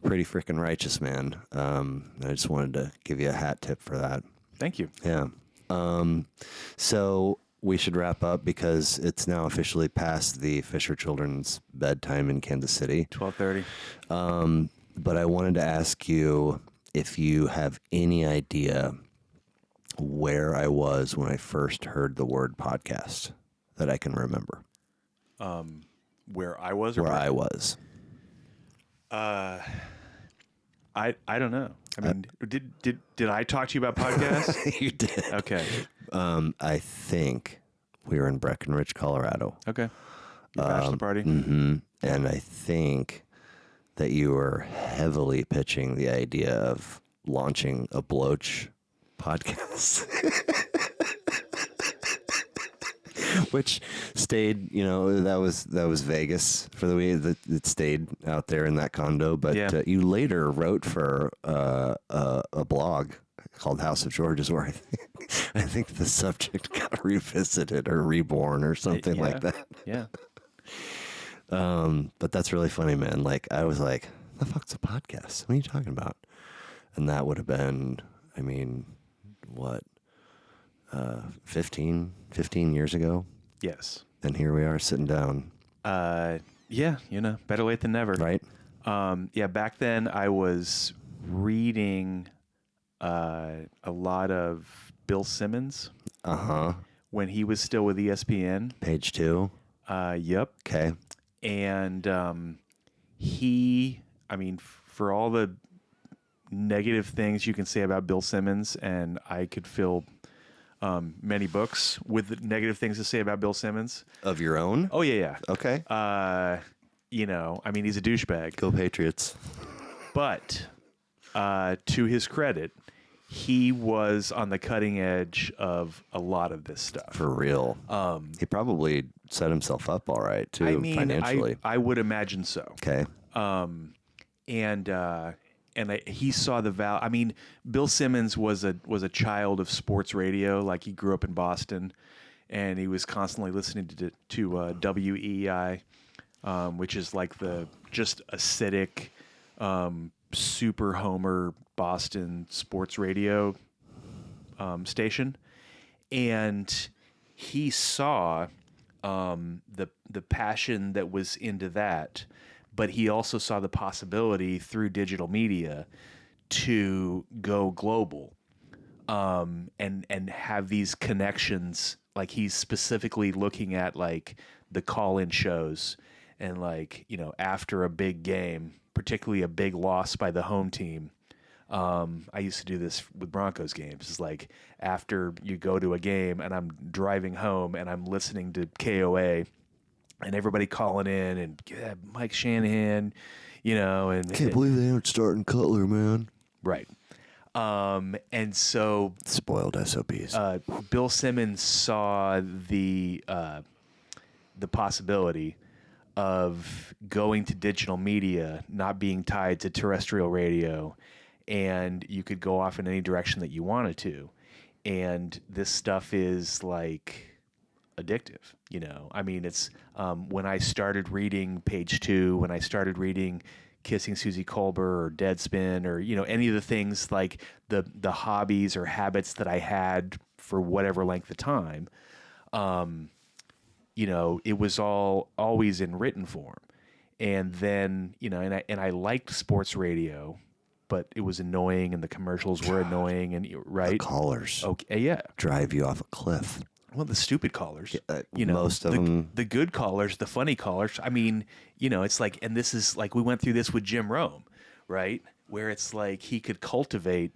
pretty freaking righteous, man. I just wanted to give you a hat tip for that. Thank you. Yeah. So we should wrap up because it's now officially past the Fisher children's bedtime in Kansas City. 12:30. But I wanted to ask you if you have any idea where I was when I first heard the word podcast that I can remember. Where I was? Where I was. I don't know. I mean, did I talk to you about podcasts? You did. Okay. I think we were in Breckenridge, Colorado. Okay. Your bachelor party. Mm-hmm. And I think that you were heavily pitching the idea of launching a Bloach podcast. Which stayed, that was Vegas for the way that it stayed out there in that condo. But Yeah. You later wrote for a blog called House of Georges, where I think the subject got revisited or reborn or something like that. Yeah. But that's really funny, man. Like, I was like, the fuck's a podcast? What are you talking about? And that would have been, I mean, what, 15 years ago? Yes. And here we are sitting down. Yeah, better late than never. Right? Yeah, back then I was reading a lot of Bill Simmons. Uh-huh. When he was still with ESPN. Page 2. Yep. Okay. And for all the negative things you can say about Bill Simmons, and I could fill many books with the negative things to say about Bill Simmons. Of your own? Oh, yeah. Okay. He's a douchebag. Go Patriots. But to his credit, he was on the cutting edge of a lot of this stuff. For real. He probably set himself up all right too, I mean, financially. I would imagine so. Okay. He saw the value. I mean, Bill Simmons was a child of sports radio. Like, he grew up in Boston, and he was constantly listening to WEI, which is like the just acidic, super homer Boston sports radio station, and he saw the passion that was into that, but he also saw the possibility through digital media to go global, and have these connections. Like, he's specifically looking at like the call-in shows, and like, after a big game, particularly a big loss by the home team. I used to do this with Broncos games. It's like, after you go to a game and I'm driving home and I'm listening to KOA and everybody calling in and Mike Shanahan, and Can't believe they aren't starting Cutler, man. right. And so Spoiled SOBs. Bill Simmons saw the possibility of going to digital media, not being tied to terrestrial radio, and you could go off in any direction that you wanted to. And this stuff is like addictive, I mean, it's when I started reading Page 2, when I started reading Kissing Susie Colbert or Deadspin, or any of the things like the hobbies or habits that I had for whatever length of time, it was all always in written form. And then, and I liked sports radio, but it was annoying, and the commercials were annoying, and right. The callers. Okay, yeah. Drive you off a cliff. Well, the stupid callers, most of them. The good callers, the funny callers. I mean, it's like, and this is like, we went through this with Jim Rome, right? Where it's like he could cultivate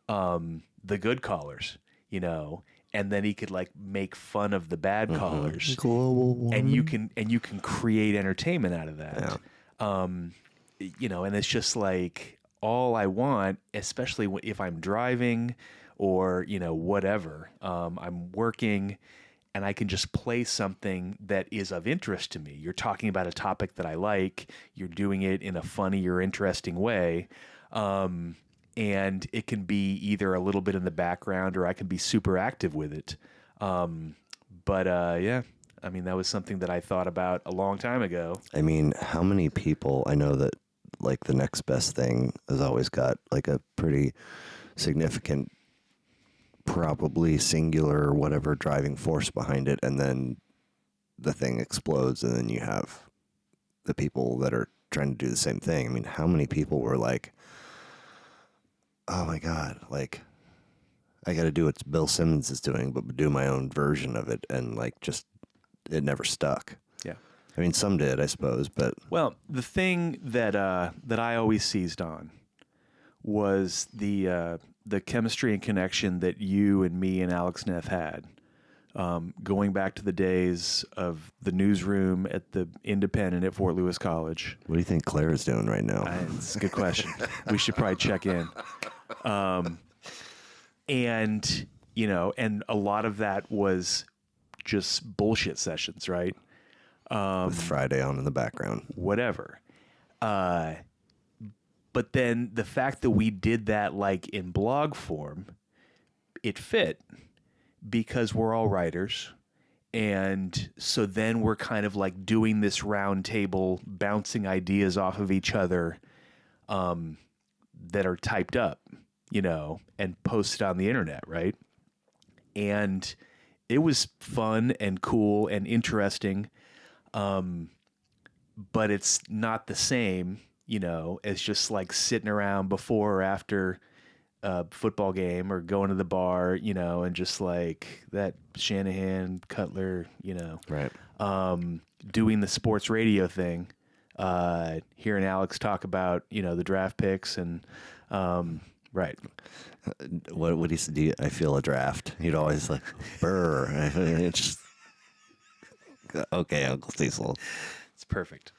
the good callers, and then he could like make fun of the bad callers, and you can create entertainment out of that. Yeah. And it's just like, all I want, especially if I'm driving or whatever, I'm working, and I can just play something that is of interest to me. You're talking about a topic that I like, you're doing it in a funny or interesting way, and it can be either a little bit in the background, or I can be super active with it. Yeah, I mean, that was something that I thought about a long time ago. I mean, how many people, I know that like the next best thing has always got like a pretty significant, probably singular or whatever driving force behind it, and then the thing explodes, and then you have the people that are trying to do the same thing. I mean, how many people were like, oh my God, like, I got to do what Bill Simmons is doing, but do my own version of it, and like, just, it never stuck. Yeah. I mean, some did, I suppose, but... Well, the thing that I always seized on was the chemistry and connection that you and me and Alex Neff had, going back to the days of the newsroom at the Independent at Fort Lewis College. What do you think Claire is doing right now? It's a good question. We should probably check in. And a lot of that was just bullshit sessions, right? With Friday on in the background. Whatever. But then the fact that we did that like in blog form, it fit because we're all writers. And so then we're kind of like doing this round table, bouncing ideas off of each other, that are typed up, and posted on the internet, right? And it was fun and cool and interesting. But it's not the same, as just like sitting around before or after a football game or going to the bar, and just like that Shanahan, Cutler, Right. Doing the sports radio thing, hearing Alex talk about, the draft picks and, right. What would he say? I feel a draft. He'd always like, brr. It's just, okay, Uncle Cecil. It's perfect.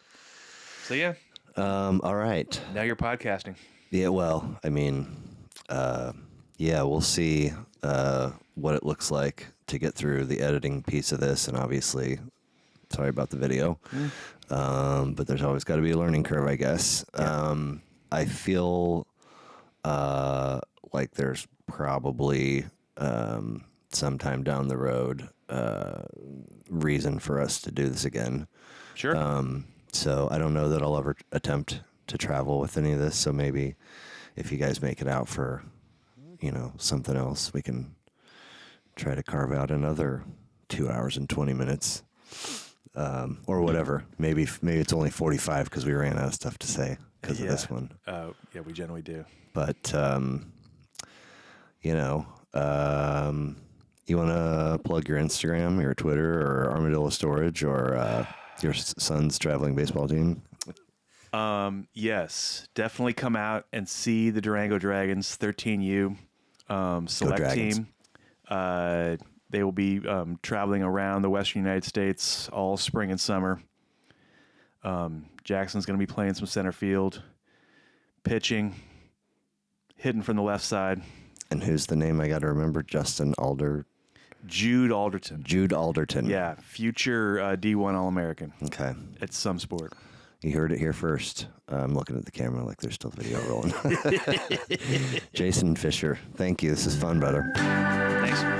So yeah. All right. Now you're podcasting. Yeah, well, I mean, Yeah, we'll see what it looks like to get through the editing piece of this, and obviously, sorry about the video, but there's always got to be a learning curve, I guess. I feel like there's probably sometime down the road reason for us to do this again. Sure. So I don't know that I'll ever attempt to travel with any of this. So maybe if you guys make it out for, something else, we can try to carve out another 2 hours and 20 minutes, or whatever. Maybe it's only 45 because we ran out of stuff to say because of this one. Yeah, we generally do. But, you want to plug your Instagram, your Twitter, or Armadillo Storage, or your son's traveling baseball team? Yes, definitely come out and see the Durango Dragons 13U select team. They will be traveling around the Western United States all spring and summer. Jackson's going to be playing some center field, pitching, hitting from the left side. And who's the name I got to remember? Jude Alderton. Jude Alderton. Yeah, future D1 All-American. Okay. At some sport. You heard it here first. I'm looking at the camera like there's still video rolling. Jason Fisher, thank you. This is fun, brother. Thanks.